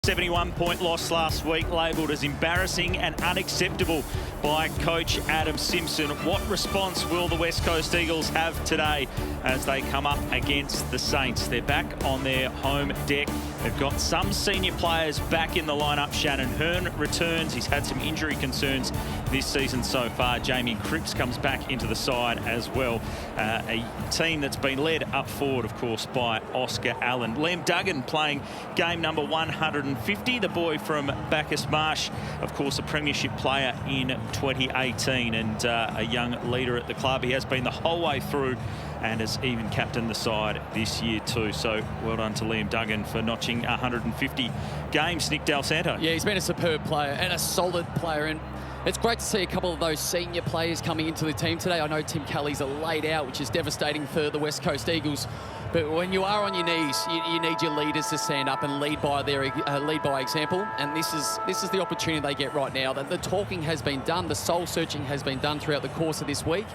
71-point loss last week, labelled as embarrassing and unacceptable by coach Adam Simpson. What response will the West Coast Eagles have today as they come up against the Saints? They're back on their home deck. They've got some senior players back in the lineup. Shannon Hearn returns. He's had some injury concerns this season so far. Jamie Cripps comes back into the side as well. A team that's been led up forward, of course, by Oscar Allen. Liam Duggan playing game number 150. The boy from Bacchus Marsh, of course, a premiership player in 2018 and a young leader at the club. He has been the whole way through and has even captained the side this year too. So well done to Liam Duggan for notching 150 games. Nick Del Santo. Yeah, he's been a superb player and a solid player, and it's great to see a couple of those senior players coming into the team today. I know Tim Kelly's laid out, which is devastating for the West Coast Eagles. But when you are on your knees, you need your leaders to stand up and lead by example. And this is the opportunity they get right now. The talking has been done, the soul searching has been done throughout the course of this week.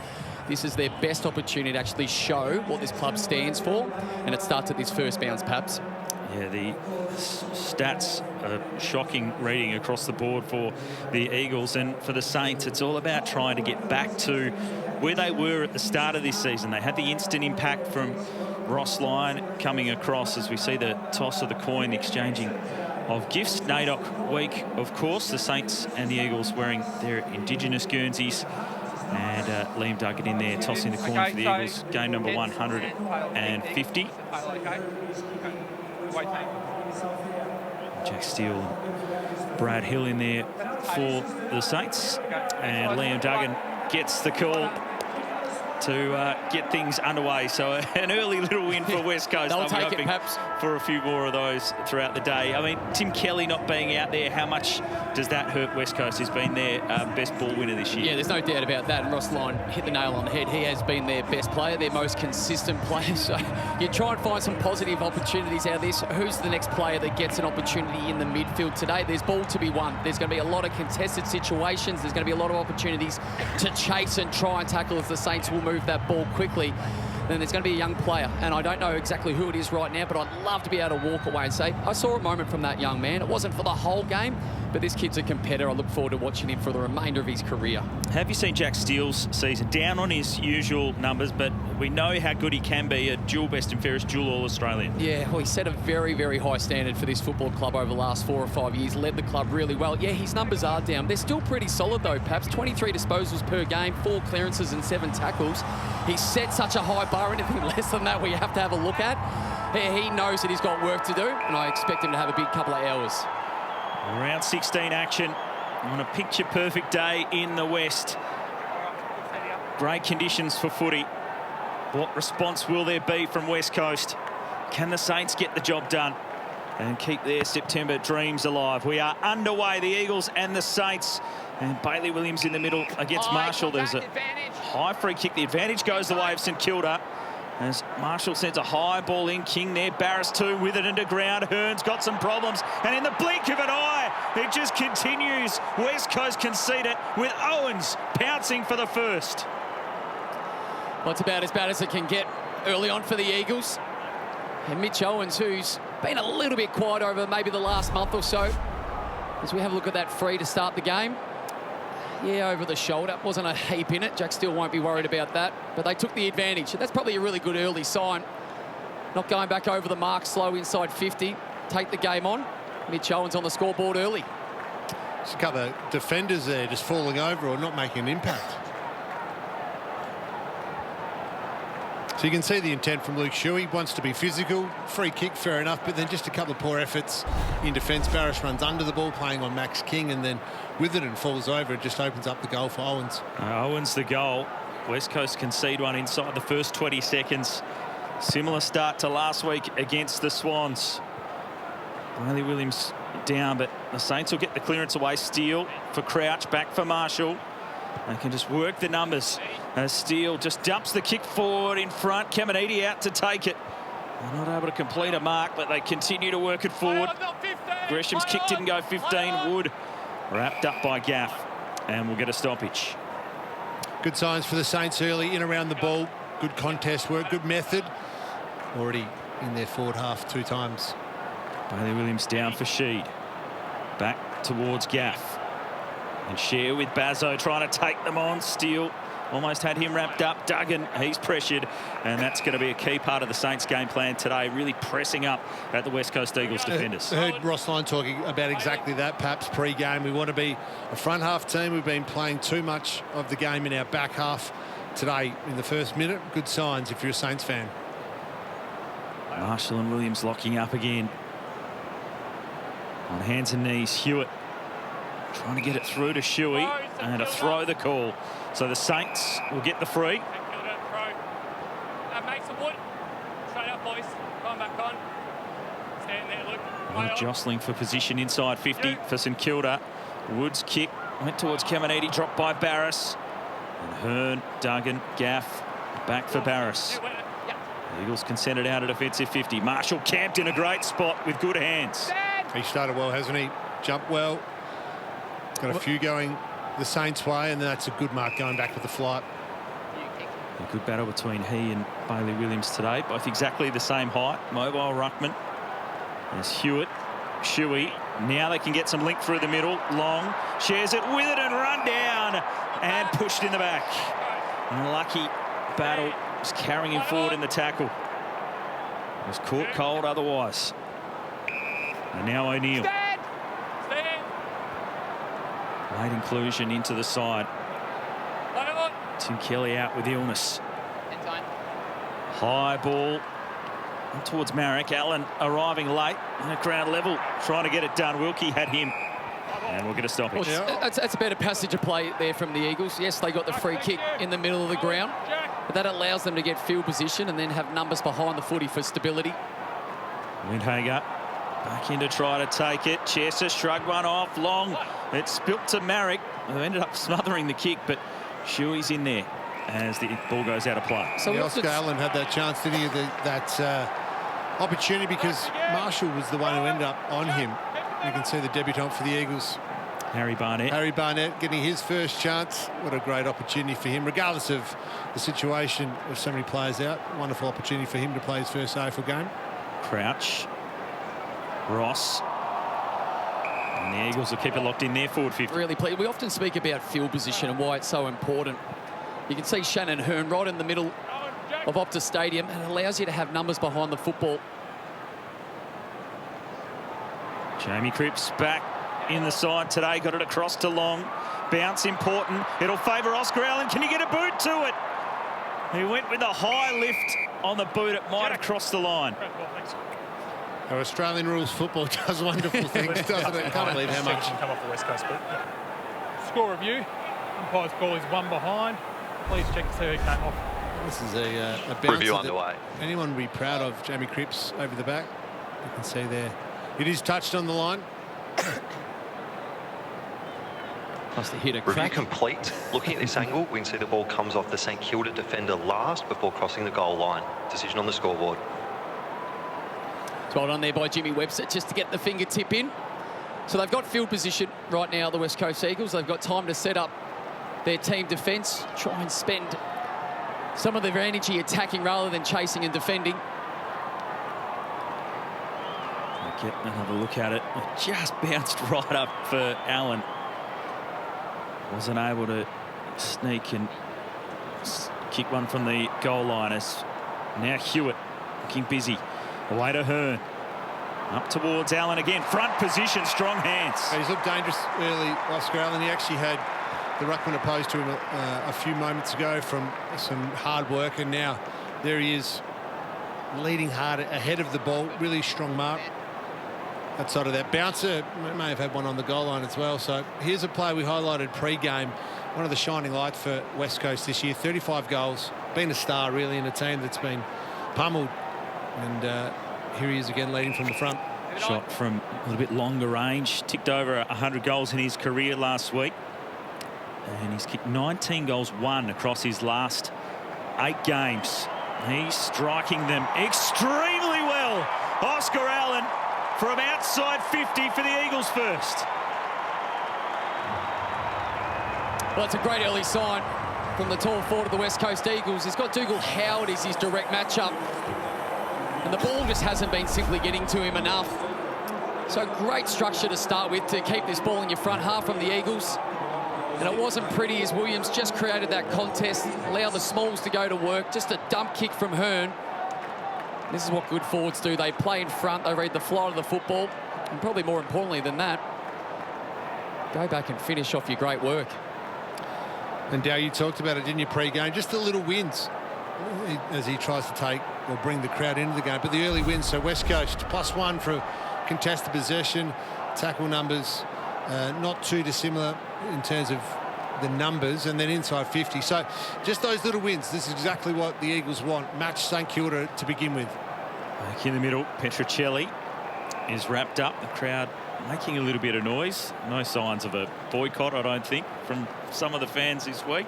This is their best opportunity to actually show what this club stands for, and it starts at this first bounce, perhaps. Yeah, the stats are shocking reading across the board for the Eagles, and for the Saints, it's all about trying to get back to where they were at the start of this season. They had the instant impact from Ross Lyon coming across as we see the toss of the coin, the exchanging of gifts. NAIDOC week, of course, the Saints and the Eagles wearing their Indigenous Guernseys. And Liam Duggan in there tossing the coin for the Eagles. Game number 150. Jack Steele and Brad Hill in there for the Saints. And Liam Duggan gets the call to get things underway. So an early little win for West Coast. They'll take it, perhaps, for a few more of those throughout the day. I mean, Tim Kelly not being out there, how much does that hurt West Coast? He's been their best ball winner this year. Yeah, there's no doubt about that. And Ross Lyon hit the nail on the head. He has been their best player, their most consistent player. So you try and find some positive opportunities out of this. Who's the next player that gets an opportunity in the midfield today? There's ball to be won. There's going to be a lot of contested situations. There's going to be a lot of opportunities to chase and try and tackle as the Saints will move that ball quickly. Then there's going to be a young player, and I don't know exactly who it is right now, but I'd love to be able to walk away and say, I saw a moment from that young man. It wasn't for the whole game, but this kid's a competitor. I look forward to watching him for the remainder of his career. Have you seen Jack Steele's season? Down on his usual numbers, but we know how good he can be, a dual best and fairest, dual All-Australian. Yeah, well, he set a very, very high standard for this football club over the last 4 or 5 years, led the club really well. Yeah, his numbers are down. They're still pretty solid, though, perhaps. 23 disposals per game, 4 clearances and 7 tackles. He set such a high bar. Anything less than that we have to have a look at. He knows that he's got work to do, and I expect him to have a big couple of hours. Round 16 action on a picture-perfect day in the West. Great conditions for footy. What response will there be from West Coast? Can the Saints get the job done and keep their September dreams alive? We are underway, the Eagles and the Saints. And Bailey Williams in the middle against Marshall. There's a high free kick. The advantage goes the way of St.Kilda as Marshall sends a high ball in. King there, Barris too, with it into ground. Hearn's got some problems, and in the blink of an eye, it just continues. West Coast concede it with Owens pouncing for the first. Well, it's about as bad as it can get early on for the Eagles. And Mitch Owens, who's been a little bit quiet over maybe the last month or so, as we have a look at that free to start the game. Yeah, over the shoulder. Wasn't a heap in it. Jack Steele won't be worried about that. But they took the advantage. That's probably a really good early sign. Not going back over the mark, slow inside 50. Take the game on. Mitch Owens on the scoreboard early. There's a couple of defenders there just falling over or not making an impact. So you can see the intent from Luke Shuey. Wants to be physical. Free kick, fair enough, but then just a couple of poor efforts in defence. Barris runs under the ball, playing on Max King, and then with it and falls over. It just opens up the goal for Owens. Owens the goal. West Coast concede one inside the first 20 seconds. Similar start to last week against the Swans. Bailey Williams down, but the Saints will get the clearance away. Steele for Crouch, back for Marshall. They can just work the numbers as Steele just dumps the kick forward in front. Caminiti out to take it. They're not able to complete a mark, but they continue to work it forward. Gresham's kick didn't go 15. Wood wrapped up by Gaff, and we'll get a stoppage. Good signs for the Saints early, in around the ball. Good contest work, good method. Already in their forward half 2 times. Bailey Williams down for Sheed. Back towards Gaff. And Share with Bazzo trying to take them on. Steele almost had him wrapped up. Duggan, he's pressured. And that's going to be a key part of the Saints game plan today, really pressing up at the West Coast Eagles defenders. I heard Ross Lyon talking about exactly that, perhaps pre-game. We want to be a front half team. We've been playing too much of the game in our back half today in the first minute. Good signs if you're a Saints fan. Marshall and Williams locking up again. On hands and knees, Hewitt trying to get it through to Shuey, and a throw the call. So the Saints will get the free. Jostling for position inside 50 for St Kilda. Woods kick went towards Caminiti, dropped by Barras. And Hearn, Duggan, Gaff back for Barras. The Eagles can send it out at defensive 50. Marshall camped in a great spot with good hands. He started well, hasn't he? Jumped well. Got a few going the Saints' way, and that's a good mark going back with the flight. A good battle between he and Bailey Williams today. Both exactly the same height. Mobile ruckman. There's Hewitt, Shuey. Now they can get some link through the middle. Long shares it with it and run down and pushed in the back. And lucky Battle was carrying him forward in the tackle. Was caught cold otherwise. And now O'Neill. Late inclusion into the side. Tim Kelly out with illness. High ball towards Marek. Allen arriving late at ground level, trying to get it done. Wilkie had him, and we'll get a stoppage. Well, that's a better passage of play there from the Eagles. Yes, they got the free kick in the middle of the ground, but that allows them to get field position and then have numbers behind the footy for stability. Windhager back in to try to take it. Chester shrugged one off. Long. It spilt to Marek, who ended up smothering the kick, but Shuey's in there as the ball goes out of play. So Oscar Allen had that chance, didn't he? That opportunity, because Marshall was the one who ended up on him. You can see the debutant for the Eagles. Harry Barnett getting his first chance. What a great opportunity for him, regardless of the situation of so many players out. Wonderful opportunity for him to play his first AFL game. Crouch. Ross. And the Eagles will keep it locked in there, forward 50. Really pleased. We often speak about field position and why it's so important. You can see Shannon Hearn right in the middle of Optus Stadium, and it allows you to have numbers behind the football. Jamie Cripps back in the side today, got it across to Long. Bounce important. It'll favour Oscar Allen. Can you get a boot to it? He went with a high lift on the boot. It might have crossed the line. Our Australian rules football does wonderful things, doesn't it? Can't believe how much. Come off the West Coast boot. Score review. Umpire's call is one behind. Please check to see who came off. This is a bouncer review underway. Anyone would be proud of. Jamie Cripps over the back. You can see there. It is touched on the line. Plus the hit a Review crack. complete. Looking at this angle, we can see the ball comes off the St Kilda defender last before crossing the goal line. Decision on the scoreboard. Well done there by Jimmy Webster just to get the fingertip in. So they've got field position right now, the West Coast Eagles. They've got time to set up their team defence, try and spend some of their energy attacking rather than chasing and defending. Get another look at it. It just bounced right up for Allen. Wasn't able to sneak and kick one from the goal line. As now Hewitt looking busy. Away to Hearn. Up towards Allen again. Front position, strong hands. He's looked dangerous early, Oscar Allen. He actually had the ruckman opposed to him a few moments ago from some hard work, and now there he is leading hard ahead of the ball. Really strong mark. Outside of that, bouncer may have had one on the goal line as well. So here's a play we highlighted pre-game. One of the shining lights for West Coast this year. 35 goals. Been a star really in a team that's been pummeled. And here he is again leading from the front. Shot from a little bit longer range. Ticked over 100 goals in his career last week. And he's kicked 19 goals, won across his last 8 games. He's striking them extremely well. Oscar Allen from outside 50 for the Eagles first. Well, it's a great early sign from the tall forward of the West Coast Eagles. He's got Dougal Howard as his direct matchup. And the ball just hasn't been simply getting to him enough. So great structure to start with to keep this ball in your front half from the Eagles. And it wasn't pretty as Williams just created that contest, allowed the Smalls to go to work. Just a dump kick from Hearn. This is what good forwards do. They play in front, they read the flow of the football, and probably more importantly than that, go back and finish off your great work. And Dow, you talked about it, didn't you, pre-game? Just the little wins as he tries to take or bring the crowd into the game. But the early wins, so West Coast +1 for contested possession, tackle numbers, not too dissimilar in terms of the numbers, and then inside 50. So just those little wins. This is exactly what the Eagles want. Match St Kilda to begin with. Back in the middle, Petruccelli is wrapped up. The crowd making a little bit of noise. No signs of a boycott, I don't think, from some of the fans this week.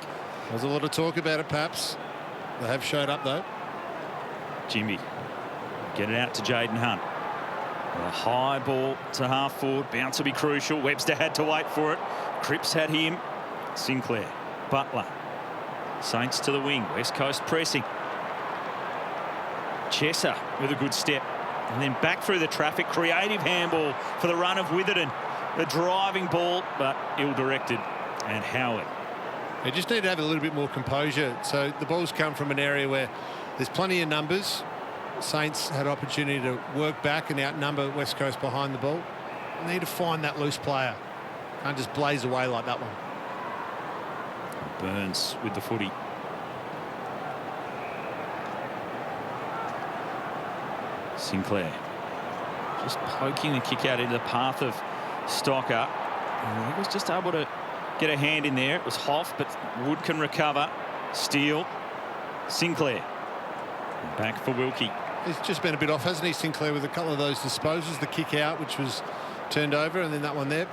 There's a lot of talk about it, perhaps. They have showed up, though. Jimmy, get it out to Jaden Hunt. A high ball to half forward. Bounce will be crucial. Webster had to wait for it. Cripps had him. Sinclair, Butler. Saints to the wing. West Coast pressing. Chesser with a good step. And then back through the traffic. Creative handball for the run of Witherden. The driving ball, but ill-directed. And Howard. They just need to have a little bit more composure. So the ball's come from an area where there's plenty of numbers. Saints had opportunity to work back and outnumber West Coast behind the ball. They need to find that loose player. Can't just blaze away like that one. Burns with the footy. Sinclair just poking the kick out into the path of Stocker. And he was just able to get a hand in there. It was Hoff, but Wood can recover. Steele. Sinclair. And back for Wilkie. He's just been a bit off, hasn't he, Sinclair, with a couple of those disposals. The kick out, which was turned over, and then that one there.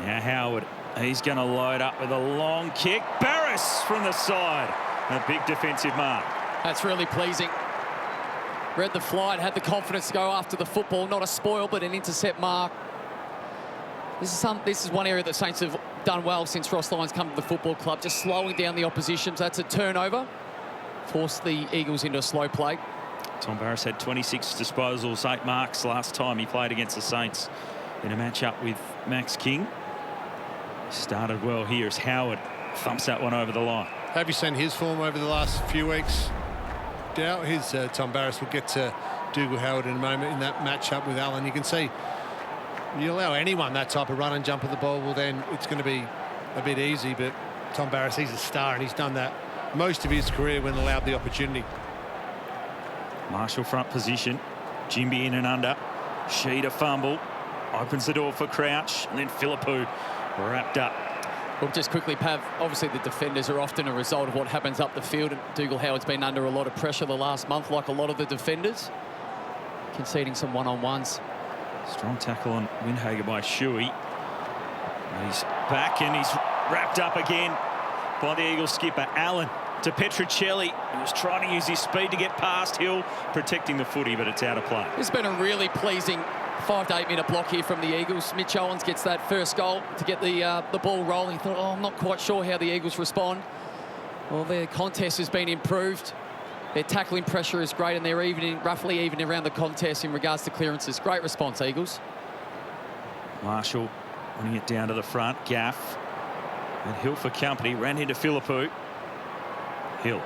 Now Howard. He's going to load up with a long kick. Barris from the side. A big defensive mark. That's really pleasing. Read the flight, had the confidence to go after the football. Not a spoil, but an intercept mark. This is one area that Saints have done well since Ross Lyon's come to the football club, just slowing down the opposition. So that's a turnover. Forced the Eagles into a slow play. Tom Barris had 26 disposals, 8 marks last time he played against the Saints in a match-up with Max King. Started well here as Howard thumps that one over the line. Have you seen his form over the last few weeks, Dow? Here's Tom Barris. We'll get to Dougal Howard in a moment in that match-up with Allen. You can see you allow anyone that type of run and jump at the ball, well, then it's going to be a bit easy. But Tom Barris, he's a star, and he's done that most of his career when allowed the opportunity. Marshall front position. Jimby in and under. Sheed a fumble. Opens the door for Crouch. And then Philippou wrapped up. Well, just quickly, Pav, obviously the defenders are often a result of what happens up the field. And Dougal Howard's been under a lot of pressure the last month, like a lot of the defenders. Conceding some one-on-ones. Strong tackle on Windhager by Shuey. He's back and he's wrapped up again by the Eagles skipper. Allen to Petruccelli, who was trying to use his speed to get past Hill, protecting the footy, but it's out of play. It's been a really pleasing 5 to 8 minute block here from the Eagles. Mitch Owens gets that first goal to get the ball rolling. Thought, oh, I'm not quite sure how the Eagles respond. Well, their contest has been improved. Their tackling pressure is great, and they're roughly even around the contest in regards to clearances. Great response, Eagles. Marshall running it down to the front. Gaff and Hill for company. Ran into Philippou. Hill.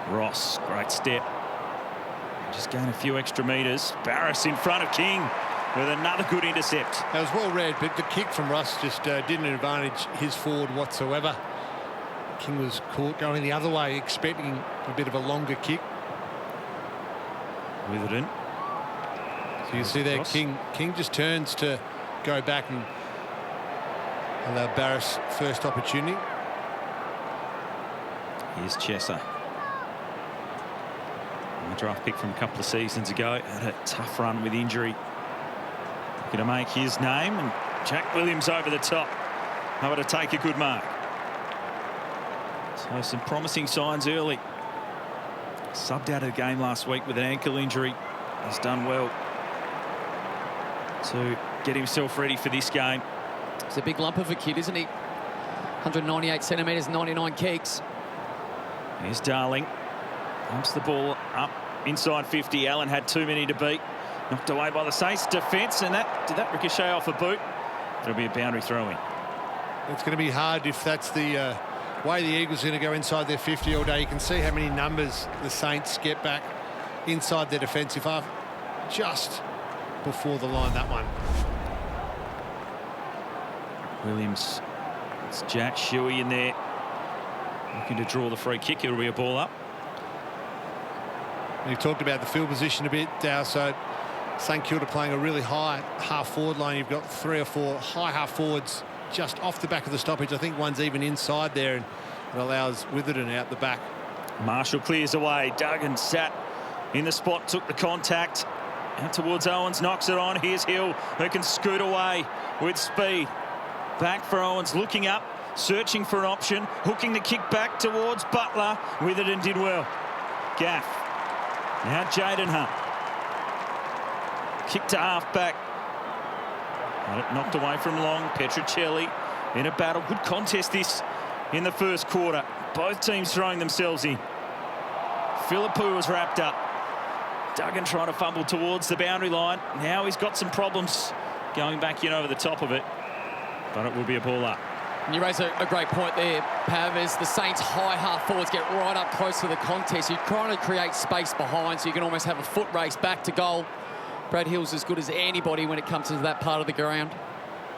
Ross, great step. Just going a few extra metres. Barris in front of King with another good intercept. That was well read, but the kick from Ross just didn't advantage his forward whatsoever. King was caught going the other way, expecting a bit of a longer kick. Witherden. So you see there, King just turns to go back and allow Barris first opportunity. Here's Chesser. A draft pick from a couple of seasons ago. Had a tough run with injury. Going to make his name, and Jack Williams over the top. Able to take a good mark. So some promising signs early. Subbed out of the game last week with an ankle injury. Has done well to get himself ready for this game. He's a big lump of a kid, isn't he? 198 centimetres, 99 kegs. Here's Darling. Pumps the ball up inside 50. Allen had too many to beat. Knocked away by the Saints defence, and did that ricochet off a boot? It'll be a boundary throw-in. It's going to be hard if that's the way the Eagles are going to go inside their 50 all day. You can see how many numbers the Saints get back inside their defensive half just before the line, that one. Williams, it's Jack Shuey in there, looking to draw the free kick. It'll be a ball up. You've talked about the field position a bit, Dow, so St Kilda playing a really high half-forward line. You've got 3 or 4 high half-forwards just off the back of the stoppage. I think one's even inside there, and it allows Witherden out the back. Marshall clears away. Duggan sat in the spot, took the contact. Out towards Owens, knocks it on. Here's Hill, who can scoot away with speed. Back for Owens, looking up, searching for an option, hooking the kick back towards Butler. Witherden did well. Gaff. Now Jaden Hunt. Kick to half-back. Knocked away from Long. Petrocelli in a battle. Good contest this in the first quarter. Both teams throwing themselves in. Philippou was wrapped up. Duggan trying to fumble towards the boundary line. Now he's got some problems going back in over the top of it. But it will be a ball up. And you raise a great point there, Pav, as the Saints' high half-forwards get right up close to the contest. You're trying to create space behind, so you can almost have a foot race back to goal. Brad Hill's as good as anybody when it comes to that part of the ground.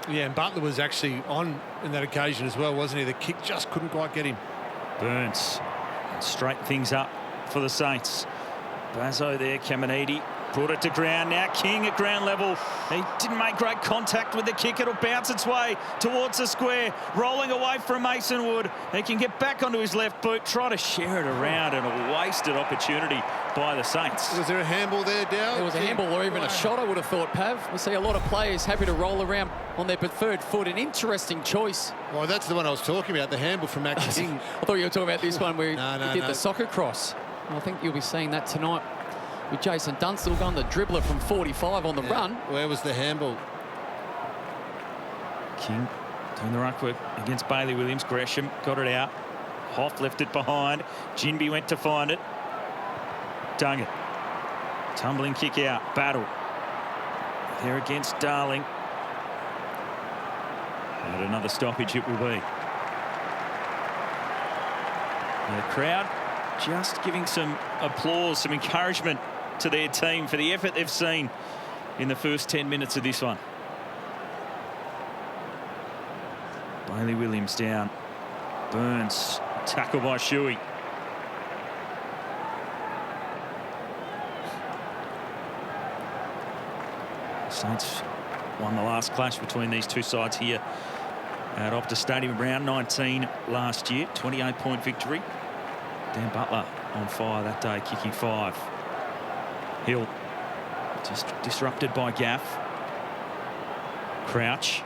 Yeah, and Butler was actually on in that occasion as well, wasn't he? The kick just couldn't quite get him. Burns straighten things up for the Saints. Bazzo there, Caminiti brought it to ground. Now King at ground level. He didn't make great contact with the kick. It'll bounce its way towards the square. Rolling away from Mason Wood. He can get back onto his left boot, try to share it around, and a wasted opportunity by the Saints. Was there a handball there, Dow? There was a handball or even a shot, I would have thought, Pav. We see a lot of players happy to roll around on their preferred foot. An interesting choice. Well, that's the one I was talking about, the handball from Max King. I thought you were talking about this one where he did no. the soccer cross. I think you'll be seeing that tonight with Jason Dunstall going the dribbler from 45 on the run. Where was the handball? King doing the ruck work against Bailey Williams. Gresham got it out. Hoff left it behind. Jinby went to find it. Duggan. Tumbling kick out. Battle. There against Darling. And another stoppage it will be. And the crowd just giving some applause, some encouragement to their team for the effort they've seen in the first 10 minutes of this one. Bailey Williams down. Burns. Tackle by Shuey. Saints won the last clash between these two sides here at Optus Stadium, round 19 last year. 28-point victory. Dan Butler on fire that day, kicking 5. Hill just disrupted by Gaff. Crouch.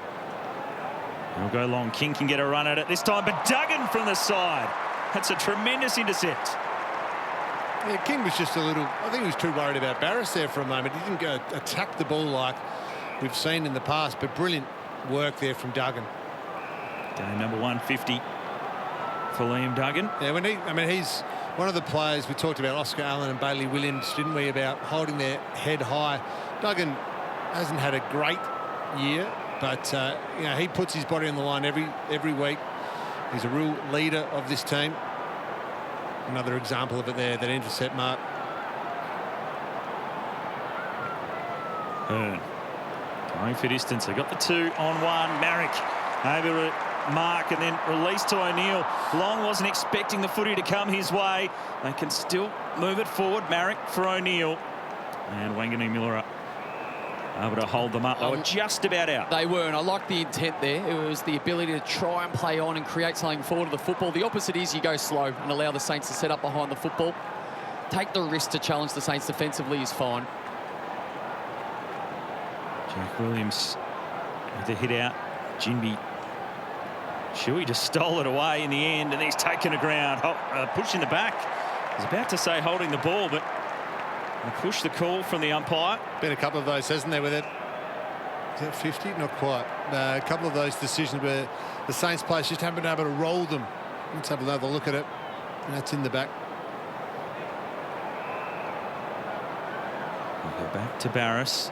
He'll go long. King can get a run at it this time, but Duggan from the side. That's a tremendous intercept. Yeah, King was just a little, I think he was too worried about Barris there for a moment. He didn't go attack the ball like we've seen in the past, but brilliant work there from Duggan. Game number 150 for Liam Duggan. Yeah, he's one of the players. We talked about Oscar Allen and Bailey Williams, didn't we, about holding their head high. Duggan hasn't had a great year, but he puts his body on the line every week. He's a real leader of this team. Another example of it there, that intercept mark. Hearn going for distance. They got the 2-on-1. Marrick able to mark and then release to O'Neill. Long wasn't expecting the footy to come his way. They can still move it forward. Marrick for O'Neill. And Wanganeen-Milera able to hold them up. They were just about out. They were, and I like the intent there. It was the ability to try and play on and create something forward of the football. The opposite is you go slow and allow the Saints to set up behind the football. Take the risk to challenge the Saints defensively is fine. Jack Williams with the hit out. Jinby. Shuey just stole it away in the end, and he's taken a ground. Pushing the back. I was about to say holding the ball, but they pushed the call from the umpire. Been a couple of those, hasn't there, with it? Is that 50? Not quite. A couple of those decisions where the Saints players just haven't been able to roll them. Let's have another look at it. And that's in the back. Go back to Barris.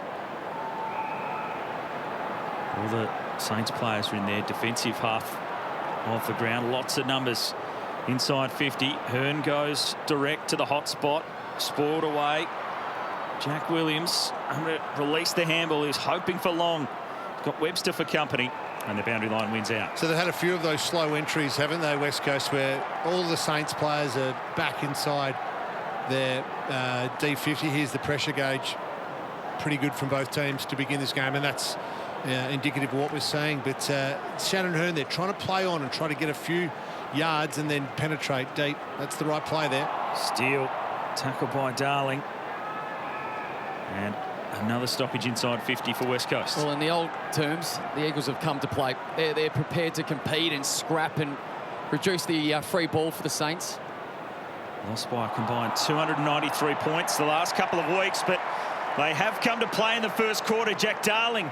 All the Saints players are in their defensive half of the ground. Lots of numbers inside 50. Hearn goes direct to the hot spot. Spoiled away. Jack Williams under release the handball. He's hoping for long. Got Webster for company. And the boundary line wins out. So they've had a few of those slow entries, haven't they, West Coast, where all the Saints players are back inside their D50. Here's the pressure gauge. Pretty good from both teams to begin this game, and that's indicative of what we're saying. But Shannon Hearn, they're trying to play on and try to get a few yards and then penetrate deep. That's the right play there. Steele, tackled by Darling. And another stoppage inside 50 for West Coast. Well, in the old terms, the Eagles have come to play. They're prepared to compete and scrap and reduce the free ball for the Saints. Lost by a combined 293 points the last couple of weeks, but they have come to play in the first quarter. Jack Darling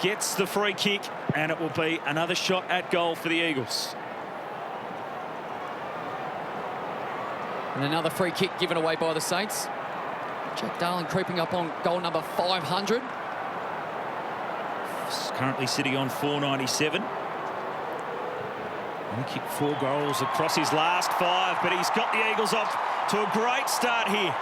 gets the free kick, and it will be another shot at goal for the Eagles. And another free kick given away by the Saints. Jack Darling creeping up on goal number 500. He's currently sitting on 497. And he kicked 4 goals across his last 5, but he's got the Eagles off to a great start here.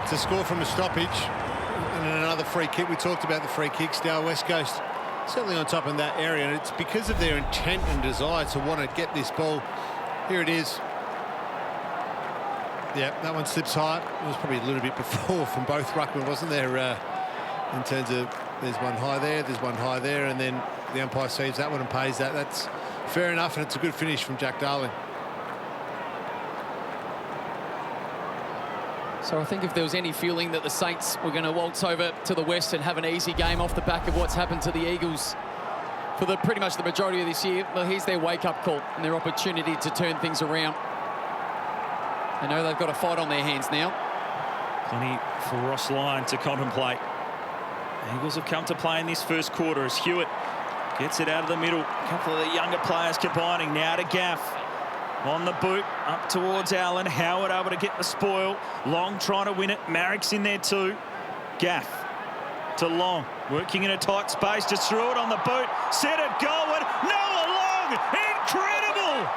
It's a score from a stoppage and another free kick. We talked about the free kicks now. West Coast certainly on top in that area, and it's because of their intent and desire to want to get this ball. Here it is. Yeah, that one slips high. It was probably a little bit before from both ruckmen, wasn't there? In terms of there's one high there, and then the umpire sees that one and pays that. That's fair enough, and it's a good finish from Jack Darling. So I think if there was any feeling that the Saints were going to waltz over to the West and have an easy game off the back of what's happened to the Eagles for pretty much the majority of this year, well, here's their wake-up call and their opportunity to turn things around. They know they've got a fight on their hands now. Plenty for Ross Lyon to contemplate. The Eagles have come to play in this first quarter as Hewitt gets it out of the middle. A couple of the younger players combining now to Gaff. On the boot, up towards Allen. Howard able to get the spoil. Long trying to win it. Marrick's in there too. Gaff to Long, working in a tight space, just threw it on the boot, set it going. Noah Long, incredible!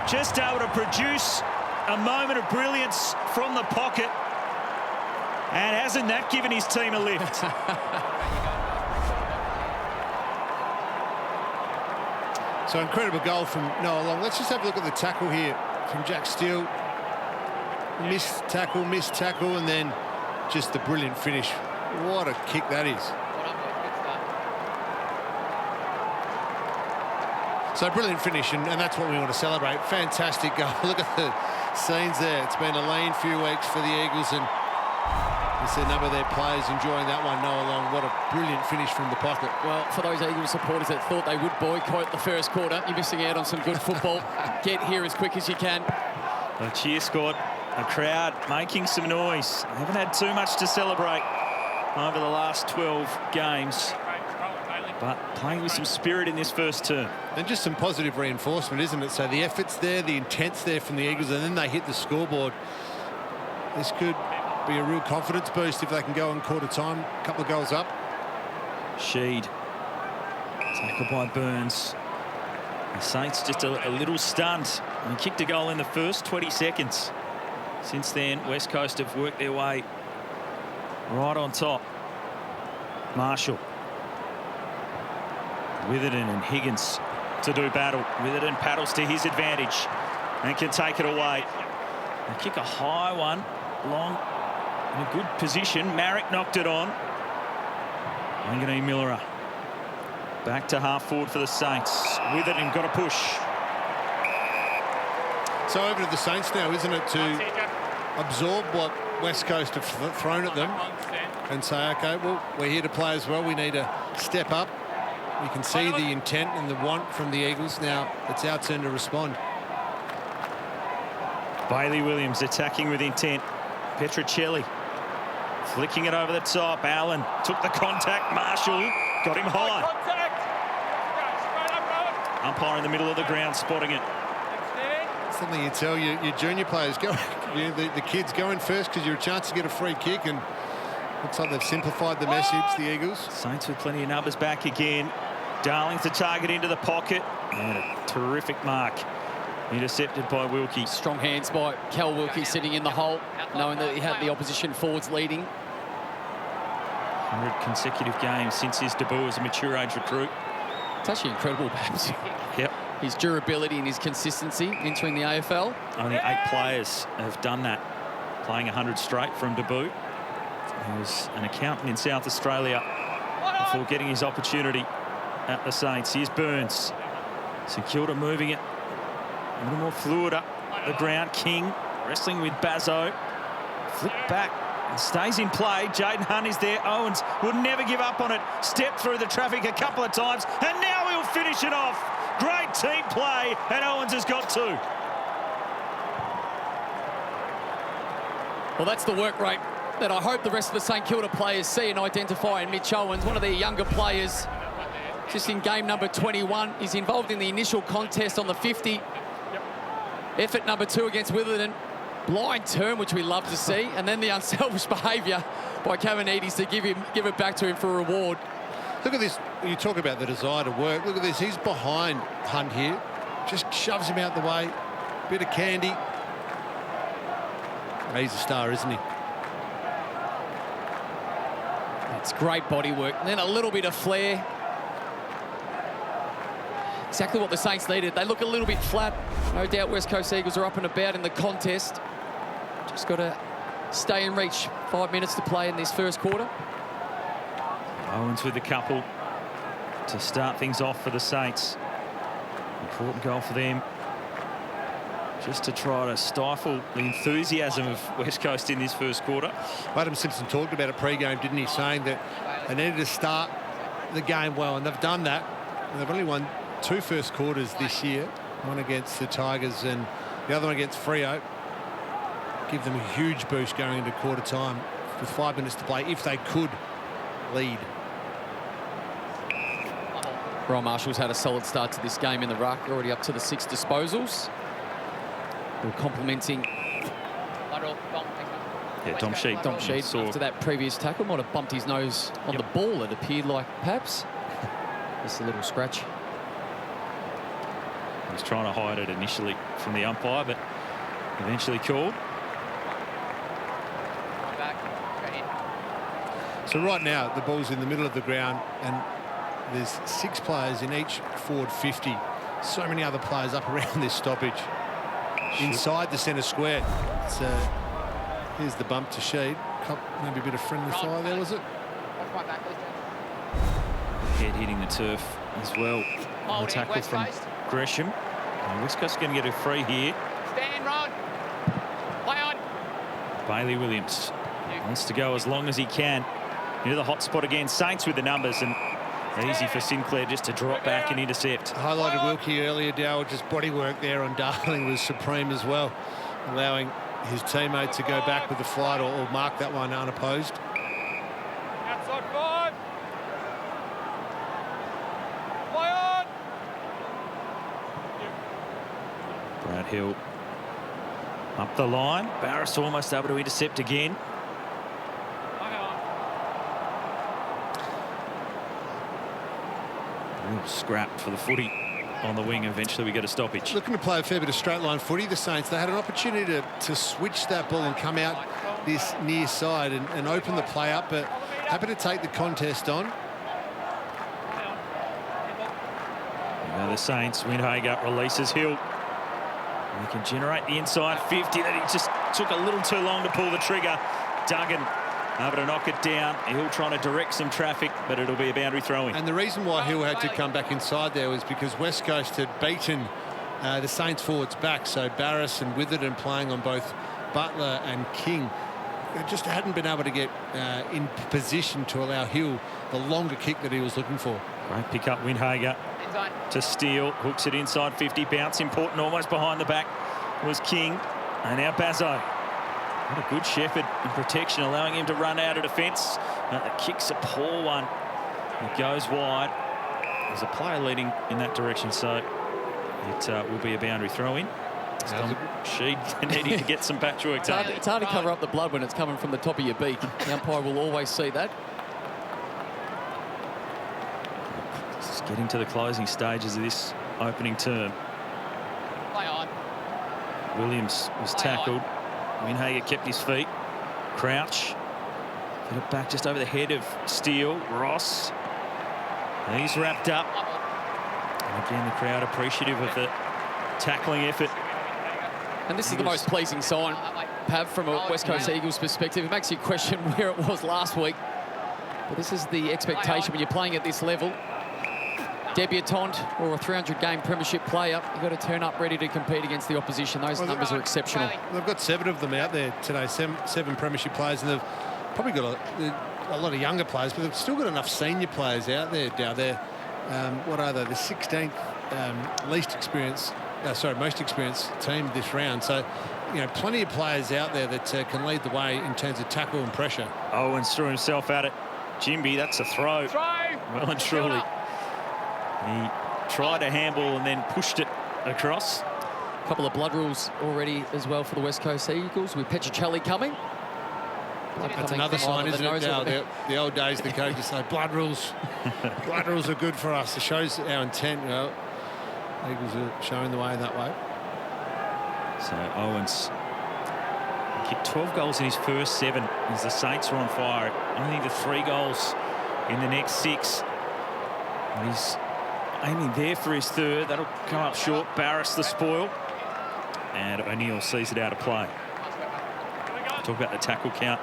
Just able to produce a moment of brilliance from the pocket. And hasn't that given his team a lift? So incredible goal from Noah Long. Let's just have a look at the tackle here from Jack Steele. Missed tackle, and then just the brilliant finish. What a kick that is. So brilliant finish, and that's what we want to celebrate. Fantastic goal. Look at the scenes there. It's been a lean few weeks for the Eagles, and you see a number of their players enjoying that one. Noah Long, what a brilliant finish from the pocket. Well, for those Eagles supporters that thought they would boycott the first quarter, you're missing out on some good football. Get here as quick as you can. The cheer squad, a crowd making some noise. They haven't had too much to celebrate over the last 12 games, but playing with some spirit in this first term. And just some positive reinforcement, isn't it? So the effort's there, the intent's there from the Eagles, and then they hit the scoreboard. This could be a real confidence boost if they can go on quarter time. A couple of goals up. Sheed, tackled by Burns. The Saints just a little stunned. They kicked a goal in the first 20 seconds. Since then, West Coast have worked their way right on top. Marshall. Witherden and Higgins to do battle. Witherden paddles to his advantage and can take it away. They kick a high one, long, in a good position. Marrick knocked it on. Wanganeen-Milera back to half forward for the Saints. Witherden got a push. So over to the Saints now, isn't it, to absorb what West Coast have thrown at them and say, OK, well, we're here to play as well. We need to step up. You can see the intent and the want from the Eagles. Now it's our turn to respond. Bailey Williams attacking with intent. Petrocelli flicking it over the top. Allen took the contact. Marshall Got him high. Contact. Straight up, Rowan. Umpire in the middle of the ground spotting it. Something you tell your junior players, go, the kids go in first because you're a chance to get a free kick, and looks like they've simplified the message, the Eagles. Saints with plenty of numbers back again. Darling's the target into the pocket, and a terrific mark. Intercepted by Wilkie. Strong hands by Cal Wilkie sitting in the hole, knowing that he had the opposition forwards leading. 100 consecutive games since his debut as a mature age recruit. It's actually incredible, perhaps. Yep. His durability and his consistency entering the AFL. Only 8 players have done that, playing 100 straight from debut. He was an accountant in South Australia before getting his opportunity at the Saints. Here's Burns. St Kilda moving it a little more fluid up the ground. King wrestling with Bazzo. Flip back and stays in play. Jaden Hunt is there. Owens would never give up on it. Stepped through the traffic a couple of times, and now he'll finish it off. Great team play, and Owens has got 2. Well, that's the work rate that I hope the rest of the St Kilda players see and identify in Mitch Owens, one of their younger players. Just in game number 21, he's involved in the initial contest on the 50. Effort number 2 against Witherden. Blind turn, which we love to see, and then the unselfish behaviour by Cavanides to give it back to him for a reward. Look at this. You talk about the desire to work. Look at this. He's behind Hunt here. Just shoves him out the way. Bit of candy. He's a star, isn't he? It's great body work. And then a little bit of flair. Exactly what the Saints needed. They look a little bit flat. No doubt West Coast Eagles are up and about in the contest. Just got to stay in reach. 5 minutes to play in this first quarter. Owens with a couple to start things off for the Saints. Important goal for them, just to try to stifle the enthusiasm of West Coast in this first quarter. Adam Simpson talked about it pre-game, didn't he, saying that they needed to start the game well, and they've done that. And they've only won 2 first quarters this year, one against the Tigers and the other one against Freo. Give them a huge boost going into quarter time with 5 minutes to play, if they could lead. Ryan Marshall's had a solid start to this game in the ruck, already up to the 6 disposals. We're complimenting Dom Sheed. Dom Sheed after that previous tackle. Might have bumped his nose on the ball, it appeared like, perhaps. Just a little scratch. He was trying to hide it initially from the umpire, but eventually called. So right now, the ball's in the middle of the ground, and there's 6 players in each forward 50. So many other players up around this stoppage. Inside the centre square. Here's the bump to Sheed. Maybe a bit of friendly fire there, was it? Head hitting the turf as well. The tackle from Gresham. And West Coast going to get a free here. Stand, Rod. Play on. Bailey Williams wants to go as long as he can. Into the hot spot again. Saints with the numbers, and easy for Sinclair just to drop back and intercept. Highlighted Wilkie earlier, Dowell. Just body work there on Darling was supreme as well, allowing his teammate to go back with the flight or mark that one unopposed. Outside 5. Play on. Brad Hill up the line. Barris almost able to intercept again. Scrap for the footy on the wing. Eventually we get a stoppage. Looking to play a fair bit of straight line footy, the Saints. They had an opportunity to switch that ball and come out this near side and open the play up, but happy to take the contest on. Now the Saints, Windhager releases Hill. And he can generate the inside 50. That he just took a little too long to pull the trigger. Duggan able to knock it down. Hill trying to direct some traffic, but it'll be a boundary throw-in. And the reason why Hill had to come back inside there was because West Coast had beaten the Saints forwards back. So Barris and Witherden playing on both Butler and King. They just hadn't been able to get in position to allow Hill the longer kick that he was looking for. Great pick up, Windhager to steal. Hooks it inside 50. Bounce important, almost behind the back was King. And now Bazzo. What a good shepherd in protection, allowing him to run out of defence. The kick's a poor one. It goes wide. There's a player leading in that direction, so it will be a boundary throw-in. She needing to get some patchwork done. It's hard to cover up the blood when it's coming from the top of your beak. The umpire will always see that. Just getting to the closing stages of this opening term. Play on. Williams was tackled. Winhager kept his feet. Crouch. Put it back just over the head of Steele. Ross. He's wrapped up. And again, the crowd appreciative of the tackling effort. And this is the most pleasing sign, Pav, from a West Coast Eagles perspective. It makes you question where it was last week. But this is the expectation when you're playing at this level. Debutant or a 300-game premiership player, you've got to turn up ready to compete against the opposition. Those numbers are exceptional. They've got 7 of them out there today, seven premiership players, and they've probably got a lot of younger players, but they've still got enough senior players out there down there. What are they? The 16th most experienced team this round. So, you know, plenty of players out there that can lead the way in terms of tackle and pressure. Owens threw himself at it. Jimby, that's a throw. Well and truly. He tried a handball and then pushed it across. A couple of blood rules already as well for the West Coast Eagles, with Petricelli coming. That's another sign, isn't it? Now, the old days, the coaches say blood rules. Blood rules are good for us. It shows our intent. You know, Eagles are showing the way in that way. So Owens kicked 12 goals in his first 7 as the Saints are on fire. Only the 3 goals in the next 6. And he's aiming there for his 3rd. That'll come up short. Barris the spoil. And O'Neill sees it out of play. Talk about the tackle count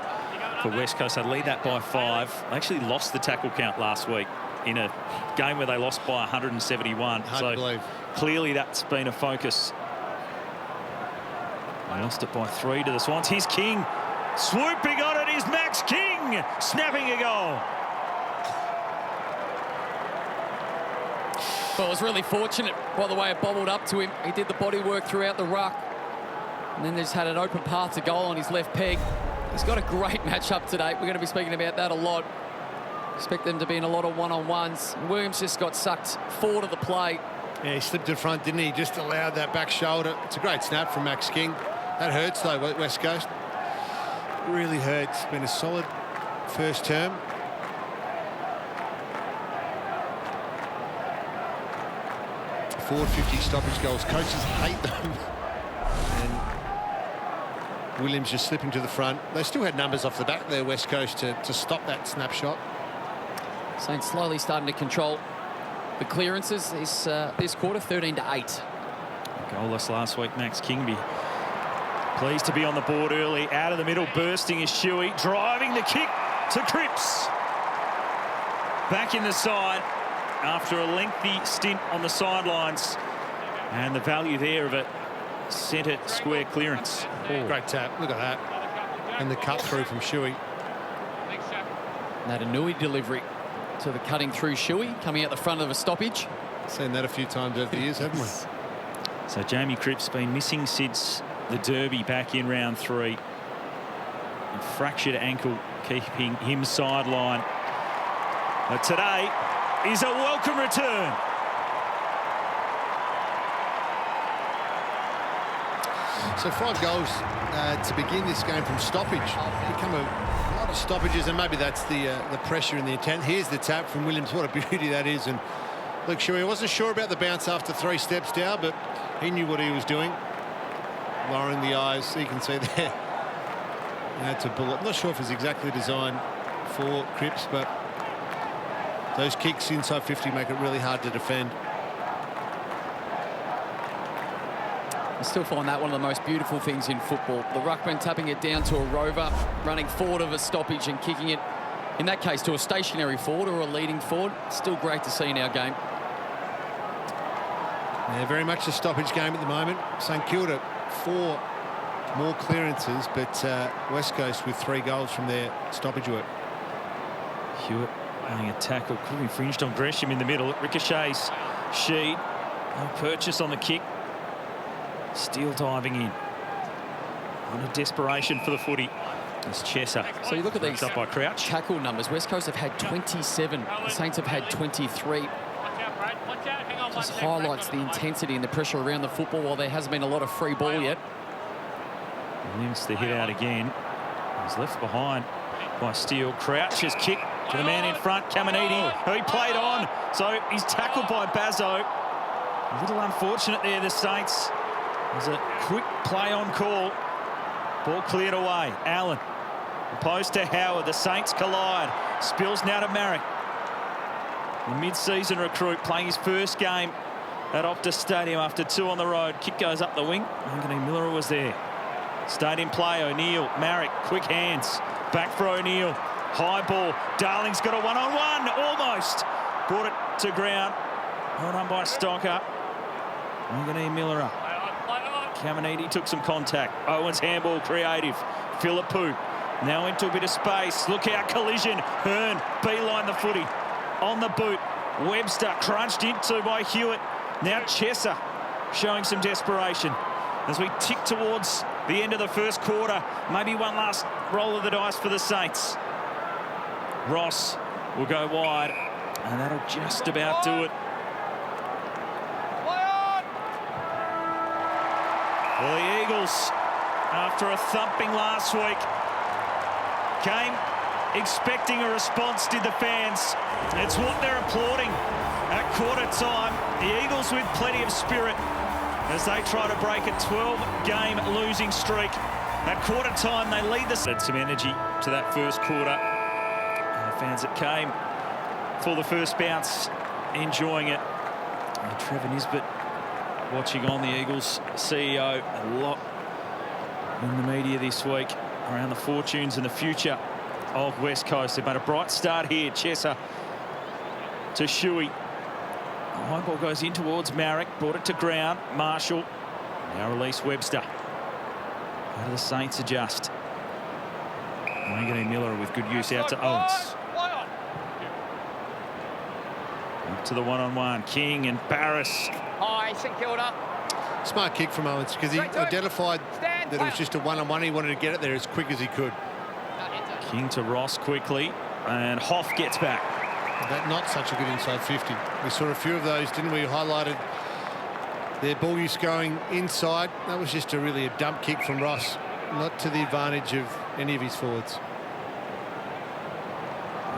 for West Coast. They lead that by 5. They actually lost the tackle count last week in a game where they lost by 171. Hard to believe. Clearly that's been a focus. They lost it by 3 to the Swans. Here's King. Swooping on it is Max King. Snapping a goal. Well, it was really fortunate by the way it bobbled up to him. He did the body work throughout the ruck. And then there's had an open path to goal on his left peg. He's got a great matchup today. We're going to be speaking about that a lot. Expect them to be in a lot of one-on-ones. Williams just got sucked forward of the play. Yeah, he slipped in front, didn't he? Just allowed that back shoulder. It's a great snap from Max King. That hurts, though, West Coast. Really hurts. Been a solid first term. Forward 50 stoppage goals. Coaches hate them. And Williams just slipping to the front. They still had numbers off the back there, West Coast, to stop that snapshot. Saints slowly starting to control the clearances this quarter, 13-8. Goalless last week, Max Kingby. Pleased to be on the board early. Out of the middle, bursting is Shuey. Driving the kick to Cripps. Back in the side after a lengthy stint on the sidelines. And the value there of a centre square clearance. Oh, great tap. Look at that. And the cut through from Shuey. That Anui delivery to the cutting through Shuey, coming out the front of a stoppage. Seen that a few times over the years, haven't we? So Jamie Cripps been missing since the Derby back in round 3. A fractured ankle keeping him sidelined. But today is a welcome return. So 5 goals to begin this game from stoppage. Become a lot of stoppages, and maybe that's the pressure and the intent. Here's the tap from Williams. What a beauty that is. And look, Shuey wasn't sure about the bounce after 3 steps down, but he knew what he was doing. Lowering the eyes, you can see there. That's a bullet. I'm not sure if it's exactly designed for Cripps, but those kicks inside 50 make it really hard to defend. I still find that one of the most beautiful things in football. The ruckman tapping it down to a rover, running forward of a stoppage and kicking it, in that case, to a stationary forward or a leading forward. Still great to see in our game. Yeah, very much a stoppage game at the moment. St. Kilda 4 more clearances, but West Coast with 3 goals from their stoppage work. Hewitt having a tackle, could have infringed on Gresham in the middle. It ricochets. Sheed, no purchase on the kick. Steele diving in. On a desperation for the footy. It's Chesser. So you look at these up by Crouch. tackle numbers. West Coast have had 27. The Saints have had 23. Just highlights the intensity and the pressure around the football while there hasn't been a lot of free ball yet. Williams to hit out again. He's left behind by Steele. Crouch's kick to the man in front, Caminiti, who he played on. So he's tackled by Bazzo. A little unfortunate there, the Saints. There's a quick play on call. Ball cleared away. Allen opposed to Howard. The Saints collide. Spills now to Marek. The mid-season recruit playing his first game at Optus Stadium after 2 on the road. Kick goes up the wing. Wanganeen-Milera was there. Stayed in play. O'Neill, Marek, quick hands. Back for O'Neill. High ball. Darling's got a one-on-one. Almost. Brought it to ground. Well done by Stocker. Wanganeen-Milera. Caminiti took some contact. Owens handball creative. Philippou now into a bit of space. Look out, collision. Hearn beeline the footy. On the boot. Webster crunched into by Hewitt. Now Chesser showing some desperation. As we tick towards the end of the first quarter, maybe one last roll of the dice for the Saints. Ross will go wide, and that'll just about do it. Well, the Eagles, after a thumping last week, came expecting a response, did the fans. It's what they're applauding at quarter time. The Eagles with plenty of spirit as they try to break a 12-game losing streak. At quarter time, they lead the... Add some energy to that first quarter. And the fans that came for the first bounce, enjoying it. And Trevor Nisbet watching on, the Eagles CEO. A lot in the media this week around the fortunes and the future of West Coast. They've made a bright start here. Chesser to Shuey. High ball goes in towards Marek. Brought it to ground. Marshall. Now release Webster. How do the Saints adjust? Wanganeen-Milera with good use out to Owens. Up to the one-on-one. King and Barris. Hi, St.Kilda. Smart kick from Owens because he identified that it was just a one-on-one. He wanted to get it there as quick as he could. King to Ross quickly, and Hoff gets back. That not such a good inside 50. We saw a few of those, didn't we? Highlighted their ball use going inside. That was just really a dump kick from Ross, not to the advantage of any of his forwards.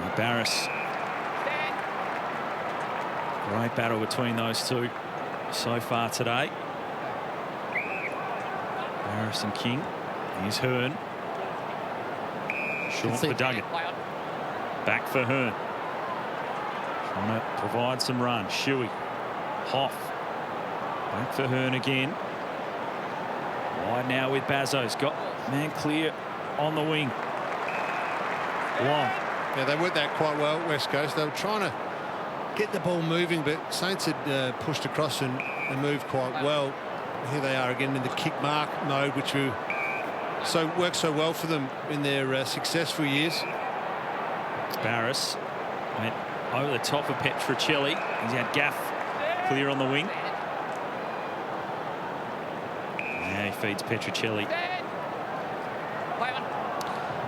And Barris. Great battle between those two so far today. Barris and King. Here's Hearn. Short for Duggan. Back for Hearn. Trying to provide some run. Shuey. Hoff. Back for Hearn again. Wide now with Bazzo's got man clear on the wing. Long. Yeah, they worked that quite well at West Coast. They were trying to get the ball moving, but Saints had pushed across and moved quite well. Here they are again in the kick mark mode, which worked so well for them in their successful years. Barris went over the top of Petricelli. He's had Gaff clear on the wing. Now he feeds Petricelli.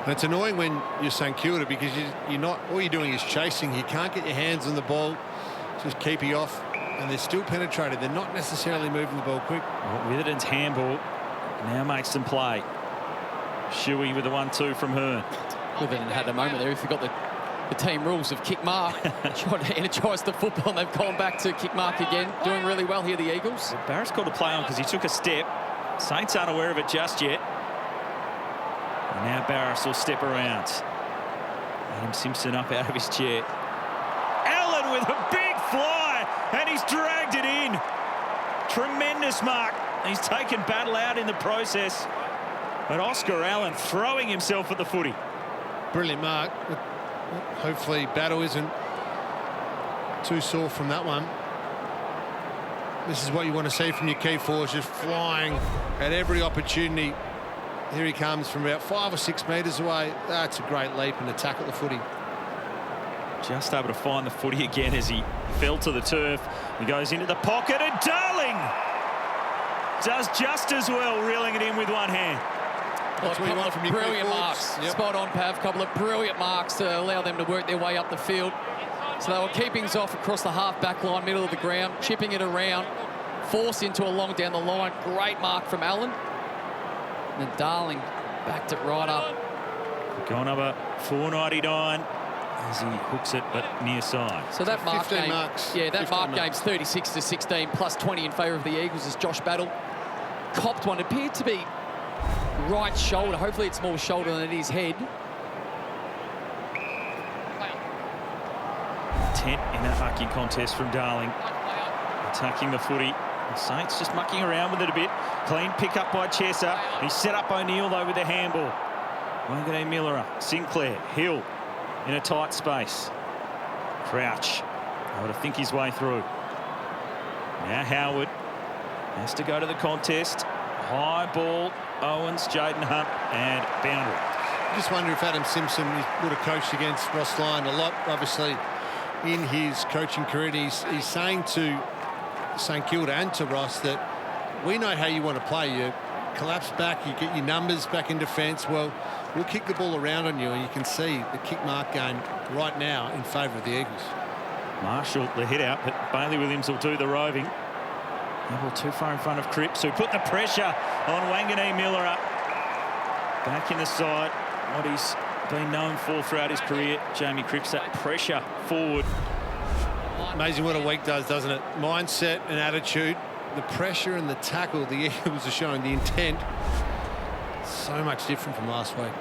And it's annoying when you're St Kilda because you're not, all you're doing is chasing. You can't get your hands on the ball, just keep you off, and they're still penetrated. They're not necessarily moving the ball quick. Well, Witherden's handball now makes them play. Shuey with the 1-2 from Hearn. Witherden had a moment there. He forgot the team rules of kick mark. Trying to energise the football, and they've gone back to kick mark again. Doing really well here, the Eagles. Well, Barris called a play on because he took a step. Saints aren't aware of it just yet. And now Barris will step around. Adam Simpson up out of his chair. Allen with a big fly, and he's dragged it in. Tremendous mark. He's taken battle out in the process. But Oscar Allen throwing himself at the footy. Brilliant mark. Hopefully battle isn't too sore from that one. This is what you want to see from your key forwards, just flying at every opportunity. Here he comes from about 5 or 6 metres away. That's a great leap and attack at the footy. Just able to find the footy again as he fell to the turf. He goes into the pocket, and Darling does just as well, reeling it in with one hand. That's what you want from your brilliant forwards. marks. Yep. Spot on, Pav. Couple of brilliant marks to allow them to work their way up the field. So they were keeping us off across the half-back line, middle of the ground, chipping it around, force into a long down the line. Great mark from Allen. And then Darling backed it right up. Goal number 499 as he hooks it, but near side. So that mark 15 game, marks. yeah, that 15 mark marks. game's 36-16, plus 20 in favour of the Eagles as Josh Battle copped one. It appeared to be right shoulder. Hopefully it's more shoulder than it is head. Intent in that mucking contest from Darling. Attacking the footy. The Saints just mucking around with it a bit. Clean pick up by Chesser. He set up O'Neill though with the handball. Wanganeen-Milera, Sinclair, Hill in a tight space. Crouch able to think his way through. Now Howard has to go to the contest. High ball, Owens, Jaden Hunt, and boundary. I just wonder if Adam Simpson would have coached against Ross Lyon a lot, obviously, in his coaching career. He's saying to St Kilda and to Ross that we know how you want to play. You collapse back, you get your numbers back in defence. Well, we'll kick the ball around on you, and you can see the kick mark game right now in favour of the Eagles. Marshall the hit out, but Bailey Williams will do the roving. The ball too far in front of Cripps, who put the pressure on Wanganeen-Milera. Back in the side, what he's been known for throughout his career, Jamie Cripps, that pressure forward. Amazing what a week does, doesn't it? Mindset and attitude, the pressure and the tackle, the Eagles are showing the intent. So much different from last week.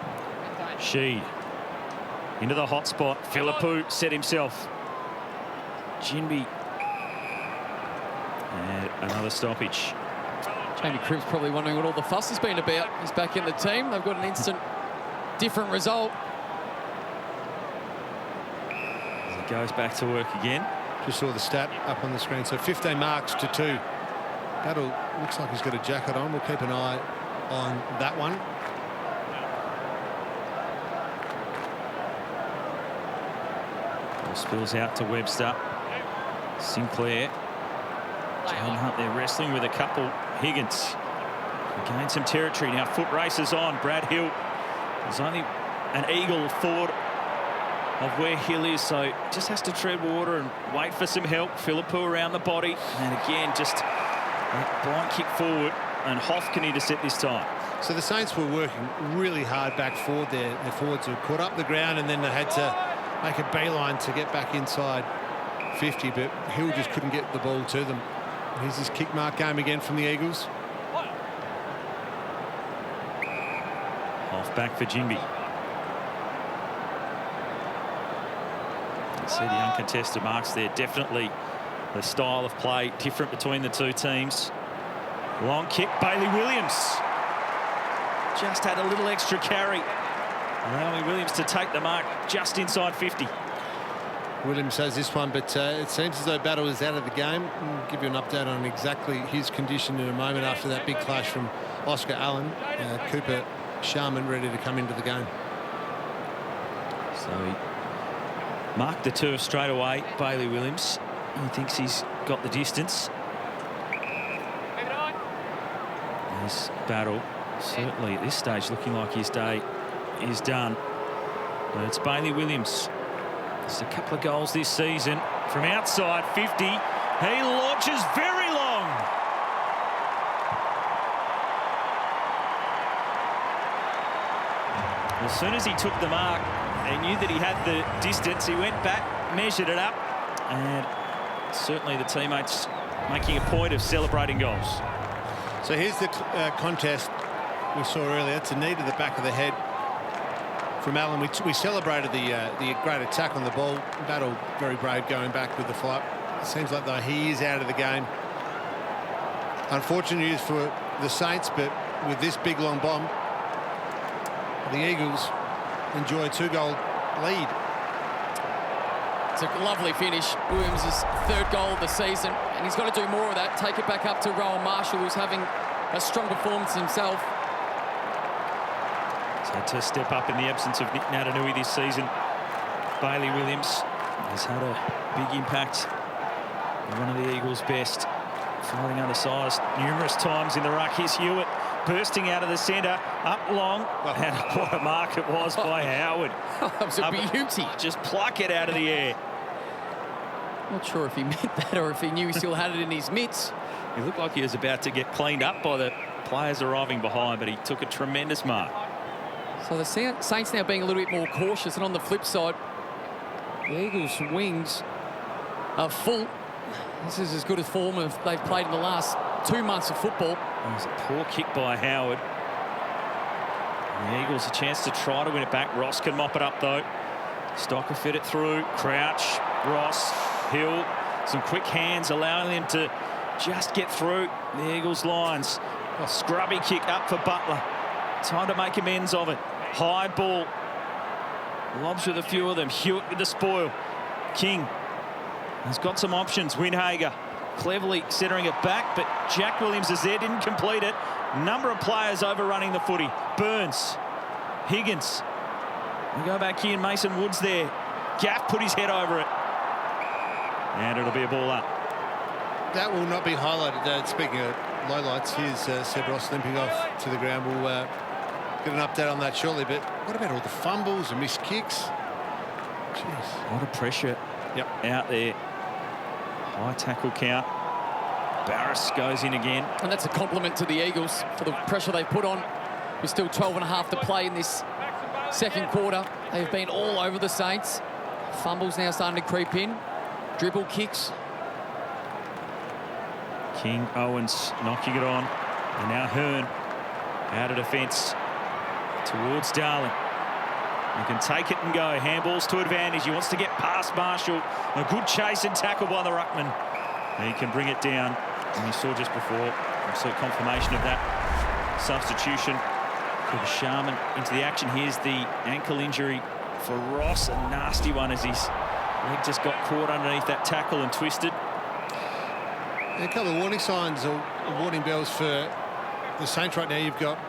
Sheed into the hot spot. Philippou set himself. Jinby. And another stoppage. Jamie Cripps probably wondering what all the fuss has been about. He's back in the team. They've got an instant different result. As he goes back to work again. Just saw the stat up on the screen. So 15 marks to 2. Battle looks like he's got a jacket on. We'll keep an eye on that one. Ball spills out to Webster. Sinclair. Jaden Hunt there wrestling with a couple. Higgins gained some territory. Now foot races on. Brad Hill. There's only an eagle forward of where Hill is, so just has to tread water and wait for some help. Philippou around the body, and again just that blind kick forward, and Hoff can intercept this time. So the Saints were working really hard back forward there. Their forwards were caught up the ground, and then they had to make a beeline to get back inside 50, but Hill just couldn't get the ball to them. Here's his kick mark game again from the Eagles. Hoff back for Jinby. You see the uncontested marks there. Definitely the style of play different between the two teams. Long kick, Bailey Williams. Just had a little extra carry, allowing Williams to take the mark just inside 50. Williams has this one, but it seems as though Battle is out of the game. We'll give you an update on exactly his condition in a moment after that big clash from Oscar Allen. Cooper Sharman ready to come into the game. So he marked the two straight away, Bailey Williams. He thinks he's got the distance. This Battle, certainly at this stage, looking like his day is done. But it's Bailey Williams. Just a couple of goals this season from outside 50. He launches very long. As soon as he took the mark, he knew that he had the distance. He went back, measured it up, and certainly the teammates making a point of celebrating goals. So here's the contest we saw earlier. It's a knee to the back of the head from Allen. We celebrated the great attack on the ball. Battle very brave going back with the fight. It seems like though he is out of the game. Unfortunate news for the Saints, but with this big long bomb, the Eagles enjoy a 2-goal lead. It's a lovely finish. Williams' third goal of the season, and he's got to do more of that. Take it back up to Rowan Marshall, who's having a strong performance himself. He's had to step up in the absence of Nick Natanui this season. Bailey Williams has had a big impact. One of the Eagles' best, fighting undersized numerous times in the ruck. Here's Hewitt bursting out of the centre, up long, and what a mark it was by Howard. That was a beauty. Just pluck it out of the air. Not sure if he meant that or if he knew he still had it in his mitts. He looked like he was about to get cleaned up by the players arriving behind, but he took a tremendous mark. So the Saints now being a little bit more cautious, and on the flip side, the Eagles' wings are full. This is as good a form as they've played in the last 2 months of football. It was a poor kick by Howard. And the Eagles a chance to try to win it back. Ross can mop it up though. Stocker fit it through. Crouch, Ross, Hill. Some quick hands allowing them to just get through the Eagles' lines. A scrubby kick up for Butler. Time to make amends of it. High ball. Lobs with a few of them. Hewitt with the spoil. King has got some options. Windhager cleverly centering it back, but Jack Williams is there, didn't complete it. Number of players overrunning the footy. Burns, Higgins. We go back here, Mason Woods there. Gaff put his head over it. And it'll be a ball up. That will not be highlighted. Speaking of lowlights, here's Seb Ross limping off to the ground. We'll get an update on that shortly, but what about all the fumbles and missed kicks? Jeez. A lot of pressure out there. High tackle count. Barris goes in again. And that's a compliment to the Eagles for the pressure they put on. There's still 12 and a half to play in this second quarter. They've been all over the Saints. Fumbles now starting to creep in. Dribble kicks. King, Owens knocking it on. And now Hearn out of defence towards Darling. He can take it and go. Handballs to advantage. He wants to get past Marshall. A good chase and tackle by the ruckman. And he can bring it down. And you saw just before, absolute confirmation of that substitution. Cooper Sharman into the action. Here's the ankle injury for Ross. A nasty one as his leg just got caught underneath that tackle and twisted. A couple of warning signs or warning bells for the Saints right now. You've got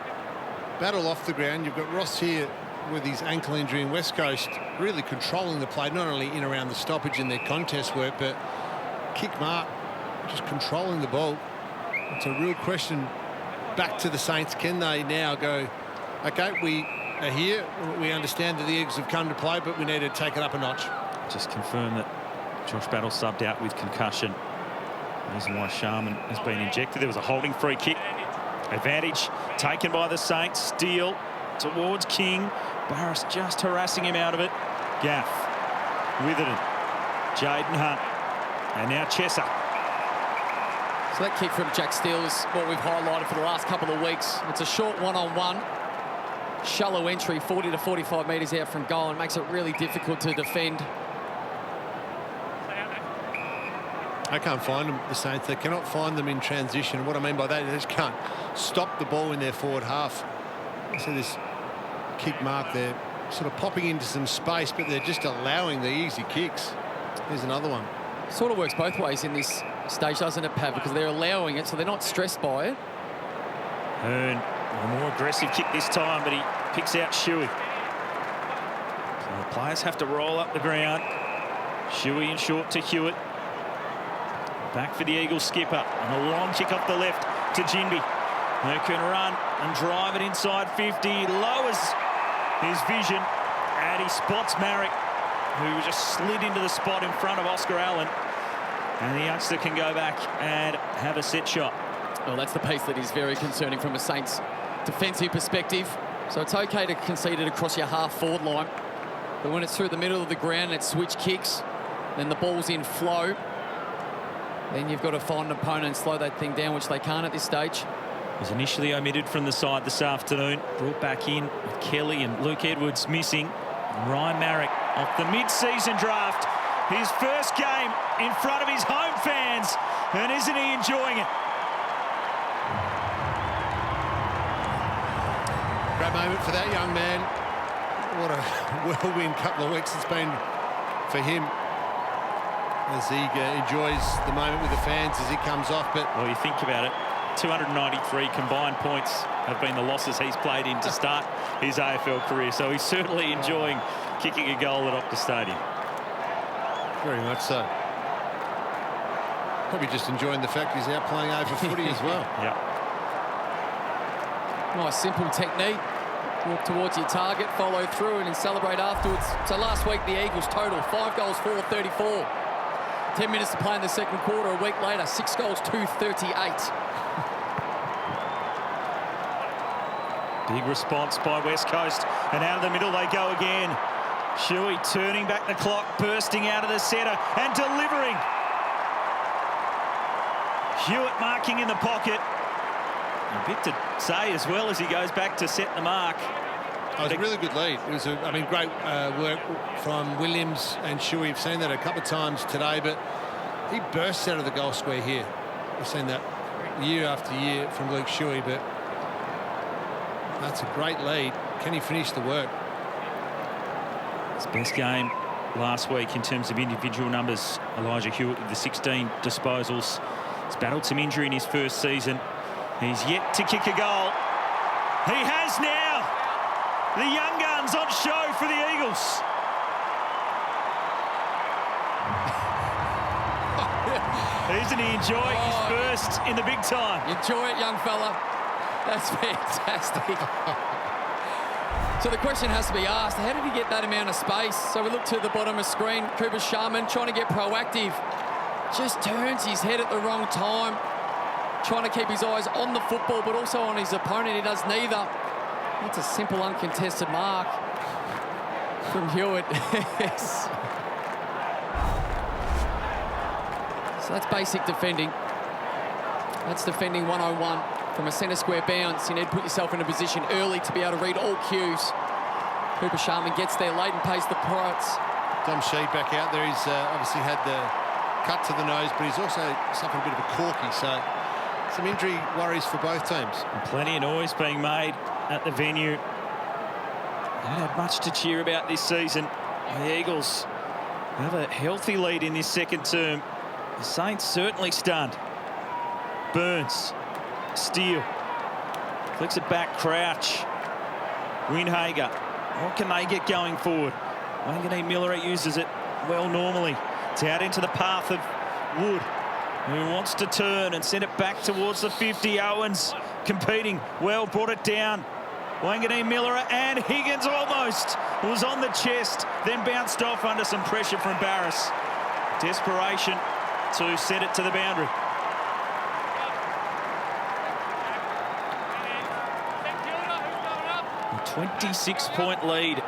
Battle off the ground. You've got Ross here with his ankle injury in West Coast, really controlling the play, not only in around the stoppage in their contest work, but kick mark, just controlling the ball. It's a real question back to the Saints. Can they now go, okay, we are here, we understand that the Eagles have come to play, but we need to take it up a notch? Just confirm that Josh Battle subbed out with concussion. Reason why Sharman has been injected. There was a holding free kick. Advantage taken by the Saints. Steele towards King. Barris just harassing him out of it. Gaff, Witherden, Jaden Hunt, and now Chesser. So that kick from Jack Steele is what we've highlighted for the last couple of weeks. It's a short one-on-one. Shallow entry, 40 to 45 metres out from goal, and makes it really difficult to defend. I can't find them, the Saints. They cannot find them in transition. What I mean by that, they just can't stop the ball in their forward half. So this kick mark, they're sort of popping into some space, but they're just allowing the easy kicks. Here's another one. Sort of works both ways in this stage, doesn't it, Pav? Because they're allowing it, so they're not stressed by it. Hearn, a more aggressive kick this time, but he picks out Shuey. So the players have to roll up the ground. Shuey in short to Hewitt. Back for the Eagles skipper, and a long kick off the left to Jinby, who can run and drive it inside 50. Lowers his vision, and he spots Marrick, who just slid into the spot in front of Oscar Allen. And the youngster can go back and have a set shot. Well, that's the piece that is very concerning from a Saints defensive perspective. So it's okay to concede it across your half-forward line, but when it's through the middle of the ground and it's switch kicks, then the ball's in flow, then you've got to find an opponent and slow that thing down, which they can't at this stage. Was initially omitted from the side this afternoon, brought back in with Kelly and Luke Edwards missing. And Ryan Marrick off the mid-season draft, his first game in front of his home fans, and isn't he enjoying it? Great moment for that young man. What a whirlwind couple of weeks it's been for him, as he enjoys the moment with the fans as he comes off. But well, you think about it, 293 combined points have been the losses he's played in to start his AFL career, so he's certainly enjoying kicking a goal at Optus Stadium. Very much so. Probably just enjoying the fact he's out playing over footy as well. Yeah. Nice simple technique. Walk towards your target, follow through, and then celebrate afterwards. So last week, the Eagles total 5 goals, 4-34. 10 minutes to play in the second quarter. A week later, 6 goals, 2-38. Big response by West Coast, and out of the middle they go again. Shuey turning back the clock, bursting out of the centre and delivering. Hewitt marking in the pocket. A bit to say as well as he goes back to set the mark. It was a really good lead. It was, great work from Williams and Shuey. We've seen that a couple of times today, but he bursts out of the goal square here. We've seen that year after year from Luke Shuey, but that's a great lead. Can he finish the work? His best game last week in terms of individual numbers. Elijah Hewitt with the 16 disposals. He's battled some injury in his first season. He's yet to kick a goal. He has now. The young guns on show for the Eagles. Isn't he enjoying his first in the big time? Enjoy it, young fella. That's fantastic. So the question has to be asked, how did he get that amount of space? So we look to the bottom of the screen. Cooper Sharman trying to get proactive. Just turns his head at the wrong time. Trying to keep his eyes on the football, but also on his opponent. He does neither. That's a simple, uncontested mark from Hewitt. Yes. So that's basic defending. That's defending 101 from a centre square bounce. You need to put yourself in a position early to be able to read all cues. Cooper Sharman gets there late and pays the price. Dom Sheed back out there. He's obviously had the cut to the nose, but he's also suffered a bit of a corky. So some injury worries for both teams. And plenty of noise being made at the venue. They don't have much to cheer about this season. The Eagles have a healthy lead in this second term. The Saints certainly stunned. Burns, Steele, flicks it back, Crouch, Windhager. What can they get going forward? Wanganeen-Milera uses it well normally. It's out into the path of Wood, who wants to turn and send it back towards the 50. Owens competing well, brought it down. Wanganeen-Milera and Higgins almost was on the chest, then bounced off under some pressure from Barris. Desperation to send it to the boundary. A 26-point lead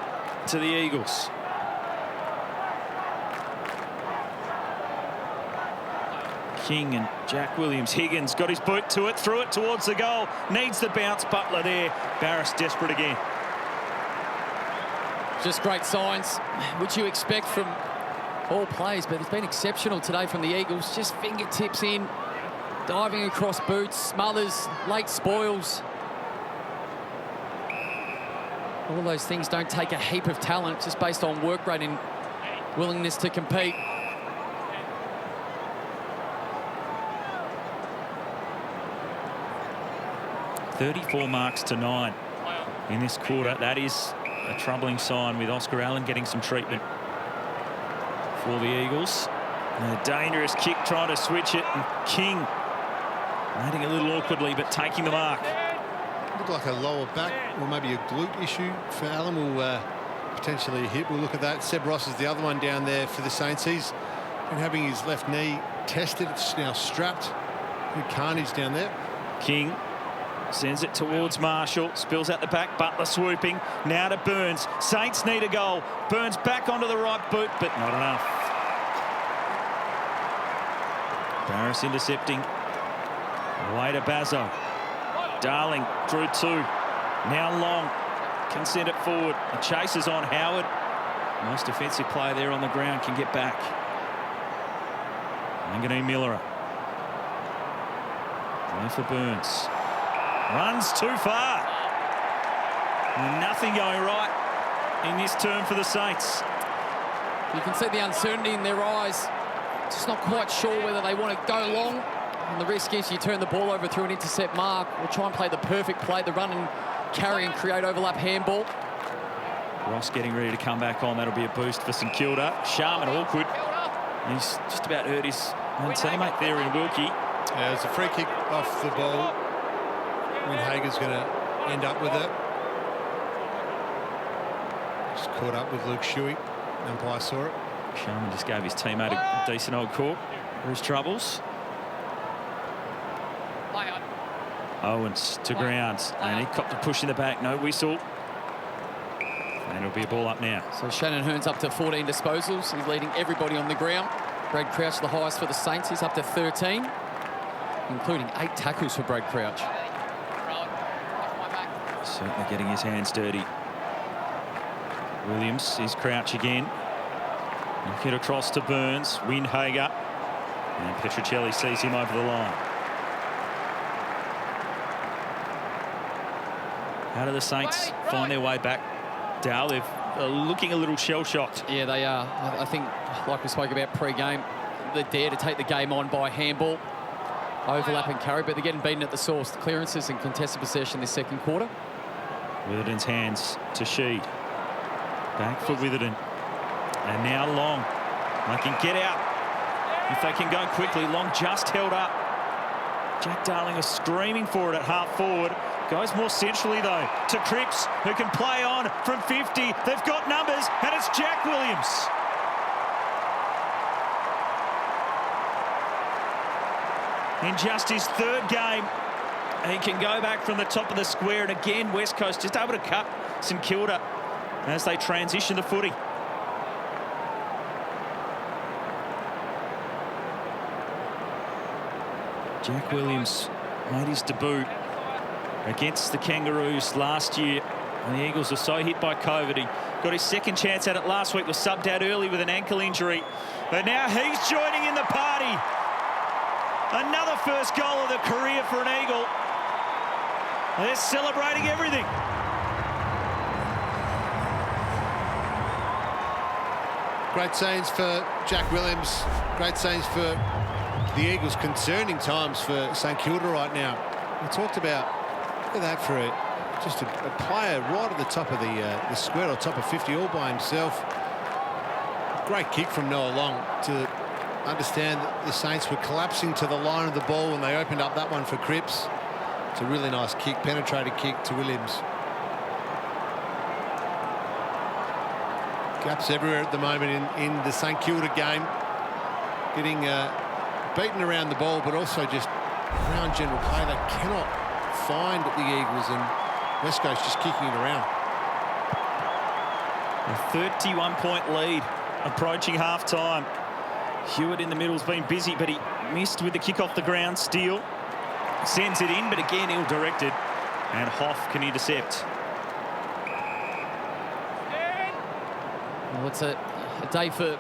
to the Eagles. King and Jack Williams. Higgins got his boot to it, threw it towards the goal. Needs the bounce. Butler there. Barris desperate again. Just great signs, which you expect from all players, but it's been exceptional today from the Eagles. Just fingertips in, diving across boots, smothers, late spoils. All those things don't take a heap of talent, just based on work rate and willingness to compete. .34 marks to 9 in this quarter. That is a troubling sign, with Oscar Allen getting some treatment for the Eagles. And a dangerous kick, trying to switch it, and King landing a little awkwardly but taking the mark. Looked like a lower back or maybe a glute issue for Allen. Will potentially hit. We'll look at that. Seb Ross is the other one down there for the Saints. He's been having his left knee tested. It's now strapped. Good carnage down there. King sends it towards Marshall, spills out the back. Butler swooping now to Burns. Saints need a goal. Burns back onto the right boot, but not enough. Barris intercepting. Away to Bazzo. Darling drew 2. Now Long can send it forward. The chase is on Howard. Nice defensive player there on the ground, can get back. Wanganeen-Milera. Away for Burns. Runs too far. Nothing going right in this term for the Saints. You can see the uncertainty in their eyes. Just not quite sure whether they want to go long. And the risk is you turn the ball over through an intercept mark, or try and play the perfect play, the run and carry and create overlap handball. Ross getting ready to come back on. That'll be a boost for St Kilda. Sharman awkward. He's just about hurt his own teammate there in Wilkie. Yeah, it's a free kick off the ball. Windhager's going to end up with it. Just caught up with Luke Shuey. Umpire saw it. Sharman just gave his teammate a decent old call for his troubles. Owens to ground, and he copped a push in the back, no whistle. And it'll be a ball up now. So Shannon Hearn's up to 14 disposals. He's leading everybody on the ground. Brad Crouch, the highest for the Saints. He's up to 13, including 8 tackles for Brad Crouch. Certainly getting his hands dirty. Williams is Crouch again. Hit across to Burns, Windhager, and Petruccelli sees him over the line. How do the Saints find their way back, Dal? They're looking a little shell-shocked. Yeah, they are. I think, like we spoke about pre-game, they dare to take the game on by handball, overlap and carry, but they're getting beaten at the source. The clearances and contested possession this second quarter. Witherden's hands to Sheed. Back for Witherden. And now Long. They can get out if they can go quickly. Long just held up. Jack Darling is screaming for it at half forward. Goes more centrally, though, to Cripps, who can play on from 50. They've got numbers, and it's Jack Williams. In just his 3rd game, he can go back from the top of the square. And again, West Coast just able to cut St Kilda as they transition the footy. Jack Williams made his debut against the Kangaroos last year, and the Eagles were so hit by COVID. He got his 2nd chance at it last week, was subbed out early with an ankle injury, but now he's joining in the party. Another first goal of the career for an Eagle. They're celebrating everything. Great scenes for Jack Williams. Great scenes for the Eagles. Concerning times for St Kilda right now. We talked about, look at that, for just a player right at the top of the square, or top of 50, all by himself. Great kick from Noah Long to understand that the Saints were collapsing to the line of the ball when they opened up that one for Cripps. It's a really nice kick, penetrated kick to Williams. Gaps everywhere at the moment in the St Kilda game. Getting beaten around the ball, but also just around general play. They cannot find the Eagles, and West Coast just kicking it around. A 31-point lead approaching half-time. Hewitt in the middle's been busy, but he missed with the kick off the ground. Steele sends it in, but again ill-directed, and Hoff can intercept. Well, it's a day for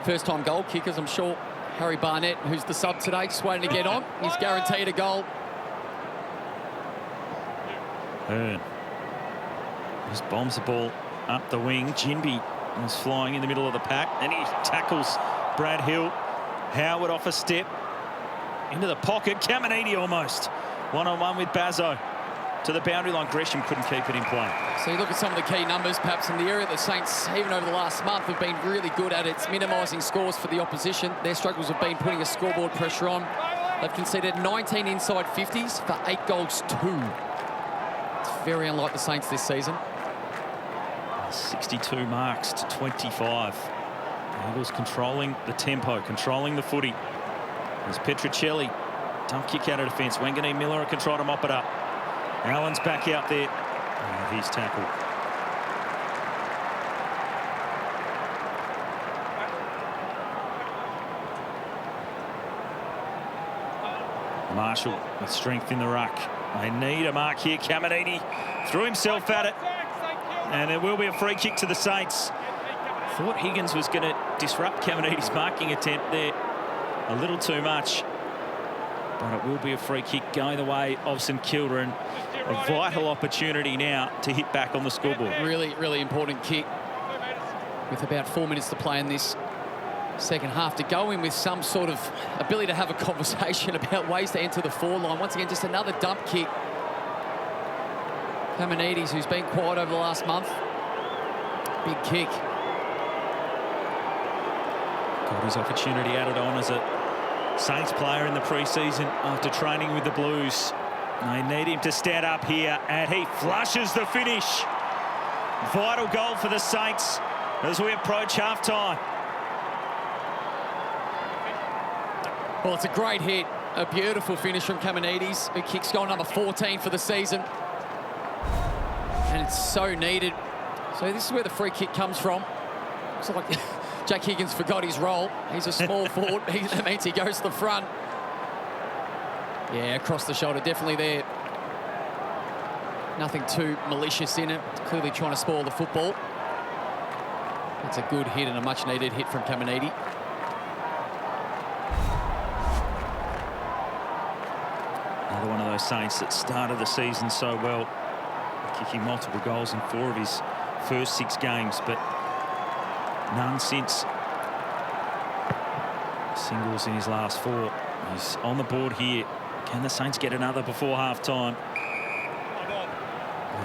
first-time goal kickers. I'm sure Harry Barnett, who's the sub today, just waiting to get on. He's guaranteed a goal. Hearn just bombs the ball up the wing. Ginby is flying in the middle of the pack, and he tackles Brad Hill. Howard off a step into the pocket. Caminiti almost one-on-one with Bazzo to the boundary line. Gresham couldn't keep it in play. So you look at some of the key numbers, perhaps in the area. The Saints, even over the last month, have been really good at it, minimising scores for the opposition. Their struggles have been putting a scoreboard pressure on. They've conceded 19 inside 50s for 8 goals 2. It's very unlike the Saints this season. 62 marks to 25. Eagles controlling the tempo, controlling the footy. There's Petruccelli. Dump kick out of defence. Wanganeen-Milera can try to mop it up. Allen's back out there. And he's tackled. Marshall with strength in the ruck. They need a mark here. Caminiti threw himself at it. And there will be a free kick to the Saints. Thought Higgins was going to disrupt Caminiti's marking attempt there a little too much. But it will be a free kick going the way of St Kilda, and a vital opportunity now to hit back on the scoreboard. Really, really important kick. With about 4 minutes to play in this second half, to go in with some sort of ability to have a conversation about ways to enter the forward line. Once again, just another dump kick. Caminiti, who's been quiet over the last month. Big kick. Got his opportunity added on as a Saints player in the pre-season after training with the Blues. They need him to stand up here, and he flushes the finish. Vital goal for the Saints as we approach half-time. Well, it's a great hit. A beautiful finish from Kamenides, who kicks goal number 14 for the season. And it's so needed. So this is where the free kick comes from. Looks like Jack Higgins forgot his role. He's a small forward. That means he goes to the front. Yeah, across the shoulder, definitely there. Nothing too malicious in it. Clearly trying to spoil the football. It's a good hit and a much-needed hit from Kamenides. Another one of those Saints that started the season so well, kicking multiple goals in 4 of his first 6 games, but none since. Singles in his last 4. He's on the board here. Can the Saints get another before half-time?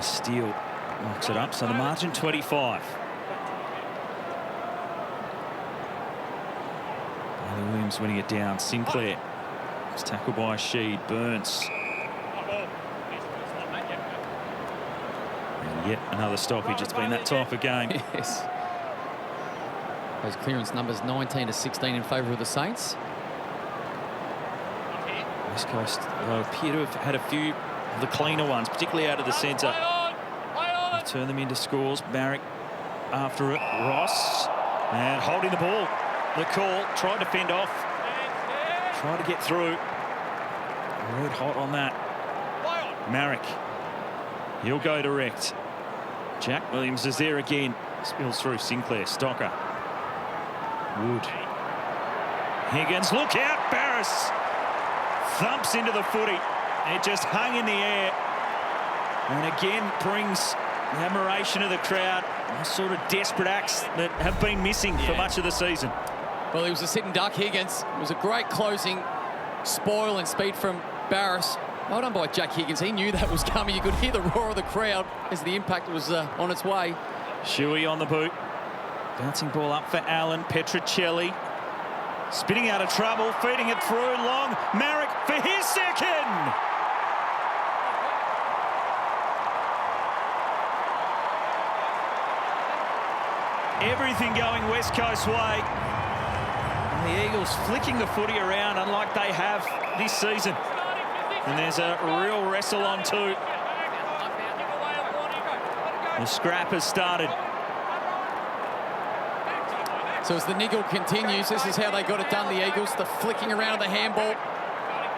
Steele locks it up, so the margin 25. Williams winning it down. Sinclair is tackled by Sheed. Burns. And yet another stoppage. It's been that type of game. Yes. Those clearance numbers 19 to 16 in favour of the Saints. West Coast appear to have had a few of the cleaner ones, particularly out of the centre. Turn them into scores. Barrick after it. Ross. And holding the ball. The call. Tried to fend off. Tried to get through. Red hot on that. Marrick. He'll go direct. Jack Williams is there again. Spills through Sinclair. Stocker. Wood. Higgins. Look out. Barris. Thumps into the footy. It just hung in the air. And again brings the admiration of the crowd. Sort of desperate acts that have been missing for much of the season. Well, he was a sitting duck, Higgins. It was a great closing spoil and speed from Barris. Well done by Jack Higgins. He knew that was coming. You could hear the roar of the crowd as the impact was on its way. Shuey on the boot. Bouncing ball up for Allen. Petricelli. Spinning out of trouble. Feeding it through. Long. Marrick for his second. Everything going West Coast way. And the Eagles flicking the footy around unlike they have this season. And there's a real wrestle on too. The scrap has started. So as the niggle continues, this is how they got it done, the Eagles. The flicking around of the handball,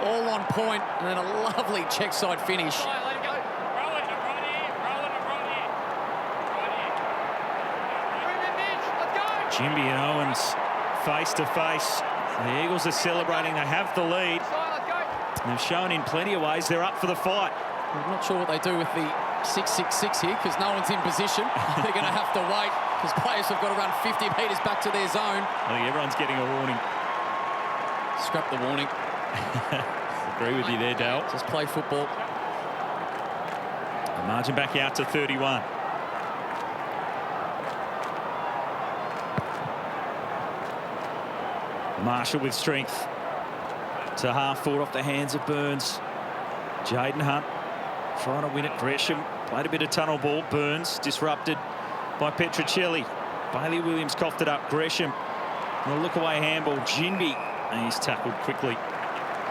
all on point, and then a lovely check side finish. Jimby and Owens face to face. The Eagles are celebrating. They have the lead. They've shown in plenty of ways they're up for the fight. I'm not sure what they do with the 6-6-6 here because no one's in position. They're going to have to wait because players have got to run 50 metres back to their zone. I think everyone's getting a warning. Scrap the warning. Agree with you there, Dale. Just play football. The margin back out to 31. Marshall with strength to half forward off the hands of Burns. Jaden Hunt trying to win it. Gresham played a bit of tunnel ball. Burns disrupted by Petricelli. Bailey Williams coughed it up. Gresham on a look away handball. Jinby, and he's tackled quickly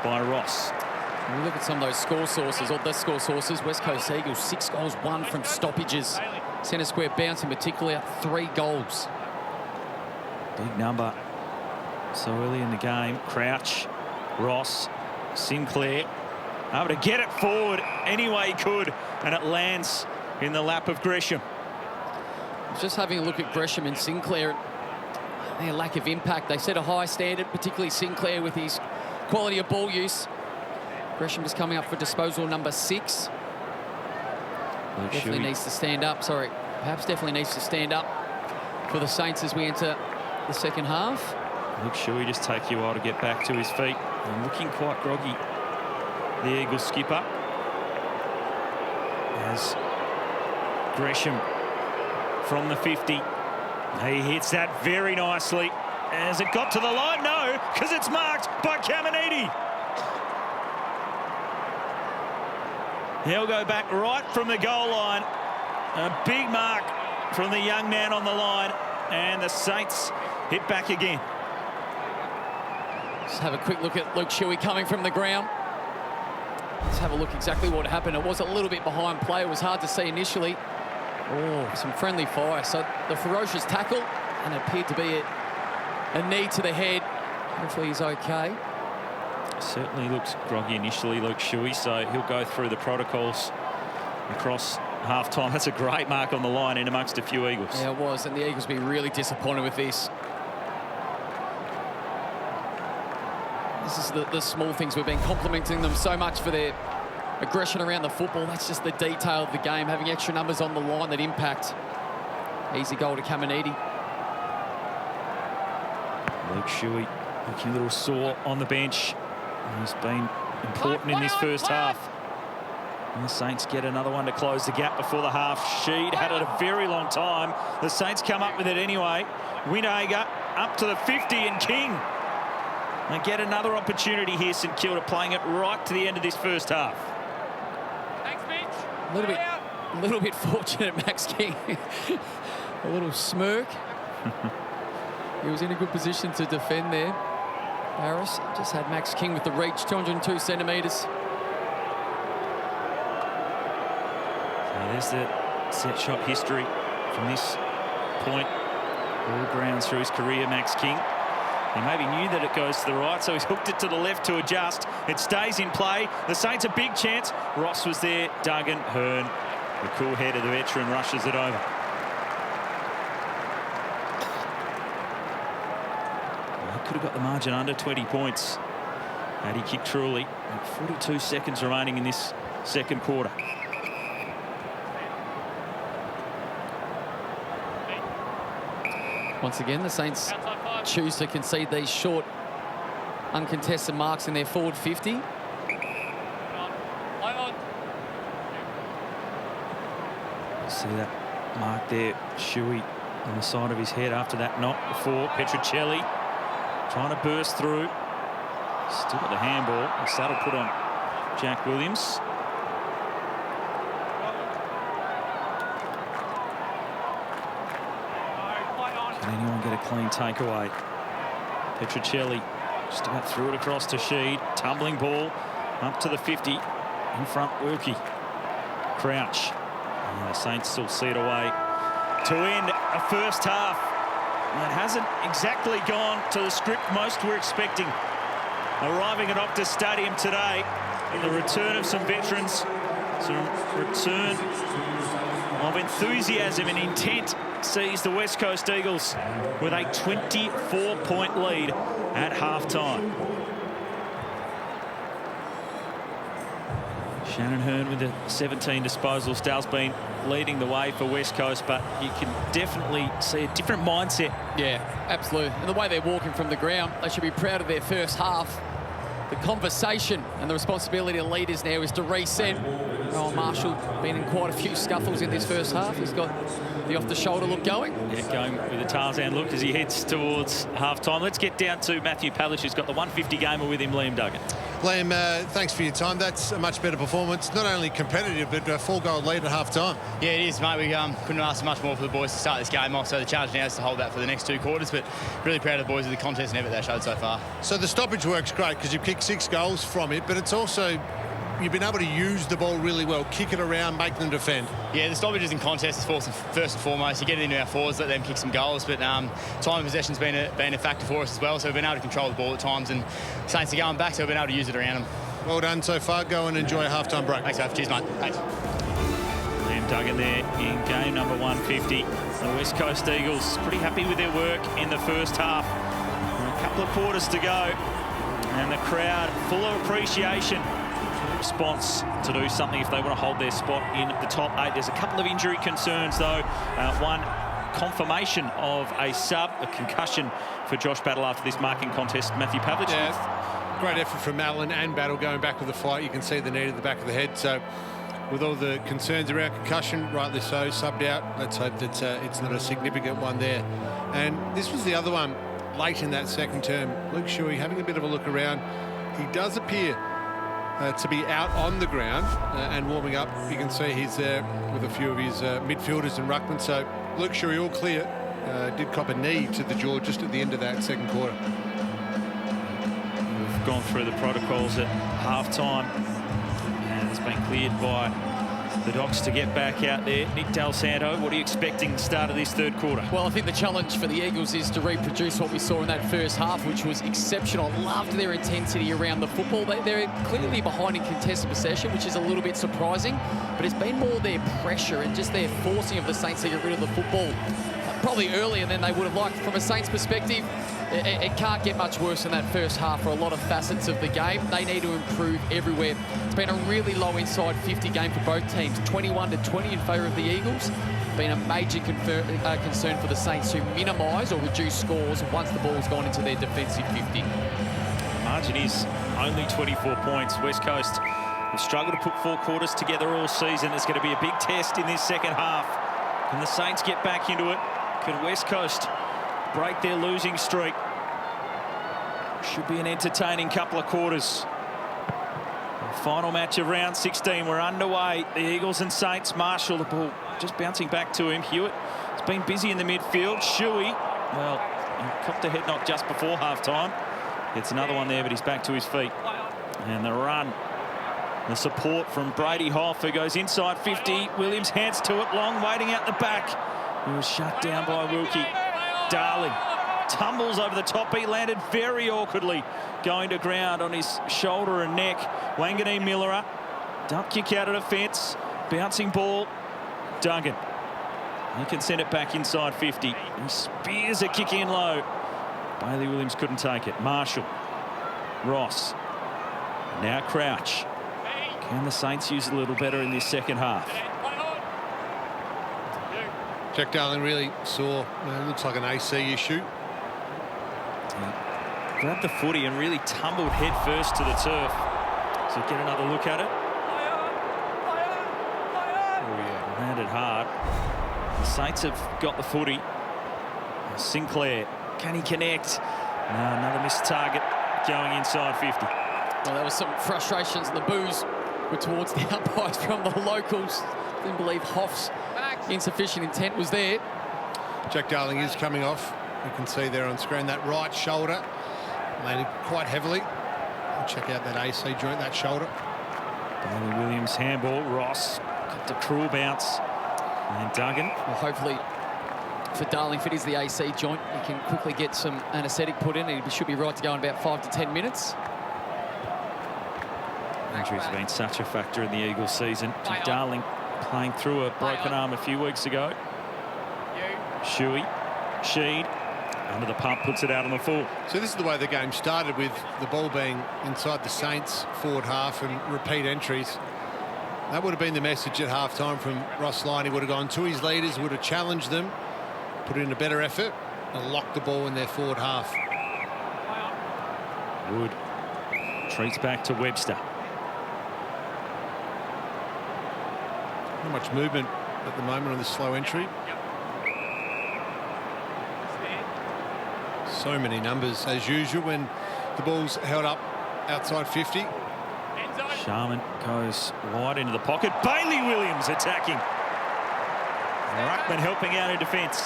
by Ross. When we look at some of those score sources, or the score sources, West Coast Eagles 6 goals, 1 from stoppages. Centre square bounce in particular, 3 goals. Big number. So early in the game, Crouch, Ross, Sinclair, able to get it forward any way he could, and it lands in the lap of Gresham. Just having a look at Gresham and Sinclair, their lack of impact. They set a high standard, particularly Sinclair with his quality of ball use. Gresham just coming up for disposal number 6. Definitely needs to stand up. Sorry, perhaps definitely needs to stand up for the Saints as we enter the second half. Luke Shuey just take you a while to get back to his feet. And looking quite groggy, the Eagles skipper. As Gresham from the 50. He hits that very nicely. Has it got to the line? No, because it's marked by Kamenides. He'll go back right from the goal line. A big mark from the young man on the line. And the Saints hit back again. Let's have a quick look at Luke Shuey coming from the ground. Let's have a look exactly what happened. It was a little bit behind play. It was hard to see initially. Oh, some friendly fire. So the ferocious tackle, and it appeared to be a knee to the head. Hopefully he's okay. Certainly looks groggy initially, Luke Shuey, so he'll go through the protocols across half-time. That's a great mark on the line in amongst a few Eagles. Yeah, it was, and the Eagles will be really disappointed with this. This is the small things. We've been complimenting them so much for their aggression around the football. That's just the detail of the game, having extra numbers on the line that impact. Easy goal to Caminiti. Luke Shuey looking a little sore on the bench. He's been important in this first half. And the Saints get another one to close the gap before the half. Sheed had it a very long time. The Saints come up with it anyway. Winhager up to the 50, and King. They get another opportunity here, St Kilda, playing it right to the end of this first half. Thanks, Mitch. A little bit fortunate, Max King. A little smirk. He was in a good position to defend there. Barris just had Max King with the reach, 202 centimetres. So there's the set shot history from this point. All grounds through his career, Max King. He maybe knew that it goes to the right, so he's hooked it to the left to adjust. It stays in play. The Saints a big chance. Ross was there. Duggan, Hearn. The cool head of the veteran rushes it over. He could have got the margin under 20 points had he kicked truly. 42 seconds remaining in this second quarter. Once again, the Saints choose to concede these short, uncontested marks in their forward 50. See that mark there, Shuey on the side of his head after that knock before. Petruccelli trying to burst through. Still got the handball. A subtle put on Jack Williams. Can anyone get a clean takeaway? Petruccelli just about threw it across to Sheed. Tumbling ball up to the 50. In front, Wilkie. Crouch. And the Saints still see it away to end a first half. And it hasn't exactly gone to the script most were expecting. Arriving at Optus Stadium today, the return of some veterans, some return of enthusiasm and intent sees the West Coast Eagles with a 24-point lead at half-time. Shannon Hearn with the 17 disposals. Dale's been leading the way for West Coast, but you can definitely see a different mindset. Yeah, absolutely. And the way they're walking from the ground, they should be proud of their first half. The conversation and the responsibility of leaders now is to reset. Oh, Marshall been in quite a few scuffles in this first half. He's got the off-the-shoulder look going. Yeah, going with a Tarzan look as he heads towards half-time. Let's get down to Matthew Pavlich, who's got the 150 gamer with him, Liam Duggan. Liam, thanks for your time. That's a much better performance. Not only competitive, but a 4-goal lead at half-time. Yeah, it is, mate. We couldn't ask much more for the boys to start this game off, so the challenge now is to hold that for the next 2 quarters, but really proud of the boys of the contest and effort they showed so far. So the stoppage work's great because you've kicked 6 goals from it, but it's also you've been able to use the ball really well, kick it around, make them defend. Yeah, the stoppages in contests is first and foremost. You get it into our forwards, let them kick some goals, but time of possession's been a factor for us as well, so we've been able to control the ball at times, and Saints are going back, so we've been able to use it around them. Well done so far. Go and enjoy a half-time break. Thanks, Dave. Cheers, mate. Thanks. Liam Duggan there in game number 150. The West Coast Eagles pretty happy with their work in the first half. A couple of quarters to go, and the crowd full of appreciation. Response to do something if they want to hold their spot in the top 8. There's a couple of injury concerns though. One confirmation of a sub, a concussion for Josh Battle after this marking contest. Matthew Pavlich. Yeah, great effort from Allen and Battle going back with the fight. You can see the knee at the back of the head. So with all the concerns around concussion, rightly so, subbed out. Let's hope that it's not a significant one there. And this was the other one late in that second term. Luke Shuey having a bit of a look around. He does appear to be out on the ground and warming up. You can see he's there with a few of his midfielders and ruckmen. So Luke Shuey all clear. Did cop a knee to the jaw just at the end of that second quarter. We've gone through the protocols at half-time, and it's been cleared by the Dogs to get back out there. Nick Del Santo, what are you expecting the start of this third quarter? Well, I think the challenge for the Eagles is to reproduce what we saw in that first half, which was exceptional. Loved their intensity around the football. They're clearly behind in contested possession, which is a little bit surprising, but it's been more their pressure and just their forcing of the Saints to get rid of the football probably earlier than they would have liked. From a Saints perspective, it can't get much worse than that first half for a lot of facets of the game. They need to improve everywhere. It's been a really low inside 50 game for both teams, 21-20 in favour of the Eagles. Been a major concern for the Saints to minimise or reduce scores once the ball's gone into their defensive 50. The margin is only 24 points. West Coast have struggled to put 4 quarters together all season. There's going to be a big test in this second half. Can the Saints get back into it? Can West Coast break their losing streak? Should be an entertaining couple of quarters. Final match of round 16. We're underway. The Eagles and Saints. Marshall, the ball just bouncing back to him. Hewitt has been busy in the midfield. Shuey, well, he copped a head knock just before half-time. Gets another one there, but he's back to his feet. And the run. The support from Brady Hoff, who goes inside 50. Williams hands to it, long, waiting out the back. He was shut down by Wilkie. Darling tumbles over the top. He landed very awkwardly, going to ground on his shoulder and neck. Wanganeen-Milera, dump kick out of defence, bouncing ball. Duggan, he can send it back inside 50. He spears a kick in low. Bailey Williams couldn't take it. Marshall, Ross, now Crouch. Can the Saints use it a little better in this second half? Jack Darling really saw, looks like an AC issue. Grabbed the footy and really tumbled head first to the turf. So get another look at it. Oh yeah, landed hard. The Saints have got the footy. Sinclair, can he connect? No, another missed target going inside 50. Well, there was some frustrations, and the boos were towards the umpires from the locals. Didn't believe Hoff's insufficient intent was there. Jack Darling is coming off. You can see there on screen that right shoulder landed quite heavily. Check out that AC joint, that shoulder. Bailey Williams handball. Ross got a cruel bounce. And Duggan. Well, hopefully for Darling, if it is the AC joint, he can quickly get some anaesthetic put in, and he should be right to go in about 5 to 10 minutes. Injuries have been such a factor in the Eagles season. Jack Darling playing through a broken arm a few weeks ago. Shuey, Sheed, under the pump, puts it out on the full. So this is the way the game started, with the ball being inside the Saints forward half and repeat entries. That would have been the message at half-time from Ross Lyon. He would have gone to his leaders, would have challenged them, put in a better effort, and locked the ball in their forward half. Wood treats back to Webster. Not much movement at the moment on this slow entry. So many numbers as usual when the ball's held up outside 50. Sharman goes wide into the pocket. Bailey Williams attacking. Ruckman helping out in defence.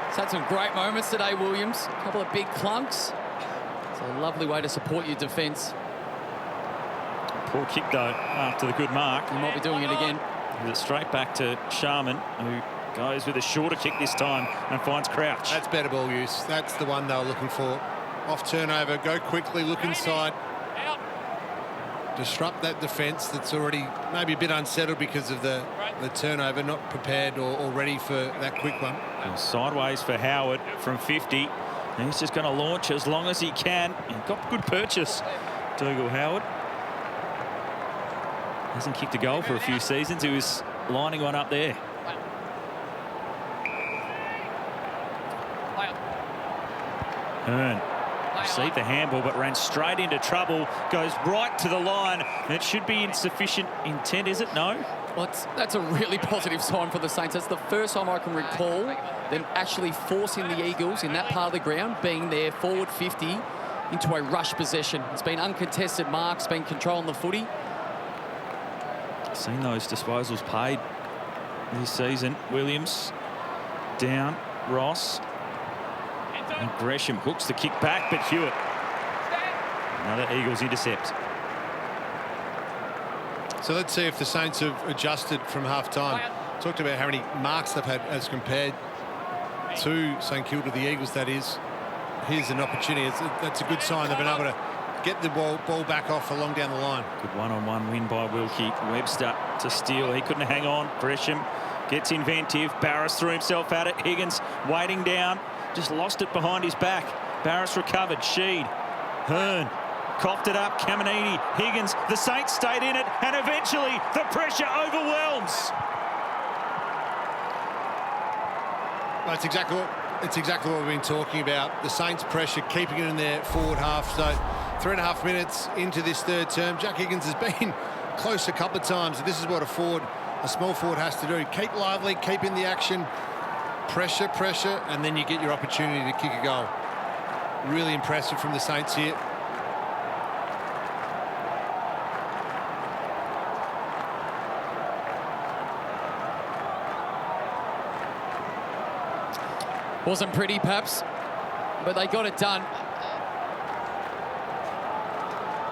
He's had some great moments today, Williams. A couple of big clunks. It's a lovely way to support your defence. Poor kick though after the good mark. He might be doing it again. Gives it straight back to Sharman, who goes with a shorter kick this time and finds Crouch. That's better ball use. That's the one they were looking for. Off turnover, go quickly, look inside. Disrupt that defence that's already maybe a bit unsettled because of the turnover, not prepared or ready for that quick one. And sideways for Howard from 50. And he's just going to launch as long as he can. He got good purchase, Dougal Howard. Hasn't kicked a goal for a few seasons. He was lining one up there. Hearn received the handball but ran straight into trouble, goes right to the line, and it should be insufficient intent, is it? No? Well, that's a really positive sign for the Saints. That's the first time I can recall them actually forcing the Eagles in that part of the ground, being their forward 50, into a rush possession. It's been uncontested marks, been controlling the footy. Seen those disposals paid this season. Williams down, Ross. And Gresham hooks the kick back, but Hewitt. Another Eagles intercept. So let's see if the Saints have adjusted from half-time. Talked about how many marks they've had as compared to St Kilda, the Eagles, that is. Here's an opportunity. That's a good sign. They've been able to get the ball back off along down the line. Good one-on-one win by Wilkie. Webster to steal. He couldn't hang on. Gresham gets inventive. Barris threw himself at it. Higgins waiting down. Just lost it behind his back. Barris recovered. Sheed. Hearn. Coughed it up. Caminiti. Higgins. The Saints stayed in it. And eventually the pressure overwhelms. It's exactly what we've been talking about. The Saints' pressure, keeping it in their forward half. So 3.5 minutes into this third term. Jack Higgins has been close a couple of times. This is what a small forward has to do. Keep lively, keep in the action. Pressure, and then you get your opportunity to kick a goal. Really impressive from the Saints here. Wasn't pretty, perhaps, but they got it done.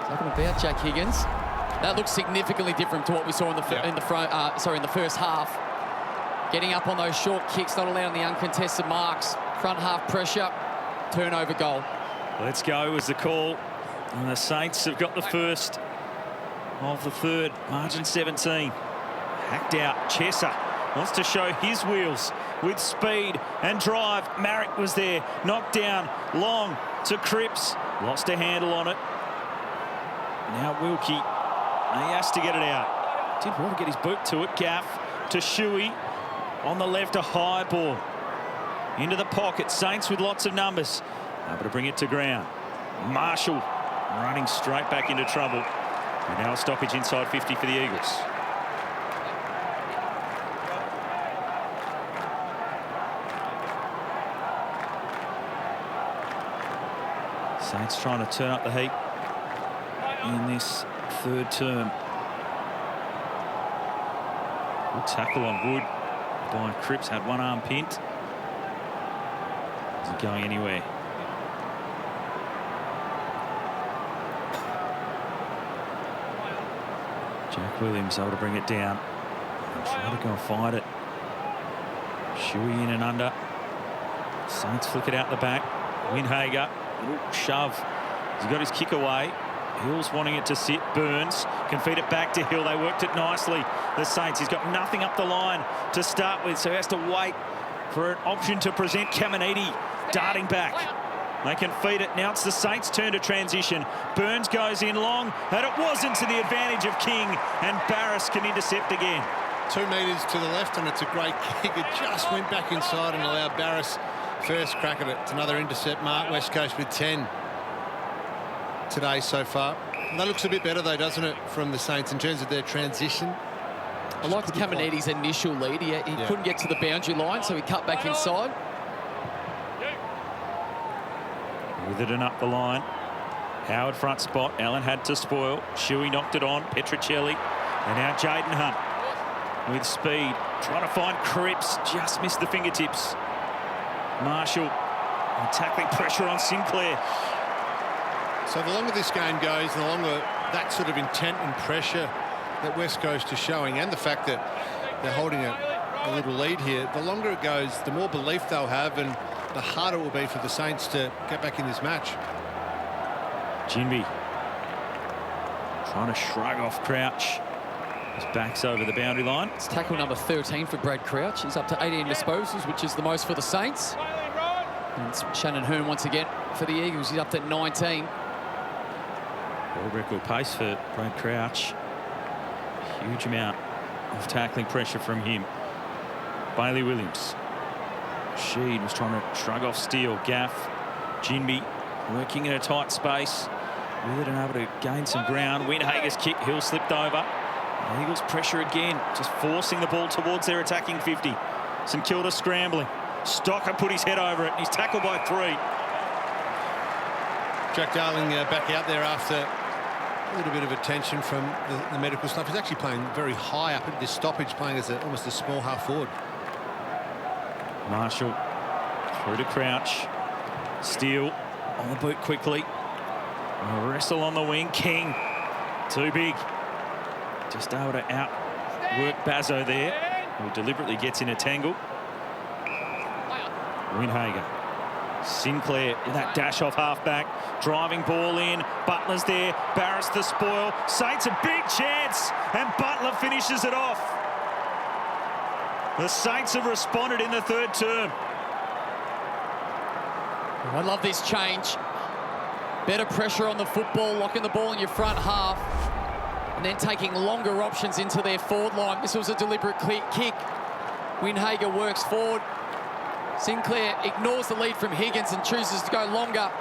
Talking about Jack Higgins, that looks significantly different to what we saw in the first half. Getting up on those short kicks, not allowing the uncontested marks. Front half pressure, turnover goal. Let's go was the call, and the Saints have got the first of the third. Margin 17. Hacked out. Chesser wants to show his wheels with speed and drive. Marrick was there. Knocked down. Long to Cripps. Lost a handle on it. Now Wilkie. He has to get it out. Did want to get his boot to it. Gaff to Shuey. On the left, a high ball. Into the pocket. Saints with lots of numbers. Able to bring it to ground. Marshall running straight back into trouble. And now a stoppage inside 50 for the Eagles. Saints trying to turn up the heat in this third term. Good tackle on Wood by Cripps. Had one arm pinned. Isn't going anywhere. Jack Williams able to bring it down. And try to go and find it. Shuey in and under. Saints flick it out the back. Windhager. Little shove. He's got his kick away. Hill's wanting it to sit. Burns can feed it back to Hill. They worked it nicely. The Saints, he's got nothing up the line to start with, so he has to wait for an option to present. Caminiti darting back. They can feed it. Now it's the Saints' turn to transition. Burns goes in long, and it wasn't to the advantage of King, and Barris can intercept again. 2 metres to the left, and it's a great kick. It just went back inside and allowed Barris first crack at it. It's another intercept mark. West Coast with 10 today so far. And that looks a bit better, though, doesn't it, from the Saints in terms of their transition? I liked Caminiti's initial lead. He couldn't get to the boundary line, so he cut back inside. With it and up the line. Howard front spot. Allen had to spoil. Shuey knocked it on. Petrocelli. And now Jaden Hunt with speed. Trying to find Cripps. Just missed the fingertips. Marshall. And tackling pressure on Sinclair. So the longer this game goes, the longer that sort of intent and pressure that West Coast is showing, and the fact that they're holding a little lead here, the longer it goes, the more belief they'll have, and the harder it will be for the Saints to get back in this match. Jinby trying to shrug off Crouch. His back's over the boundary line. It's tackle number 13 for Brad Crouch. He's up to 18 disposals, which is the most for the Saints. And it's Shannon Hearn once again for the Eagles. He's up to 19. World record pace for Brad Crouch. Huge amount of tackling pressure from him. Bailey Williams. Sheed was trying to shrug off Steele. Gaff. Jinby working in a tight space. With it and able to gain some ground. Windhager's kick. Hill slipped over. The Eagles pressure again. Just forcing the ball towards their attacking 50. St Kilda scrambling. Stocker put his head over it. He's tackled by 3. Jack Darling back out there after a little bit of attention from the medical staff. He's actually playing very high up at this stoppage, playing as almost a small half forward. Marshall through to Crouch. Steele on the boot quickly. A wrestle on the wing. King too big. Just able to outwork Bazzo there, who deliberately gets in a tangle. Winhager. Sinclair in that dash off halfback, driving ball in. Butler's there. Barris the spoil. Saints a big chance, and Butler finishes it off. The Saints have responded in the third term. I love this change. Better pressure on the football, locking the ball in your front half, and then taking longer options into their forward line. This was a deliberate kick. Winhager works forward. Sinclair ignores the lead from Higgins and chooses to go longer.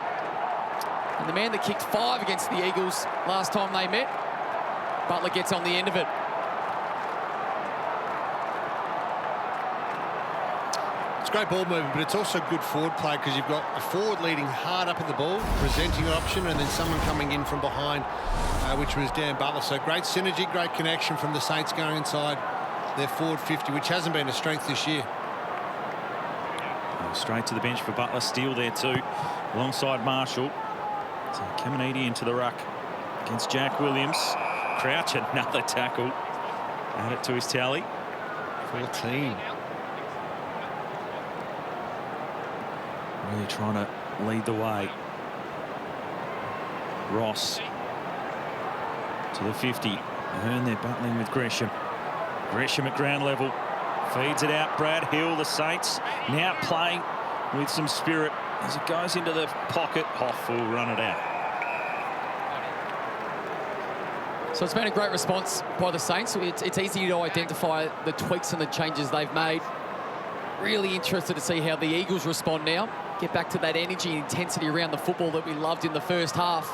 And the man that kicked 5 against the Eagles last time they met, Butler gets on the end of it. It's great ball movement, but it's also good forward play because you've got a forward leading hard up at the ball, presenting an option, and then someone coming in from behind, which was Dan Butler. So great synergy, great connection from the Saints going inside their forward 50, which hasn't been a strength this year. Straight to the bench for Butler. Steele there too, alongside Marshall. So Caminiti into the ruck against Jack Williams. Crouch, another tackle. Add it to his tally. 14. Really trying to lead the way. Ross to the 50. Ahern there battling with Gresham. Gresham at ground level. Feeds it out. Brad Hill, the Saints now playing with some spirit as it goes into the pocket. Hoff will run it out. So it's been a great response by the Saints. It's easy to identify the tweaks and the changes they've made. Really interested to see how the Eagles respond now. Get back to that energy and intensity around the football that we loved in the first half.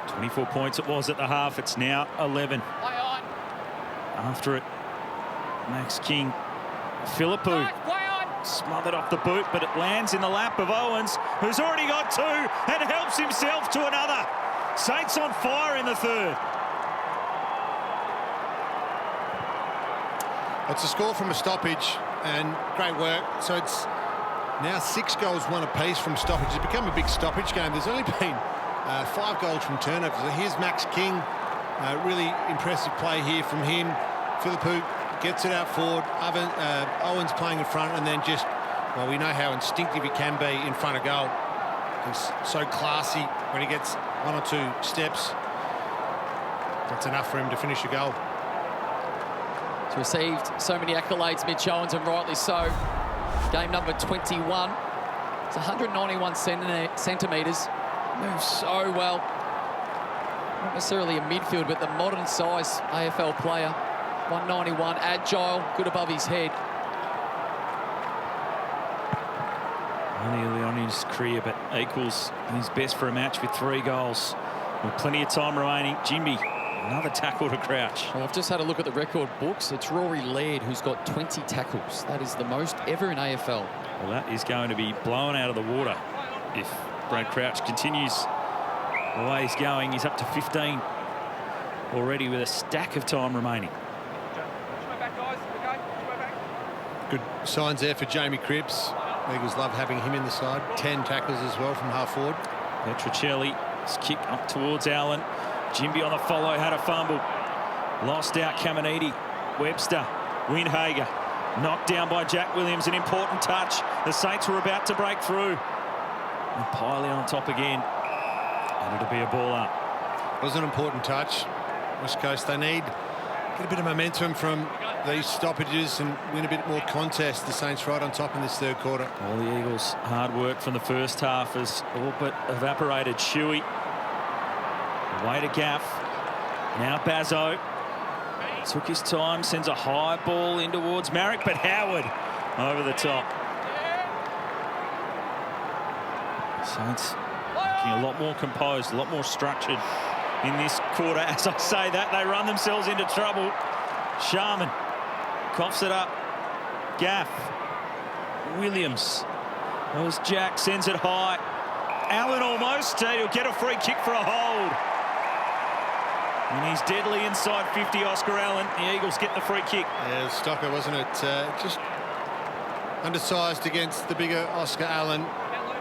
24 points it was at the half. It's now 11. After it, Max King. Philippou smothered off the boot, but it lands in the lap of Owens, who's already got 2 and helps himself to another. Saints on fire in the third. It's a score from a stoppage, and great work. So it's now 6 goals, 1 apiece from stoppage. It's become a big stoppage game. There's only been 5 goals from turnovers. So here's Max King. Really impressive play here from him. Philippou gets it out forward. Owens playing in front, and then just, well, we know how instinctive he can be in front of goal. He's so classy when he gets 1 or 2 steps. That's enough for him to finish a goal. He's received so many accolades, Mitch Owens, and rightly so. Game number 21. It's 191 centimetres. Moves so well. Not necessarily a midfield, but the modern size AFL player. 191, agile, good above his head. Only early on in his career, but equals his best for a match with 3 goals. With plenty of time remaining. Jimby, another tackle to Crouch. Well, I've just had a look at the record books. It's Rory Laird who's got 20 tackles. That is the most ever in AFL. Well, that is going to be blown out of the water if Brad Crouch continues the way he's going. He's up to 15 already with a stack of time remaining. Good signs there for Jamie Cripps. Eagles love having him in the side. 10 tackles as well from half forward. Petrocelli, his kick up towards Allen. Jimby on the follow, had a fumble. Lost out Caminiti. Webster, Winhager, knocked down by Jack Williams. An important touch. The Saints were about to break through. And Piley on top again. And it'll be a ball up. It was an important touch. West Coast, they need get a bit of momentum from these stoppages and win a bit more contest. The Saints right on top in this third quarter. All the Eagles' hard work from the first half has all but evaporated. Shuey, away to Gaff. Now Bazzo took his time, sends a high ball in towards Marrick, but Howard over the top. Saints looking a lot more composed, a lot more structured in this quarter. As I say that, they run themselves into trouble. Sharman coughs it up. Gaff. Williams. There's Jack, sends it high. Allen almost. He'll get a free kick for a hold. And he's deadly inside 50, Oscar Allen. The Eagles get the free kick. Yeah, Stocker, wasn't it? Just undersized against the bigger Oscar Allen.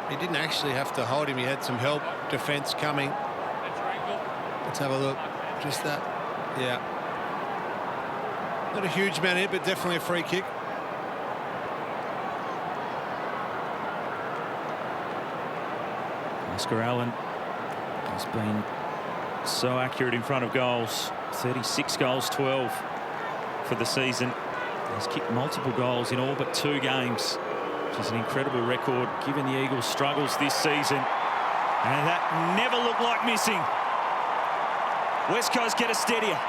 He didn't actually have to hold him. He had some help. Defence coming. Let's have a look. Just that. Yeah. Not a huge man here, but definitely a free kick. Oscar Allen has been so accurate in front of goals. 36 goals, 12 for the season. He's kicked multiple goals in all but 2 games, which is an incredible record given the Eagles' struggles this season. And that never looked like missing. West Coast get a steadier.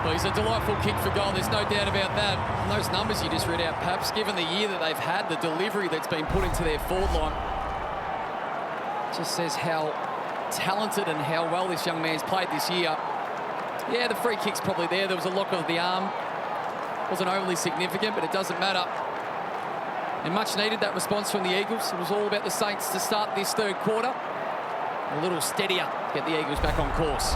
Well, he's a delightful kick for goal, there's no doubt about that. And those numbers you just read out, perhaps, given the year that they've had, the delivery that's been put into their forward line, just says how talented and how well this young man's played this year. Yeah, the free kick's probably there. There was a lock of the arm. Wasn't overly significant, but it doesn't matter. And much needed, that response from the Eagles. It was all about the Saints to start this third quarter. A little steadier, get the Eagles back on course.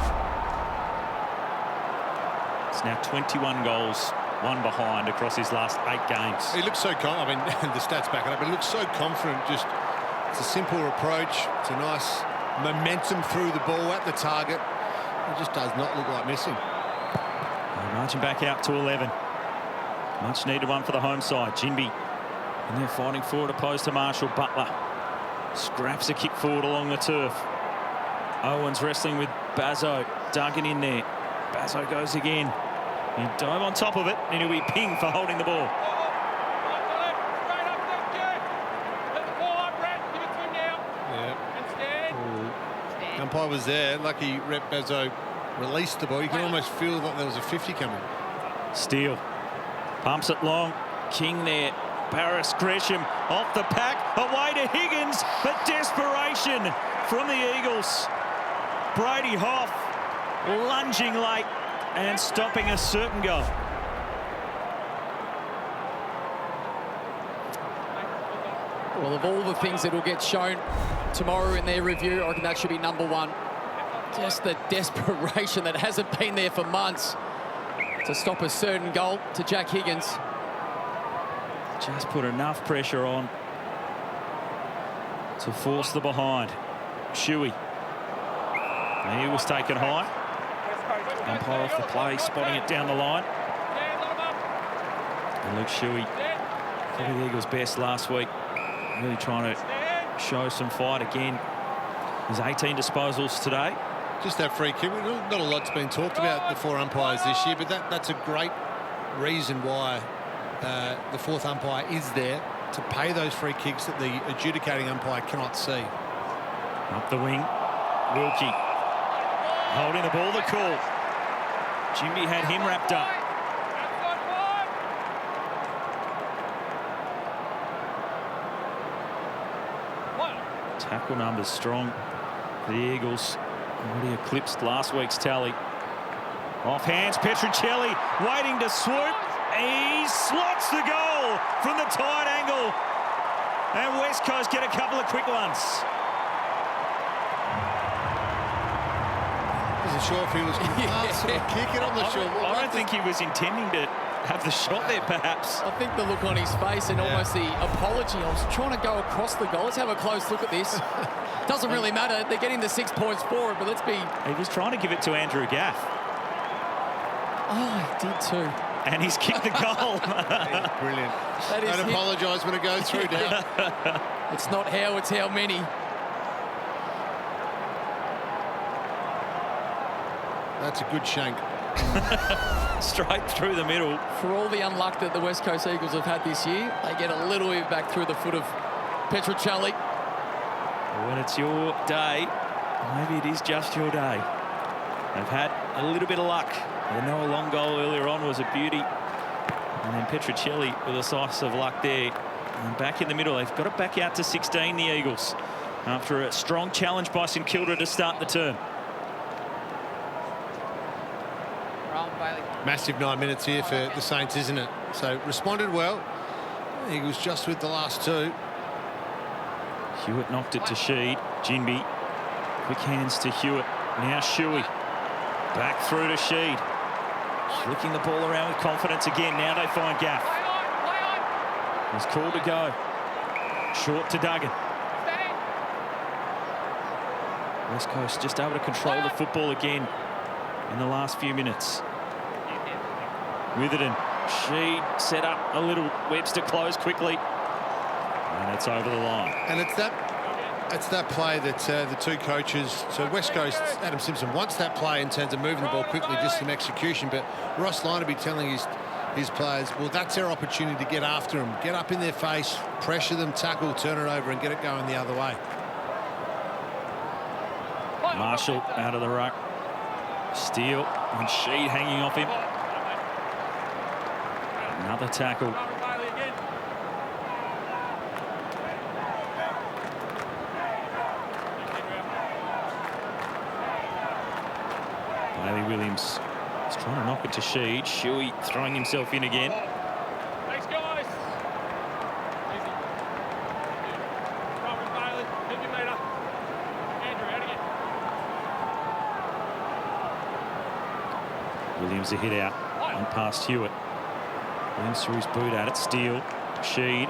It's now 21 goals, 1 behind across his last 8 games. He looks so confident. I mean, the stats back it up. He looks so confident. Just, it's a simple approach. It's a nice momentum through the ball at the target. It just does not look like missing. Marching back out to 11. Much needed one for the home side. Jinby. And they're fighting forward opposed to Marshall. Butler scraps a kick forward along the turf. Owens wrestling with Bazzo. Duggan in there. Bazzo goes again. He dove on top of it, and he'll be pinged for holding the ball. The umpire was there. Lucky Rep Bazzo released the ball. You can almost feel that there was a 50 coming. Steele pumps it long. King there. Barris Gresham off the pack. Away to Higgins, but desperation from the Eagles. Brady Hoff lunging late and stopping a certain goal. Well, of all the things that will get shown tomorrow in their review, I reckon that should be number 1. Just the desperation that hasn't been there for months to stop a certain goal to Jack Higgins. Just put enough pressure on to force the behind. Shuey. He was taken high. Umpire off the play, spotting it down the line. And Luke Shuey, probably the Eagles' best last week. Really trying to show some fight again. There's 18 disposals today. Just that free kick. Not a lot's been talked about the 4 umpires this year, but that's a great reason why the 4th umpire is there, to pay those free kicks that the adjudicating umpire cannot see. Up the wing, Wilkie holding the ball, the call. Jimmy had him wrapped up. Tackle numbers strong for the Eagles. Already eclipsed last week's tally. Off hands, Petruccelli waiting to swoop. He slots the goal from the tight angle. And West Coast get a couple of quick ones. Wasn't sure if he was going to pass or kick it on the short. I don't think he was intending to have the shot there, perhaps. I think the look on his face and almost the apology. I was trying to go across the goal. Let's have a close look at this. Doesn't really matter. They're getting the 6 points for it, but let's be... He was trying to give it to Andrew Gaff. Oh, he did too. And he's kicked the goal. Brilliant. Don't apologise when it goes through now. It's not how, it's how many. That's a good shank. Straight through the middle. For all the unluck that the West Coast Eagles have had this year, they get a little bit back through the foot of Petruccelli. When it's your day, maybe it is just your day. They've had a little bit of luck. They know a long goal earlier on was a beauty. And then Petruccelli with a slice of luck there. And back in the middle, they've got it back out to 16, the Eagles, after a strong challenge by St Kilda to start the term. Massive 9 minutes here for the Saints, isn't it? So responded well. Eagles just with the last 2. Hewitt knocked it to Sheed. Jinby. Quick hands to Hewitt. Now Shuey. Back through to Sheed. Flicking the ball around with confidence again. Now they find Gaff. He's called to go. Short to Duggan. West Coast just able to control the football again in the last few minutes. Witherden. She set up a little. Webster closed quickly. And it's over the line. And it's that play that the two coaches, so West Coast, Adam Simpson wants that play in terms of moving the ball quickly, just some execution, but Ross Lyon will be telling his players, well, that's their opportunity to get after them, get up in their face, pressure them, tackle, turn it over and get it going the other way. Marshall out of the ruck. Steele and Sheed hanging off him. Another tackle. Bailey Williams is trying to knock it to Sheed. Shuey throwing himself in again. Thanks, guys. Easy. Come on, Bailey. 50 metre. Andrew, out again. Williams a hit out and past Hewitt. Williams threw his boot at it. Steele, Sheed,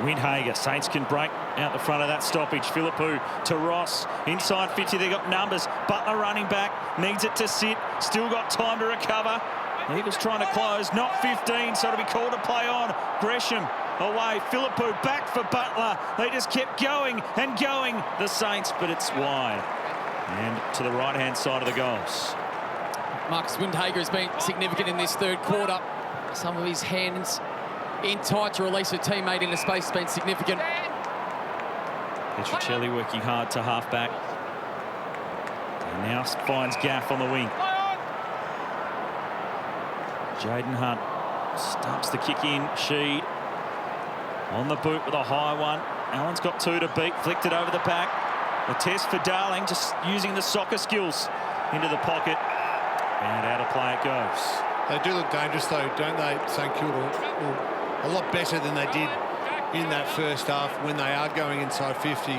Windhager. Saints can break out the front of that stoppage. Philippou to Ross. Inside 50, they got numbers. Butler running back. Needs it to sit. Still got time to recover. Eagles trying to close. Not 15, so it'll be called to play on. Gresham away. Philippou back for Butler. They just kept going and going, the Saints, but it's wide. And to the right-hand side of the goals. Marcus Windhager has been significant in this third quarter. Some of his hands in tight to release a teammate into space has been significant. Petruccelli working hard to half-back. And now finds Gaff on the wing. Jaden Hunt stumps the kick in. Sheed on the boot with a high one. Allen's got two to beat. Flicked it over the back. The test for Darling, just using the soccer skills into the pocket. And out of play it goes. They do look dangerous, though, don't they, St Kilda? A lot better than they did in that first half when they are going inside 50.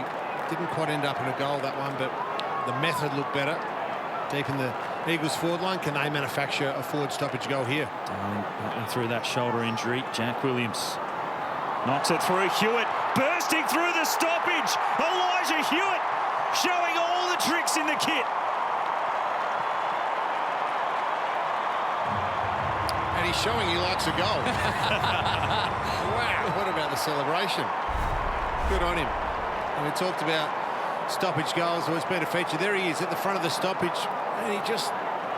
Didn't quite end up in a goal, that one, but the method looked better. Deep in the Eagles forward line. Can they manufacture a forward stoppage goal here? Darling battling through that shoulder injury. Jack Williams knocks it through. Hewitt bursting through the stoppage. Elijah Hewitt showing all the tricks in the kit. And he's showing he likes a goal. Wow. What about the celebration? Good on him. And we talked about stoppage goals. Well, it's been a feature. There he is at the front of the stoppage. And he just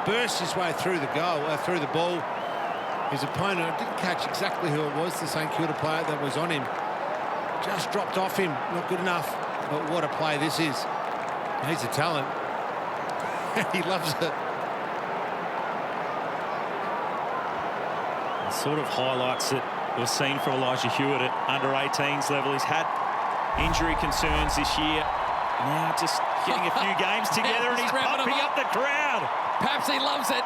bursts his way through the goal, through the ball. His opponent, I didn't catch exactly who it was, the St Kilda player that was on him. Just dropped off him. Not good enough. But what a play this is. He's a talent. He loves it. Sort of highlights that we've seen from Elijah Hewitt at under-18s level. He's had injury concerns this year. Now just getting a few games together and he's pumping up the crowd. Perhaps he loves it.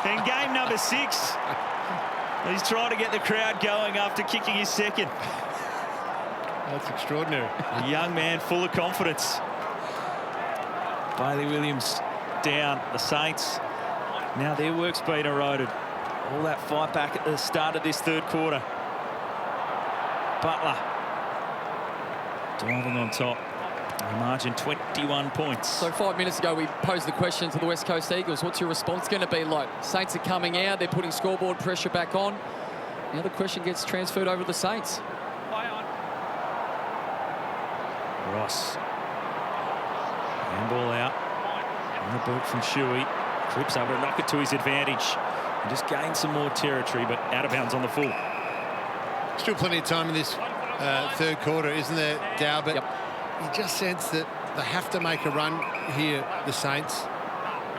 In game number 6, he's trying to get the crowd going after kicking his second. That's extraordinary. A young man full of confidence. Bailey Williams down. The Saints, now their work's been eroded. All that fight back at the start of this third quarter. Butler driving on top. The margin 21 points. So 5 minutes ago we posed the question to the West Coast Eagles. What's your response going to be like? Saints are coming out. They're putting scoreboard pressure back on. Now the question gets transferred over to the Saints. Ross. Handball out. On the boot from Shuey. Cripps able to knock it to his advantage. And just gain some more territory, but out of bounds on the full. Still plenty of time in this third quarter, isn't there, Dow? But you just sense that they have to make a run here, the Saints.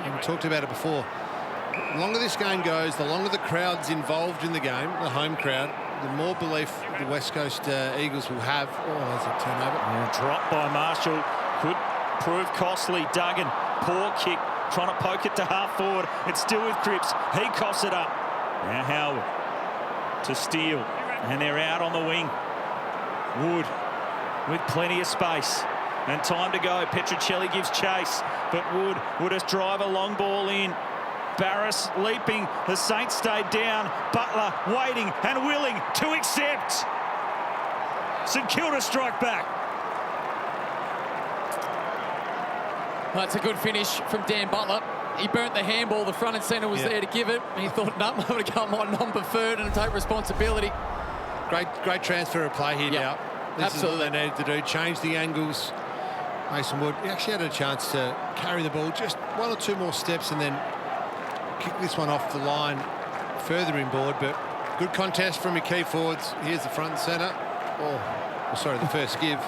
And we talked about it before. The longer this game goes, the longer the crowd's involved in the game, the home crowd, the more belief the West Coast Eagles will have. Oh, there's a turnover. Yeah, drop by Marshall. Could prove costly. Duggan, poor kick. Trying to poke it to half forward. It's still with Cripps. He coughs it up. Now Howard to Steele. And they're out on the wing. Wood with plenty of space and time to go. Petruccelli gives chase, but Wood has drive a long ball in. Barras leaping. The Saints stayed down. Butler waiting and willing to accept. St Kilda strike back. Well, that's a good finish from Dan Butler. He burnt the handball. The front and centre was there to give it. He thought, no, I'm going to come on non-preferred and take responsibility. Great transfer of play here now. This Absolutely. is what they needed to do. Change the angles. Mason Wood, he actually had a chance to carry the ball just one or two more steps and then kick this one off the line further inboard. But good contest from your key forwards. Here's the front and centre. Oh, sorry, the first give.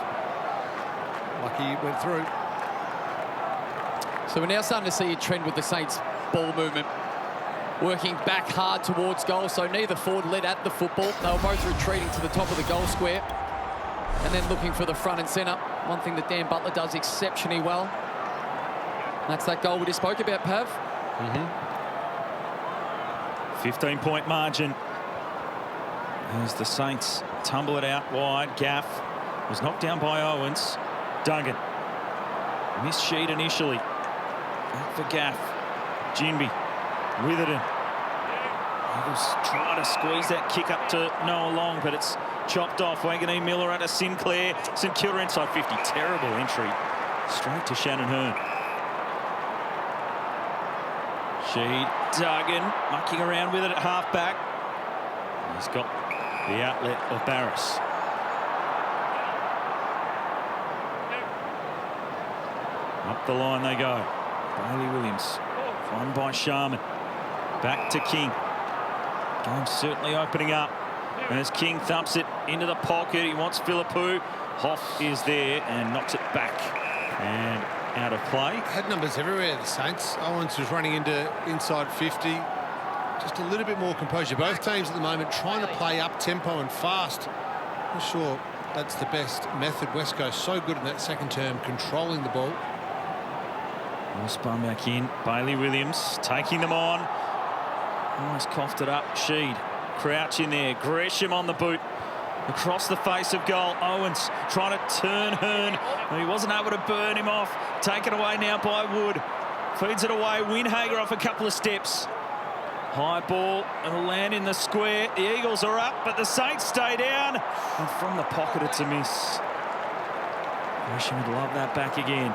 Lucky it went through. So we're now starting to see a trend with the Saints' ball movement. Working back hard towards goal, so neither forward led at the football. They were both retreating to the top of the goal square and then looking for the front and centre. One thing that Dan Butler does exceptionally well. That's that goal we just spoke about, Pav. 15-point margin. As the Saints tumble it out wide. Gaff was knocked down by Owens. Duggan missed sheet initially. Back for Gaff. Ginby. Witherden. Eagles trying to squeeze that kick up to Noah Long, but it's chopped off. Wanganeen-Milera to Sinclair. St Kilda inside 50. Terrible entry. Straight to Shannon Hearn. Duggan mucking around with it at half-back. He's got the outlet of Barras. Up the line they go. Bailey Williams. Won by Sharman. Back to King. Game certainly opening up. And as King thumps it into the pocket, he wants Philippou. Hoff is there and knocks it back. And out of play. Had numbers everywhere, the Saints. Owens was running into inside 50. Just a little bit more composure. Both teams at the moment trying to play up tempo and fast. Not sure that's the best method. West Coast so good in that second term, controlling the ball. All spun back in. Bailey Williams taking them on. Almost coughed it up. Sheed. Crouch in there. Gresham on the boot. Across the face of goal. Owens trying to turn Hearn. He wasn't able to burn him off. Taken away now by Wood. Feeds it away. Winhager off a couple of steps. High ball. It'll land in the square. The Eagles are up, but the Saints stay down. And from the pocket, it's a miss. Gresham would love that back again.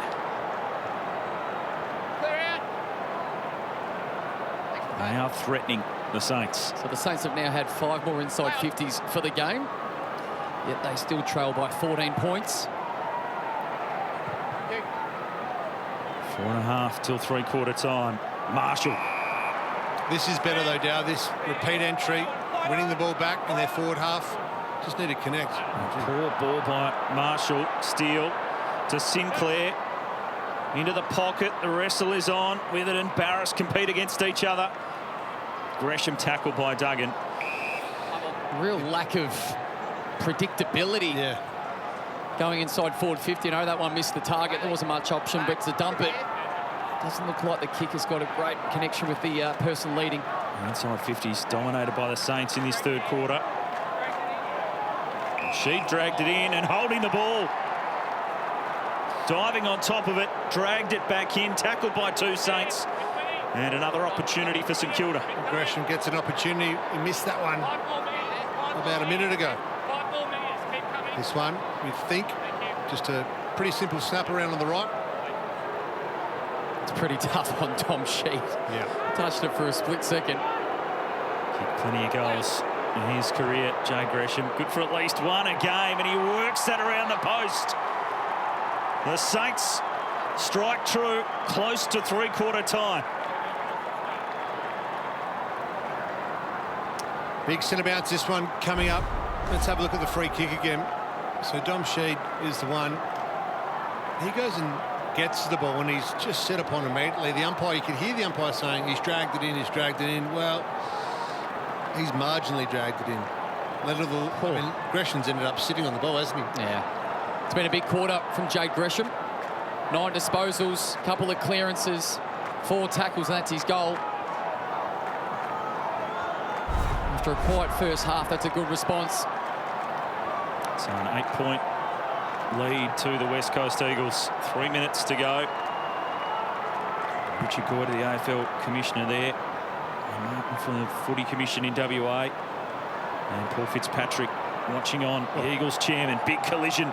They are threatening the Saints. So the Saints have now had 5 more inside 50s for the game. Yet they still trail by 14 points. 4.5 till three-quarter time. Marshall. This is better though, Dow. This repeat entry, winning the ball back in their forward half. Just need to connect. Poor ball by Marshall. Steele to Sinclair. Into the pocket. The wrestle is on. Witherden and Barras compete against each other. Gresham tackled by Duggan. Real lack of predictability. Yeah. Going inside forward 50. No, that one missed the target. There wasn't much option, but to dump it. Doesn't look like the kicker's got a great connection with the person leading. Inside 50s dominated by the Saints in this third quarter. She dragged it in and holding the ball. Diving on top of it, dragged it back in, tackled by 2 Saints. And another opportunity for St Kilda. Gresham gets an opportunity. He missed that one about a minute ago. This one, you think, just a pretty simple snap around on the right. It's pretty tough on Tom Sheed. Yeah. Touched it for a split second. Kicked plenty of goals in his career, Jay Gresham. Good for at least one a game, and he works that around the post. The Saints strike true, close to three-quarter time. Big centre bounce, this one coming up. Let's have a look at the free kick again. So Dom Sheed is the one. He goes and gets the ball and he's just set upon immediately. The umpire, you can hear the umpire saying he's dragged it in, he's dragged it in. Well, he's marginally dragged it in. I mean, Gresham's ended up sitting on the ball, hasn't he? Yeah. It's been a big quarter from Jade Gresham. 9 disposals, couple of clearances, 4 tackles, and that's his goal. After a quiet first half, that's a good response. So an 8-point lead to the West Coast Eagles. 3 minutes to go. Richard Goyder, the AFL commissioner there. And Martin from the Footy Commission in WA. And Paul Fitzpatrick watching on, the Eagles chairman. Big collision.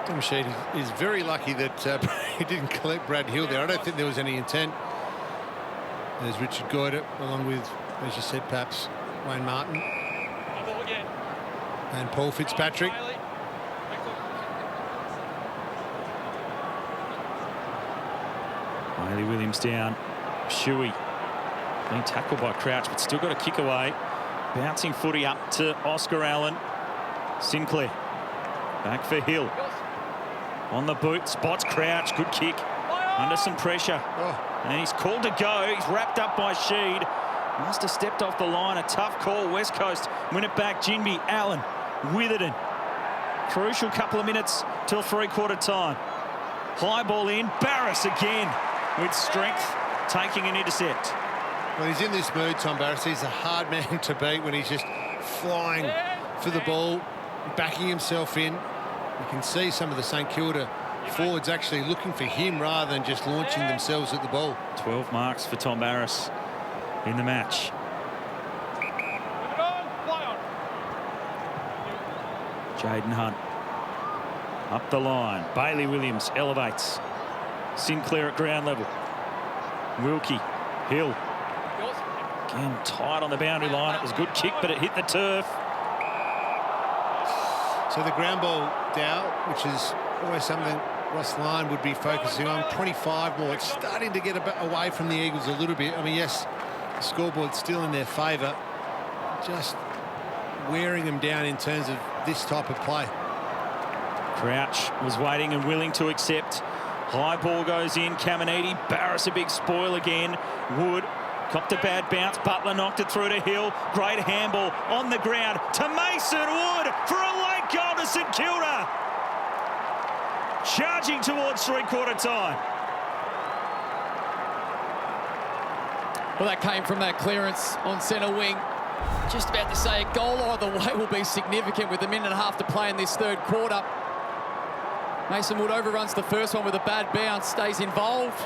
Tom Sheed is very lucky that he didn't collect Brad Hill there. I don't think there was any intent. There's Richard Goyder, along with, as you said, perhaps Wayne Martin. And Paul Fitzpatrick. Bailey Williams down. Shuey being tackled by Crouch, but still got a kick away. Bouncing footy up to Oscar Allen. Sinclair. Back for Hill. On the boot. Spots Crouch. Good kick. Under some pressure. And he's called to go. He's wrapped up by Sheed. Must have stepped off the line. A tough call. West Coast win it back. Jinby, Allen, Witherden. Crucial couple of minutes till three-quarter time. High ball in. Barras again with strength, taking an intercept. When he's in this mood, Tom Barras, he's a hard man to beat when he's just flying for the ball, backing himself in. You can see some of the St Kilda forwards actually looking for him rather than just launching themselves at the ball. 12 marks for Tom Barras in the match. Jaden Hunt up the line. Bailey Williams elevates. Sinclair at ground level. Wilkie, Hill. Again, tight on the boundary line. It was a good kick, but it hit the turf. So the ground ball, Dow, which is always something Ross Lyon would be focusing on. 25 more. It's starting to get a bit away from the Eagles a little bit. I mean, yes, the scoreboard's still in their favour. Just wearing them down in terms of this type of play. Crouch was waiting and willing to accept. High ball goes in. Caminiti. Barras a big spoil again. Wood copped a bad bounce. Butler knocked it through to Hill. Great handball on the ground to Mason Wood for a late goal to St Kilda. Charging towards three-quarter time. Well, that came from that clearance on centre wing. Just about to say a goal either way will be significant with a minute and a half to play in this third quarter. Mason Wood overruns the first one with a bad bounce, stays involved.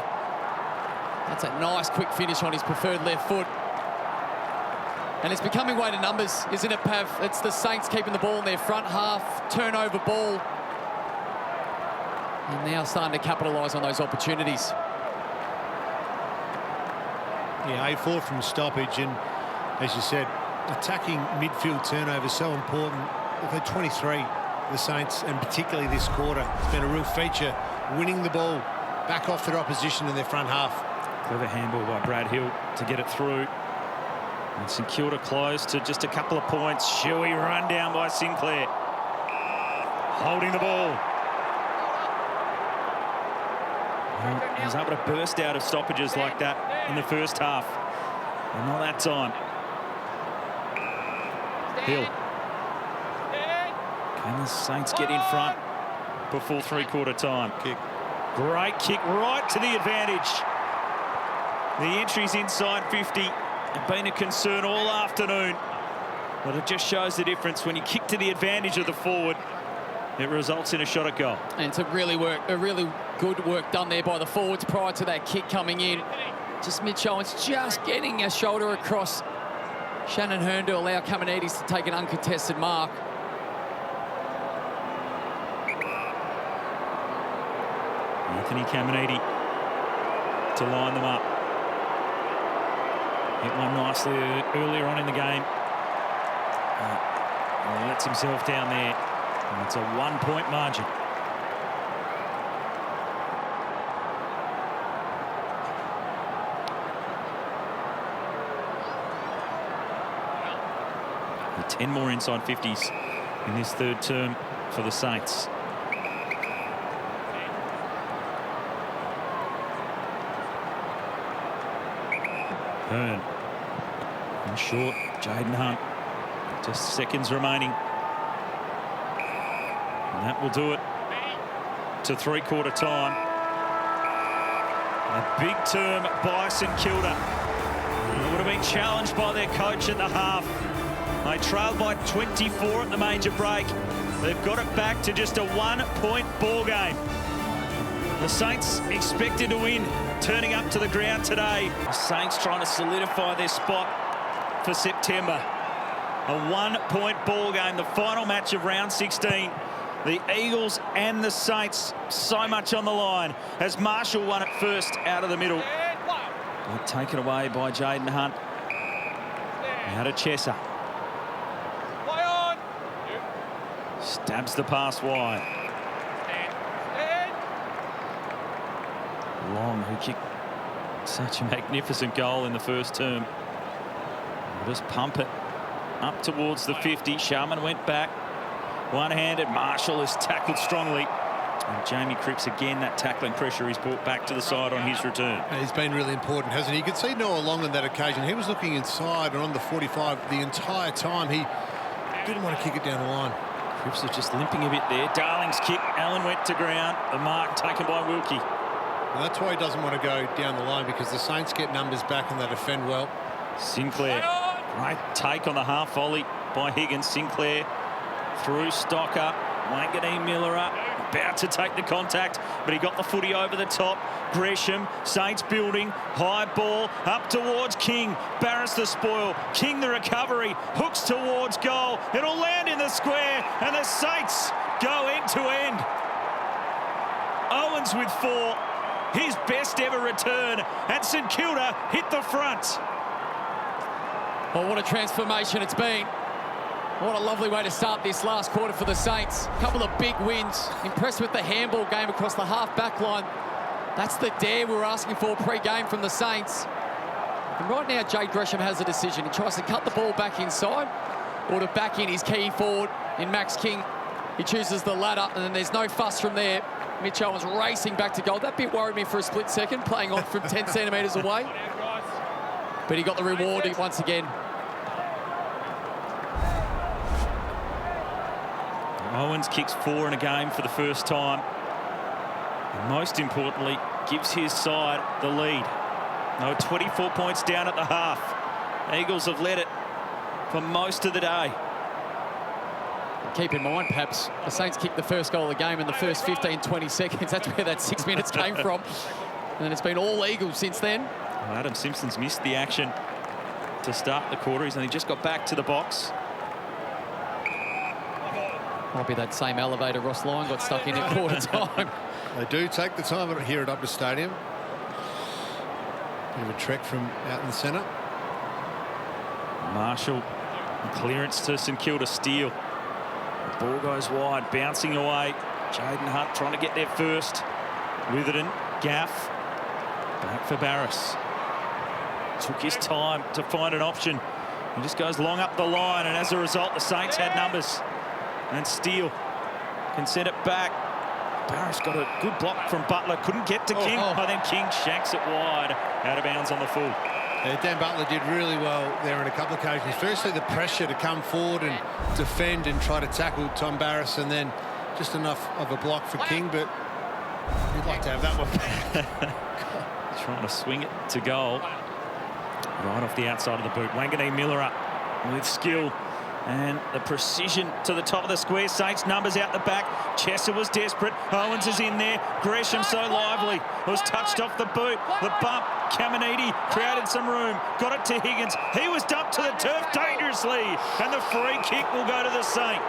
That's a nice quick finish on his preferred left foot. And it's becoming way to numbers, isn't it, Pav? It's the Saints keeping the ball in their front half, turnover ball. And now starting to capitalise on those opportunities. Yeah, A4 from stoppage, and as you said, attacking midfield turnover so important. They've had 23, the Saints, and particularly this quarter. It's been a real feature, winning the ball back off their opposition in their front half. Clever handball by Brad Hill to get it through. And St Kilda close to just a couple of points. Shuey run down by Sinclair. Holding the ball. Well, he was able to burst out of stoppages like that in the first half. And not that time. Hill. Can the Saints get in front before three-quarter time? Great kick right to the advantage. The entries inside 50 have been a concern all afternoon. But it just shows the difference. When you kick to the advantage of the forward, it results in a shot at goal. And it's a really good work done there by the forwards prior to that kick coming in. Just Mitch Owens just getting a shoulder across Shannon Hearn to allow Caminiti to take an uncontested mark. Anthony Caminiti to line them up. Hit one nicely earlier on in the game. And lets himself down there. And it's a one-point margin. And 10 more inside 50s in this third term for the Saints. Hearn. And short, Jaden Hunt. Just seconds remaining. And that will do it to three-quarter time. A big term by St Kilda. It would have been challenged by their coach at the half. They trailed by 24 at the major break. They've got it back to just a 1-point ball game. The Saints expected to win, turning up to the ground today. The Saints trying to solidify their spot for September. A 1-point ball game, the final match of round 16. The Eagles and the Saints, so much on the line as Marshall won it first out of the middle. But taken away by Jaden Hunt. Now to Chesser. Stabs the pass wide. Long, who kicked such a magnificent goal in the first term. We'll just pump it up towards the 50. Sharman went back. One-handed. Marshall is tackled strongly. And Jamie Cripps again, that tackling pressure he's brought back to the side on his return. He's been really important, hasn't he? You could see Noah Long on that occasion. He was looking inside and on the 45 the entire time. He didn't want to kick it down the line. Cripps was just limping a bit there. Darling's kick. Allen went to ground. The mark taken by Wilkie. Well, that's why he doesn't want to go down the line, because the Saints get numbers back and they defend well. Sinclair. Great take on the half volley by Higgins. Sinclair through Stocker. Wanganeen-Milera about to take the contact, but he got the footy over the top. Gresham, Saints building, high ball up towards King. Barris the spoil. King the recovery, hooks towards goal. It'll land in the square, and the Saints go end to end. Owens with 4, his best ever return, and St Kilda hit the front. Oh, what a transformation it's been. What a lovely way to start this last quarter for the Saints. A couple of big wins. Impressed with the handball game across the half-back line. That's the dare we were asking for pre-game from the Saints. And right now, Jade Gresham has a decision. He tries to cut the ball back inside or to back in his key forward in Max King. He chooses the latter, and then there's no fuss from there. Mitch Owens racing back to goal. That bit worried me for a split second, playing on from 10 centimetres away. But he got the reward once again. Owens kicks 4 in a game for the first time. And most importantly, gives his side the lead. No, 24 points down at the half. Eagles have led it for most of the day. Keep in mind, perhaps, the Saints kicked the first goal of the game in the first 15, 20 seconds. That's where that 6 minutes came from. And then it's been all Eagles since then. Well, Adam Simpson's missed the action to start the quarter. He's only just got back to the box. Might be that same elevator Ross Lyon got stuck in at quarter time. They do take the time here at Optus Stadium. Bit of a trek from out in the centre. Marshall, clearance to St Kilda. Steele. The ball goes wide, bouncing away. Jaden Hunt trying to get there first. Witherden, Gaff. Back for Barris. Took his time to find an option. He just goes long up the line, and as a result, the Saints had numbers. And Steele can send it back. Barris got a good block from Butler. Couldn't get to King. But then King shanks it wide. Out of bounds on the full. Yeah, Dan Butler did really well there on a couple of occasions. Firstly, the pressure to come forward and defend and try to tackle Tom Barris, and then just enough of a block for King, but you'd like to have that one. Trying to swing it to goal. Right off the outside of the boot. Wanganeen-Milera with skill. And the precision to the top of the square. Saints numbers out the back. Chesser was desperate. Owens is in there. Gresham so lively. It was touched off the boot. The bump. Caminiti created some room. Got it to Higgins. He was dumped to the turf dangerously. And the free kick will go to the Saint.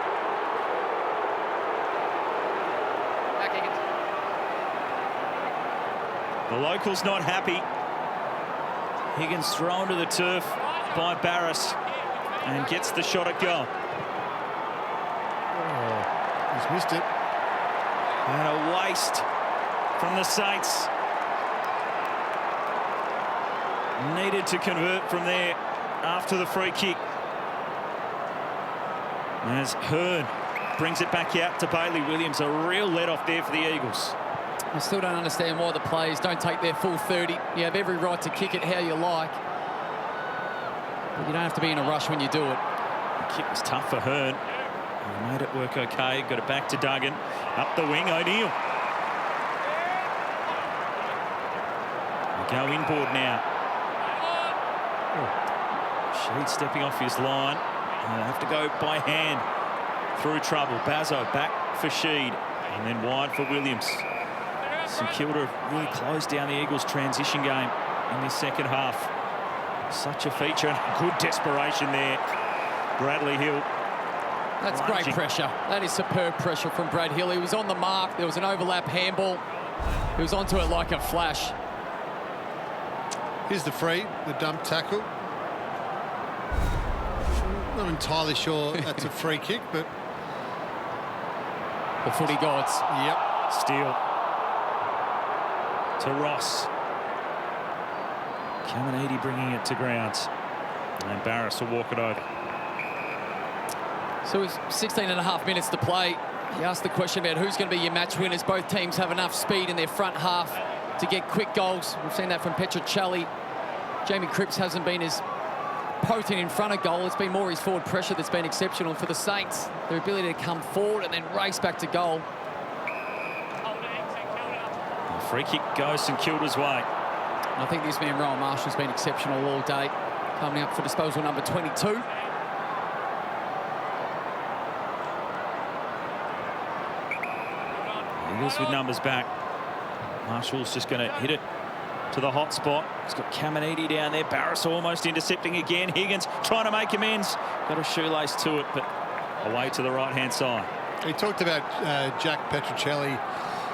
The locals not happy. Higgins thrown to the turf by Barris. And gets the shot at goal. Oh, he's missed it. And a waste from the Saints. Needed to convert from there after the free kick. As Hearn brings it back out to Bailey Williams. A real let-off there for the Eagles. I still don't understand why the players don't take their full 30. You have every right to kick it how you like. But you don't have to be in a rush when you do it. The kick was tough for Hearn. He made it work okay. Got it back to Duggan. Up the wing, O'Neill. We go inboard now. Sheed stepping off his line. They'll have to go by hand. through trouble. Bazzo back for Sheed, and then wide for Williams. St Kilda really closed down the Eagles' transition game in this second half. Such a feature and good desperation there. Bradley Hill. That's great pressure. That is superb pressure from Brad Hill. He was on the mark. There was an overlap handball. He was onto it like a flash. Here's the free, the dump tackle. Not entirely sure that's a free kick, but... The footy gods. Yep. Steele. To Ross. Caminiti bringing it to grounds. And Barris will walk it over. So it's 16 and a half minutes to play. You asked the question about who's going to be your match winners. Both teams have enough speed in their front half to get quick goals. We've seen that from Petruccelli. Jamie Cripps hasn't been as potent in front of goal. It's been more his forward pressure that's been exceptional for the Saints. Their ability to come forward and then race back to goal. The free kick goes St Kilda's way. I think this man, Rowan Marshall's been exceptional all day. Coming up for disposal number 22. Eagles with numbers back. Marshall's just going to hit it to the hot spot. He's got Caminiti down there. Barris almost intercepting again. Higgins trying to make amends. Got a shoelace to it, but away to the right-hand side. He talked about Jack Petruccelli.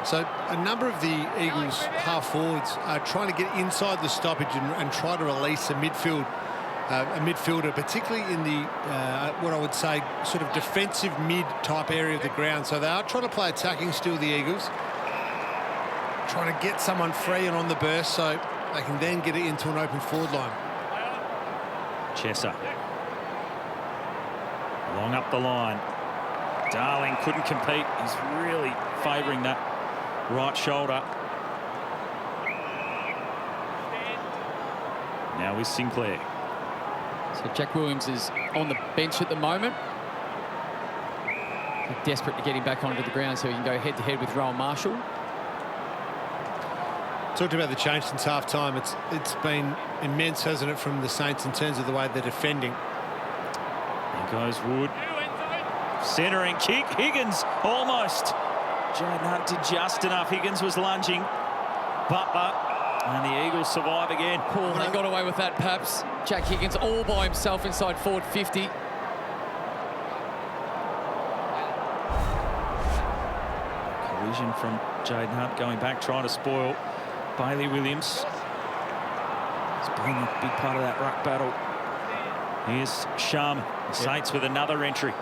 So a number of the Eagles half forwards are trying to get inside the stoppage and try to release a midfielder, particularly in the what I would say sort of defensive mid-type area of the ground. So they are trying to play attacking still, the Eagles, trying to get someone free and on the burst so they can then get it into an open forward line. Chesser. Long up the line. Darling couldn't compete. He's really favouring that right shoulder. Now is Sinclair. So Jack Williams is on the bench at the moment. They're desperate to get him back onto the ground so he can go head-to-head with Rowan Marshall. Talked about the change since half-time. It's been immense, hasn't it, from the Saints in terms of the way they're defending. There goes Wood. Centering kick. Higgins almost. Jaden Hunt did just enough. Higgins was lunging. Butler. And the Eagles survive again. Cool, they got away with that, perhaps. Jack Higgins all by himself inside forward 50. Collision from Jaden Hunt going back, trying to spoil Bailey Williams. He's been a big part of that ruck battle. Here's Sharman. The Saints with another entry.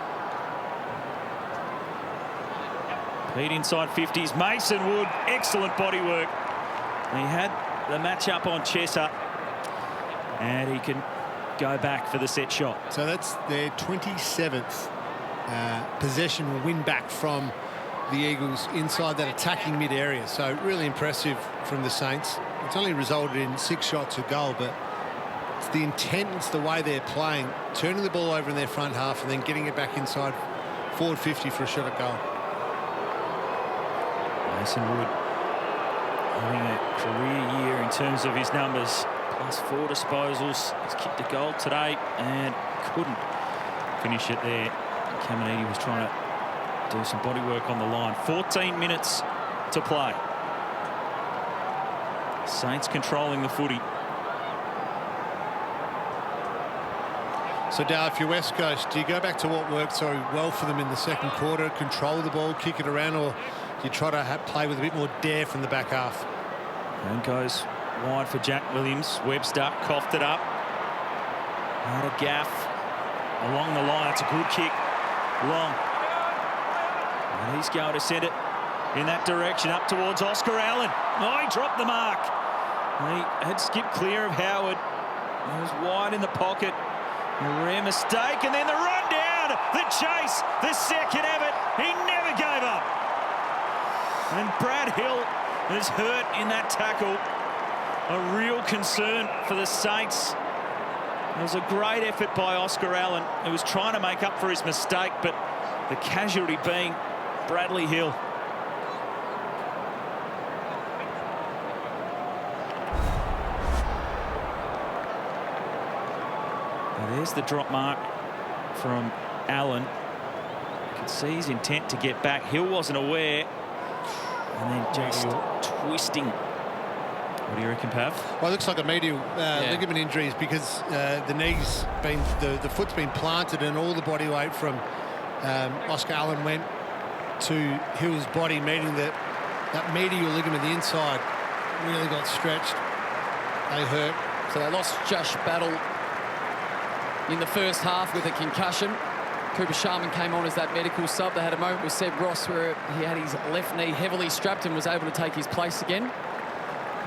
Pete inside 50s. Mason Wood, excellent body work. And he had the match-up on Chesser. And he can go back for the set shot. So that's their 27th possession win back from the Eagles inside that attacking mid area. So really impressive from the Saints. It's only resulted in 6 shots of goal, but it's the intent, it's the way they're playing, turning the ball over in their front half and then getting it back inside forward 50 for a shot at goal. Mason Wood having a career year in terms of his numbers, plus 4 disposals. He's kicked a goal today and couldn't finish it there. Caminiti was trying to do some body work on the line. 14 minutes to play. Saints controlling the footy. So, Dow, if you're West Coast, do you go back to what worked so well for them in the second quarter, control the ball, kick it around, or do you try to play with a bit more dare from the back half? And goes wide for Jack Williams. Webster coughed it up. Out of gaff. Along the line, it's a good kick. Long. And he's going to send it in that direction up towards Oscar Allen. Oh, he dropped the mark. He had skipped clear of Howard. He was wide in the pocket. A rare mistake, and then the run down, the chase, the second effort. He never gave up. And Brad Hill is hurt in that tackle. A real concern for the Saints. It was a great effort by Oscar Allen, who was trying to make up for his mistake, but the casualty being Bradley Hill. Now there's the drop mark from Allen. can see his intent to get back. Hill wasn't aware. And then just twisting. What do you reckon, Pav? Well, it looks like a medial ligament injury, because the foot's been planted, and all the body weight from Oscar Allen went to Hill's body, meaning that medial ligament, the inside, really got stretched. They hurt. So they lost Josh Battle in the first half with a concussion. Cooper Sharman came on as that medical sub. They had a moment with Seb Ross where he had his left knee heavily strapped and was able to take his place again.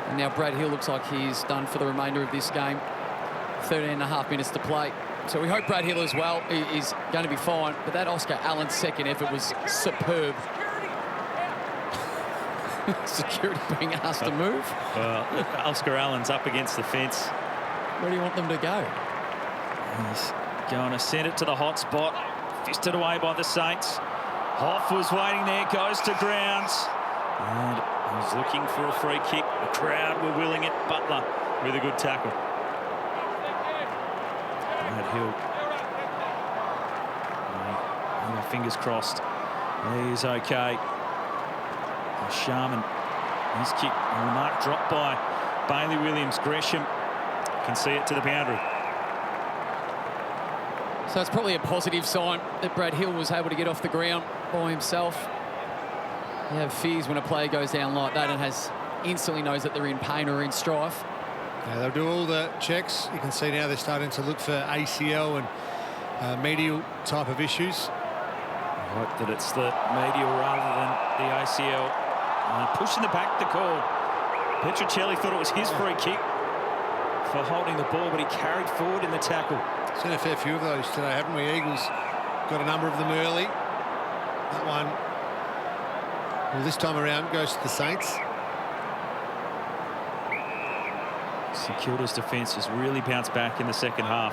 And now Brad Hill looks like he's done for the remainder of this game. 13.5 minutes to play. So we hope Brad Hill as well is going to be fine. But that Oscar Allen second effort was superb. Security being asked to move. Oscar Allen's up against the fence. Where do you want them to go? He's going to send it to the hot spot. Fisted away by the Saints. Hoff was waiting there, goes to grounds. And he was looking for a free kick. The crowd were willing it. Butler with a good tackle. Brad Hill. Fingers crossed. He's okay. Sharman. His kick. Mark dropped by Bailey Williams. Gresham can see it to the boundary. So it's probably a positive sign that Brad Hill was able to get off the ground by himself. You have fears when a player goes down like that and instantly knows that they're in pain or in strife. Yeah, they'll do all the checks. You can see now they're starting to look for ACL and medial type of issues. I hope that it's the medial rather than the ACL. Pushing the back, the call. Petruccelli thought it was his free kick for holding the ball, but he carried forward in the tackle. Seen a fair few of those today, haven't we? Eagles got a number of them early. That one, well, this time around goes to the Saints. St Kilda's defence has really bounced back in the second half.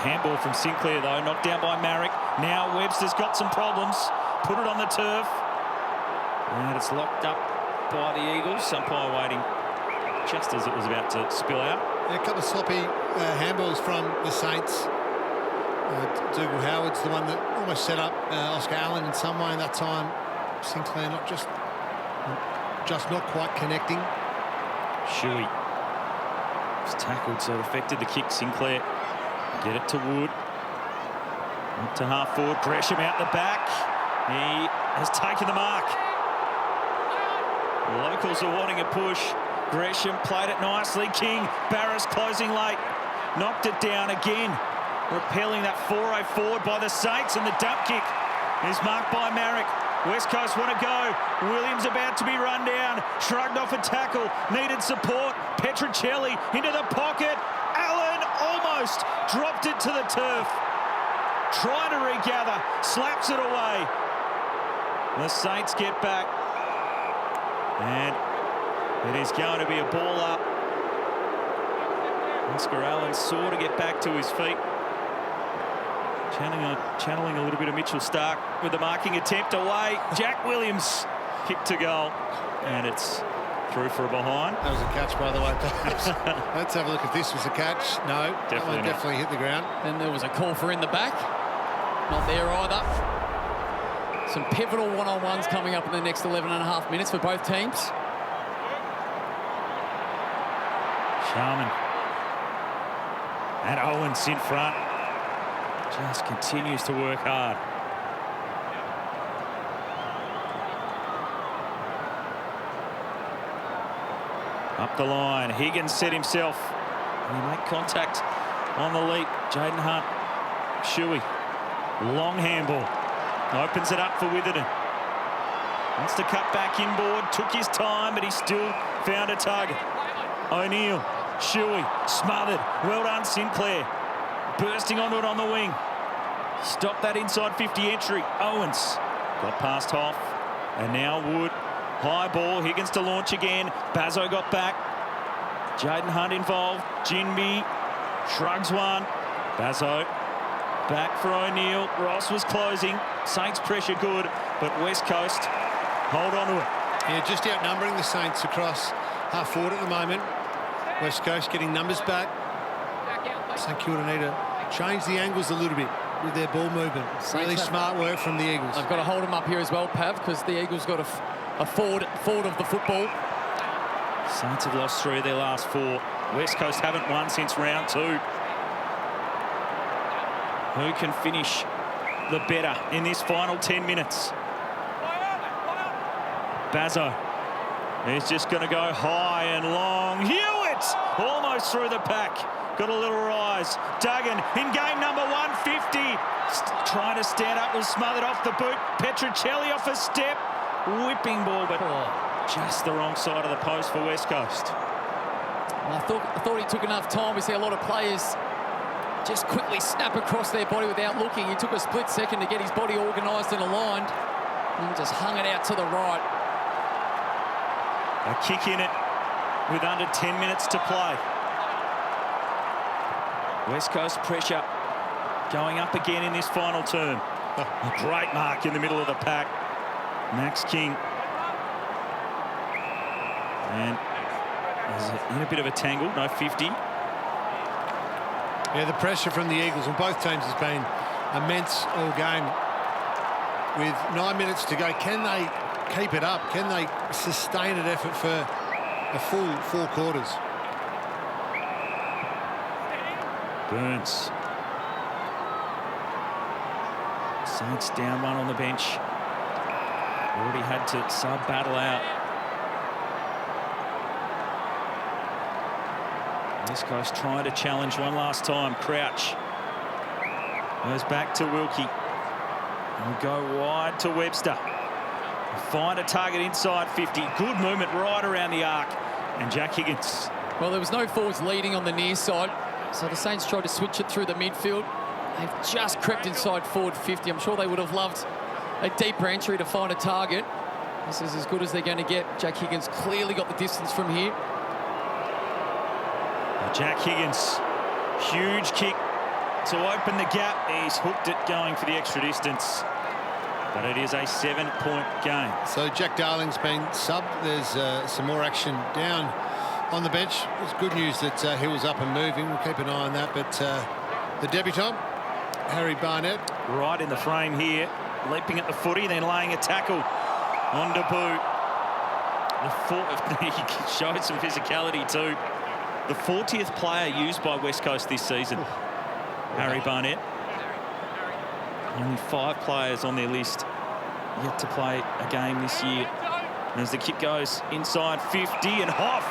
Handball from Sinclair, though, knocked down by Marrick. Now Webster's got some problems. Put it on the turf. And it's locked up by the Eagles. Umpire waiting just as it was about to spill out. Yeah, a couple of sloppy handballs from the Saints. Dougal Howard's the one that almost set up Oscar Allen in some way in that time. Sinclair just not quite connecting. Shuey was tackled, so it affected the kick. Sinclair get it to Wood. Up to half forward. Gresham out the back. He has taken the mark. The locals are wanting a push. Gresham played it nicely. King, Barris closing late. Knocked it down again. Repelling that 4-0 forward by the Saints, and the dump kick is marked by Marrick. West Coast want to go. Williams about to be run down. Shrugged off a tackle. Needed support. Petruccelli into the pocket. Allen almost dropped it to the turf. Trying to regather. Slaps it away. The Saints get back. And it is going to be a ball up. Oscar Allen saw to get back to his feet. Channeling a little bit of Mitchell Stark with the marking attempt away. Jack Williams kick to goal. And it's through for a behind. That was a catch, by the way. Let's have a look if this was a catch. No, definitely hit the ground. Then there was a call for in the back. Not there either. Some pivotal one-on-ones coming up in the next 11.5 minutes for both teams. Sharman. And Owens in front. Just continues to work hard. Up the line. Higgins set himself. And he made contact on the leap. Jaden Hunt. Shuey. Long handball. Opens it up for Witherden. Wants to cut back inboard. Took his time, but he still found a target. O'Neill. Shuey. Smothered. Well done, Sinclair. Bursting onto it on the wing. Stop that inside 50 entry. Owens. Got past Hoff. And now Wood. High ball. Higgins to launch again. Bazzo got back. Jaden Hunt involved. Jinby. Shrugs one. Bazzo. Back for O'Neill. Ross was closing. Saints pressure good, but West Coast hold on to it. Yeah, just outnumbering the Saints across half forward at the moment. West Coast getting numbers back. St Kilda need to change the angles a little bit. with their ball movement. Really smart work from the Eagles. I've got to hold them up here as well, Pav, because the Eagles got a forward of the football. Saints have lost 3 of their last 4. West Coast haven't won since round 2. Who can finish the better in this final 10 minutes? Bazzo is just going to go high and long. Hewitt almost through the pack. Got a little rise. Duggan in game number 150. Trying to stand up, was smothered off the boot. Petruccelli off a step. Whipping ball, but just the wrong side of the post for West Coast. I thought he took enough time. We see a lot of players just quickly snap across their body without looking. He took a split second to get his body organised and aligned, and just hung it out to the right. A kick in it with under 10 minutes to play. West Coast pressure going up again in this final term. A great mark in the middle of the pack. Max King. And in a bit of a tangle, no 50. Yeah, the pressure from the Eagles on both teams has been immense all game. With 9 minutes to go, can they keep it up? Can they sustain an effort for a full 4 quarters? Burns. Saints down 1 on the bench. Already had to sub-battle out. West Coast trying to challenge one last time. Crouch goes back to Wilkie. And go wide to Webster. Find a target inside 50. Good movement right around the arc. And Jack Higgins. Well, there was no forwards leading on the near side, so the Saints tried to switch it through the midfield. They've just crept inside forward 50. I'm sure they would have loved a deeper entry to find a target. This is as good as they're going to get. Jack Higgins clearly got the distance from here. Jack Higgins, huge kick to open the gap. He's hooked it going for the extra distance. But it is a 7-point game. So Jack Darling's been subbed. There's some more action down on the bench. It's good news that Hill's up and moving. We'll keep an eye on that. But the debutant, Harry Barnett. Right in the frame here, leaping at the footy, then laying a tackle on Debut. He showed some physicality too. The 40th player used by West Coast this season, Harry Barnett. Only 5 players on their list yet to play a game this year. As the kick goes inside 50 and Hoff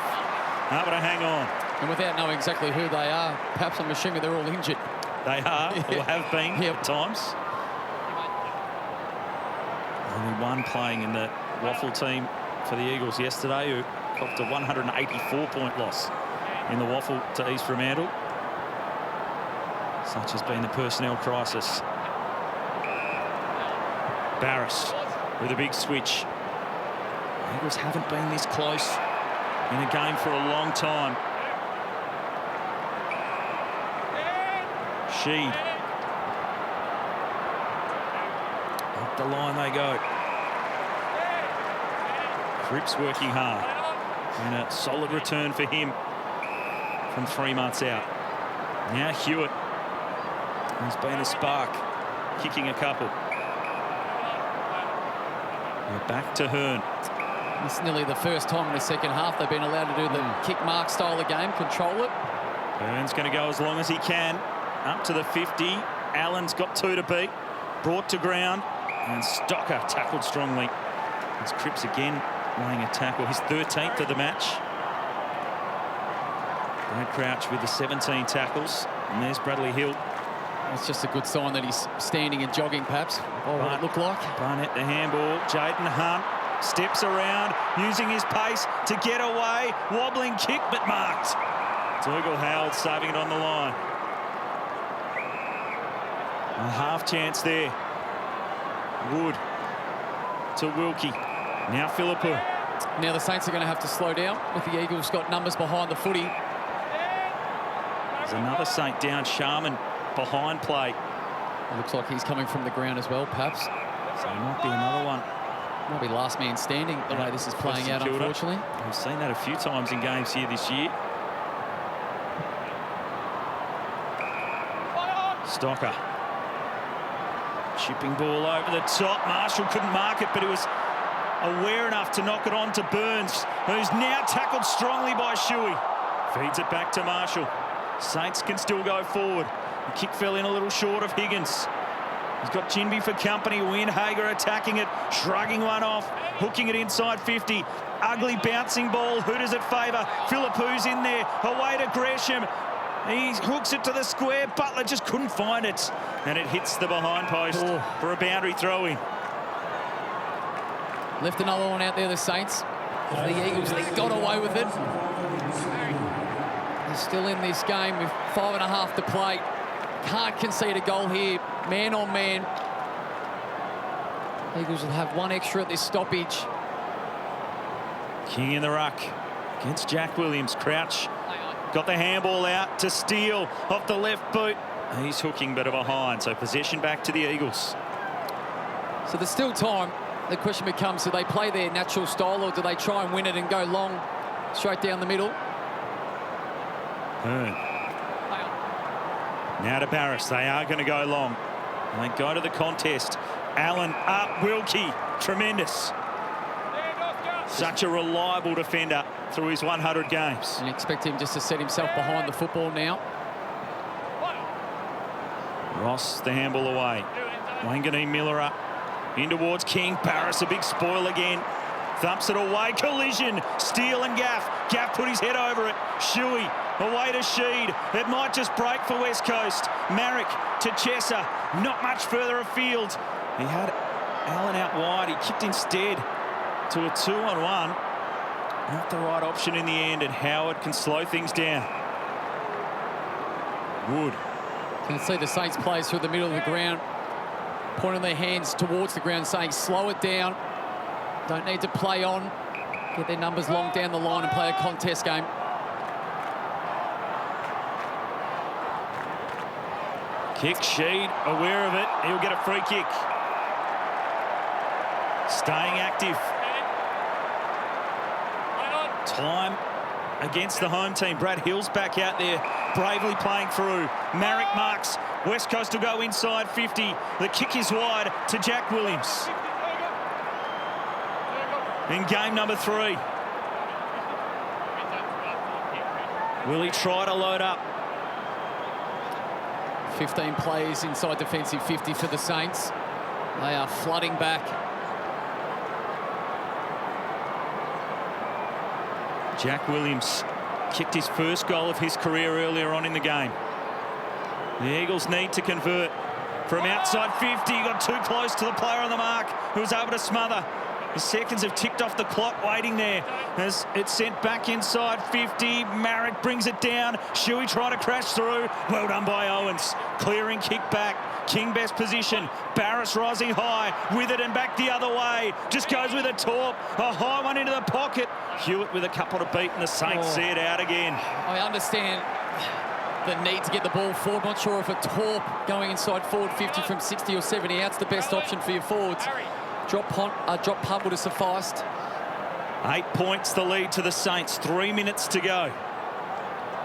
able to hang on. And without knowing exactly who they are, perhaps I'm assuming they're all injured. They are, or have been at times. Only 1 playing in the Waffle team for the Eagles yesterday, who copped a 184-point loss in the Waffle to East Fremantle. Such has been the personnel crisis. Barris with a big switch. The Eagles haven't been this close in a game for a long time. Sheed. Up the line they go. Cripps working hard. And a solid return for him from 3 months out. Now Hewitt. He's been a spark, kicking a couple. We're back to Hearn. It's nearly the first time in the second half they've been allowed to do the kick mark style of game, control it. Hearn's going to go as long as he can. Up to the 50. Allen's got 2 to beat. Brought to ground. And Stocker tackled strongly. It's Cripps again laying a tackle. His 13th of the match. Brad Crouch with the 17 tackles. And there's Bradley Hill. It's just a good sign that he's standing and jogging, perhaps. What would it look like? Barnett the handball. Jaden Hunt steps around, using his pace to get away. Wobbling kick, but marked. Dougal Howard saving it on the line. A half chance there. Wood to Wilkie. Now Philippou. Now the Saints are going to have to slow down if the Eagles got numbers behind the footy. There's another Saint down. Sharman behind play. It looks like he's coming from the ground as well, perhaps. So it might be another one. Might be last man standing the way this is playing out, St.Kilda. unfortunately. We've seen that a few times in games here this year. Stocker. Chipping ball over the top. Marshall couldn't mark it, but he was aware enough to knock it on to Burns, who's now tackled strongly by Shuey. Feeds it back to Marshall. Saints can still go forward. The kick fell in a little short of Higgins. He's got Jinby for company. Windhager attacking it, shrugging one off, hooking it inside 50. Ugly bouncing ball. Who does it favour? Philippu's in there. Away to Gresham. He hooks it to the square. Butler just couldn't find it. And it hits the behind post for a boundary throw-in. Left another one out there, the Saints. The Eagles, they got away with it. They're still in this game with 5.5 to play. Can't concede a goal here, man on man. Eagles will have one extra at this stoppage. King in the ruck against Jack Williams. Crouch got the handball out to Steele off the left boot. He's hooking, but behind, so possession back to the Eagles. So there's still time. The question becomes, do they play their natural style or do they try and win it and go long straight down the middle? Hearn. Now to Barris. They are going to go long. They go to the contest. Allen up. Wilkie. Tremendous. Such a reliable defender through his 100 games. And you expect him just to set himself behind the football now. Ross, the handball away. Wanganeen-Milera in towards King. Barris, a big spoil again. Thumps it away. Collision. Steele and Gaff. Gaff put his head over it. Shuey away to Sheed. It might just break for West Coast. Marrick to Chesser. Not much further afield. He had Allen out wide. He kicked instead to a 2-on-1. Not the right option in the end, and Howard can slow things down. Wood. You can see the Saints players through the middle of the ground, pointing their hands towards the ground, saying, slow it down. Don't need to play on. Get their numbers long down the line and play a contest game. Kick, Sheed, aware of it. He'll get a free kick. Staying active. Time against the home team. Brad Hill's back out there, bravely playing through. Marrick marks. West Coast will go inside 50. The kick is wide to Jack Williams. In game number 3. Will he try to load up? 15 players inside defensive 50 for the Saints. They are flooding back. Jack Williams kicked his first goal of his career earlier on in the game. The Eagles need to convert. From outside 50, he got too close to the player on the mark, who was able to smother. The seconds have ticked off the clock, waiting there as it's sent back inside 50. Marrick brings it down. Shuey trying to crash through. Well done by Owens. Clearing kick back. King best position. Barris rising high with it and back the other way. Just goes with a torp. A high one into the pocket. Hewitt with a couple to beat, and the Saints see it out again. I understand the need to get the ball forward. Not sure if a torp going inside forward 50 from 60 or 70 out's the best option for your forwards. Drop punt would have sufficed. 8 points the lead to the Saints. 3 minutes to go.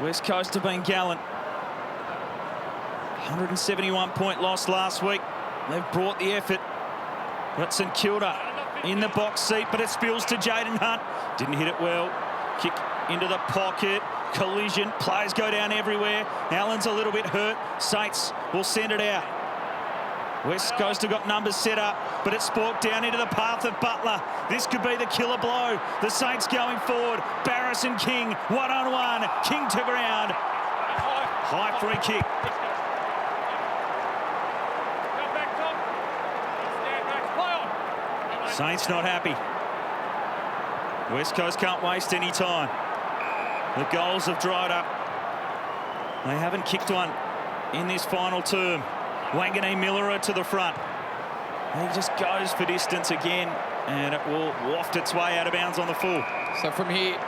West Coast have been gallant. 171-point loss last week. They've brought the effort. Got St Kilda in the box seat, but it spills to Jaden Hunt. Didn't hit it well. Kick into the pocket. Collision. Players go down everywhere. Allen's a little bit hurt. Saints will send it out. West Coast have got numbers set up, but it's sporked down into the path of Butler. This could be the killer blow. The Saints going forward. Barris and King, one-on-one. King to ground. High free kick. Saints not happy. West Coast can't waste any time. The goals have dried up. They haven't kicked one in this final term. Wanganeen-Milera to the front. He just goes for distance again, and it will waft its way out of bounds on the full. So from here,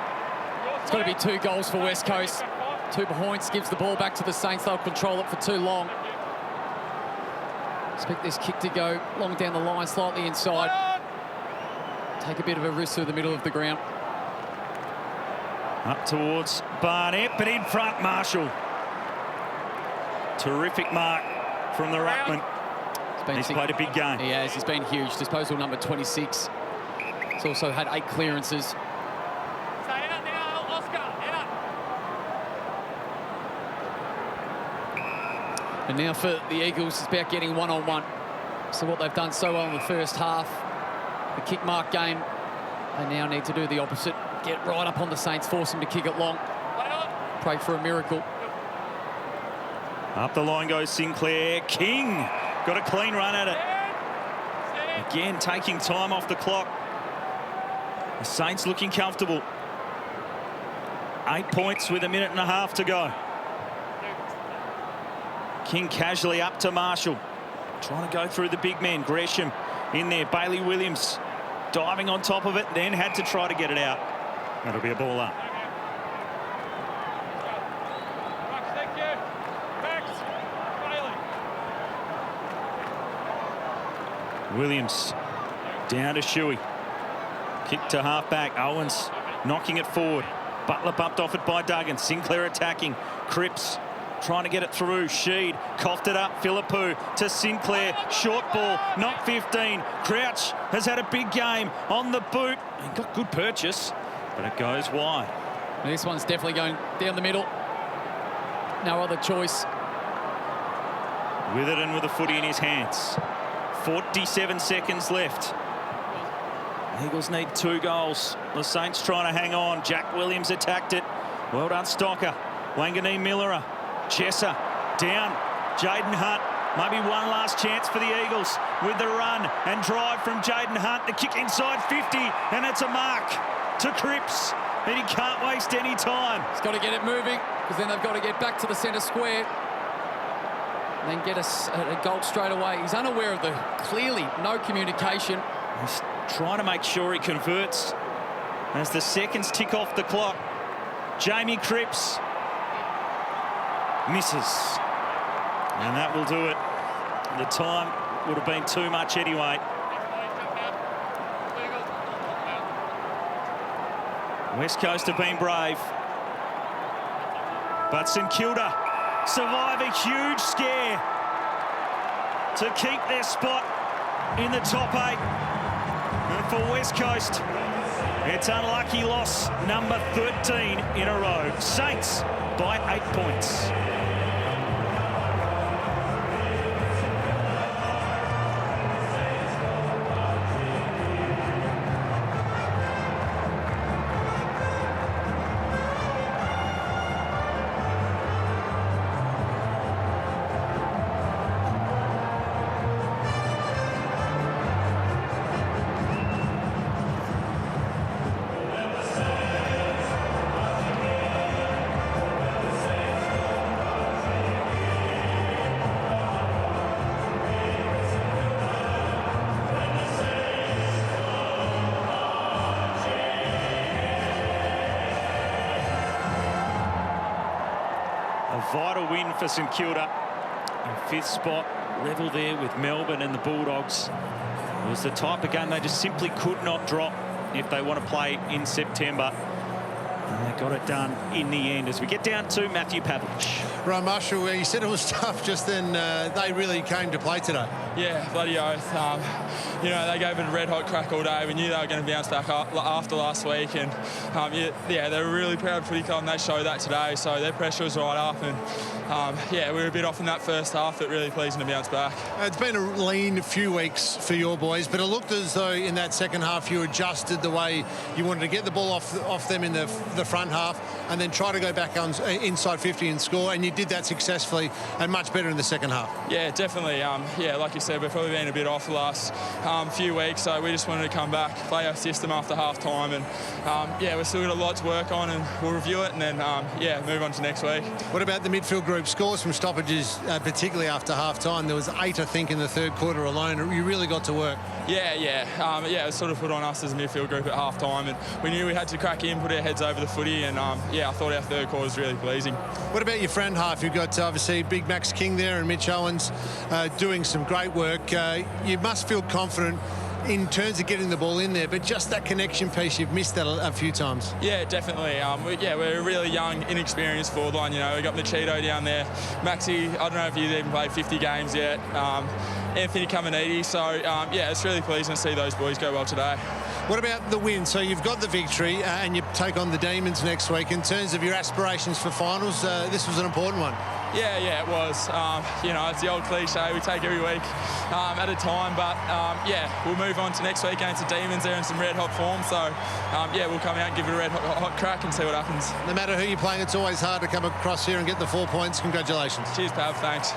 it's got to be 2 goals for West Coast. 2 points, gives the ball back to the Saints. They'll control it for too long. Expect this kick to go long down the line, slightly inside. Take a bit of a risk through the middle of the ground. Up towards Barnett, but in front, Marshall. Terrific mark from the ruckman. He's played a big game. He has. He's been huge. Disposal number 26. He's also had 8 clearances. Stay out now, Oscar, out. And now for the Eagles, it's about getting one-on-one. So what they've done so well in the first half, the kick mark game, they now need to do the opposite. Get right up on the Saints, force them to kick it long. Pray for a miracle. Up the line goes Sinclair. King got a clean run at it. Again, taking time off the clock. The Saints looking comfortable. 8 points with a minute and a half to go. King casually up to Marshall. Trying to go through the big men. Gresham in there. Bailey Williams diving on top of it, then had to try to get it out. That'll be a ball up. Thank you. Max, Bailey. Williams down to Shuey. Kick to half-back. Owens knocking it forward. Butler bumped off it by Duggan. Sinclair attacking. Cripps trying to get it through. Sheed coughed it up. Philippou to Sinclair. Short ball, not 15. Crouch has had a big game on the boot. He got good purchase, but it goes wide. This one's definitely going down the middle. No other choice. With it and with the footy in his hands. 47 seconds left. Eagles need 2 goals. The Saints trying to hang on. Jack Williams attacked it. Well done, Stocker. Wanganeen-Milera. Chesser down. Jaden Hunt. Maybe one last chance for the Eagles with the run and drive from Jaden Hunt. The kick inside 50, and it's a mark to Cripps. And he can't waste any time. He's got to get it moving, because then they've got to get back to the centre square and then get a goal straight away. He's unaware of the clearly no communication. He's trying to make sure he converts as the seconds tick off the clock. Jamie Cripps misses, and that will do it. The time would have been too much anyway. West Coast have been brave, but St Kilda survive a huge scare to keep their spot in the top 8. And for West Coast, it's unlucky loss number 13 in a row. Saints by 8 points. A vital win for St Kilda in 5th spot, level there with Melbourne and the Bulldogs. It was the type of game they just simply could not drop if they want to play in September. And they got it done in the end. As we get down to Matthew Pavlich. Right, Marshall, you said it was tough just then. They really came to play today. Yeah, bloody oath. You know, they gave it a red-hot crack all day. We knew they were going to bounce back after last week. And, yeah, they're a really proud footy club, and they showed that today. So their pressure was right up. And, yeah, we were a bit off in that first half, but really pleasing to bounce back. It's been a lean few weeks for your boys, but it looked as though in that second half you adjusted the way you wanted to get the ball off them in the front half and then try to go back on inside 50 and score, and you did that successfully and much better in the second half. Yeah, definitely. Yeah, like you said, we've probably been a bit off the last few weeks, so we just wanted to come back, play our system after half-time, and yeah, we've still got a lot to work on, and we'll review it and then, yeah, move on to next week. What about the midfield group? Scores from stoppages, particularly after half-time. There was 8, I think, in the third quarter alone. You really got to work. Yeah. Yeah, it was sort of put on us as a midfield group at half-time, and we knew we had to crack in, put our heads over the footy, and yeah, I thought our third quarter was really pleasing. What about your front half? You've got obviously Big Max King there and Mitch Owens doing some great work. You must feel confident in terms of getting the ball in there, but just that connection piece, you've missed that a few times. Yeah, definitely. We're a really young, inexperienced forward line. You know, we've got Machito down there. Maxi, I don't know if he's even played 50 games yet. Anthony Caminiti. So, yeah, it's really pleasing to see those boys go well today. What about the win? So you've got the victory and you take on the Demons next week. In terms of your aspirations for finals, this was an important one. Yeah, it was. You know, it's the old cliche, we take every week at a time, but yeah, we'll move on to next week against the Demons. They're in some red-hot form, so yeah, we'll come out and give it a red-hot crack and see what happens. No matter who you're playing, it's always hard to come across here and get the 4 points. Congratulations. Cheers, Pav, thanks.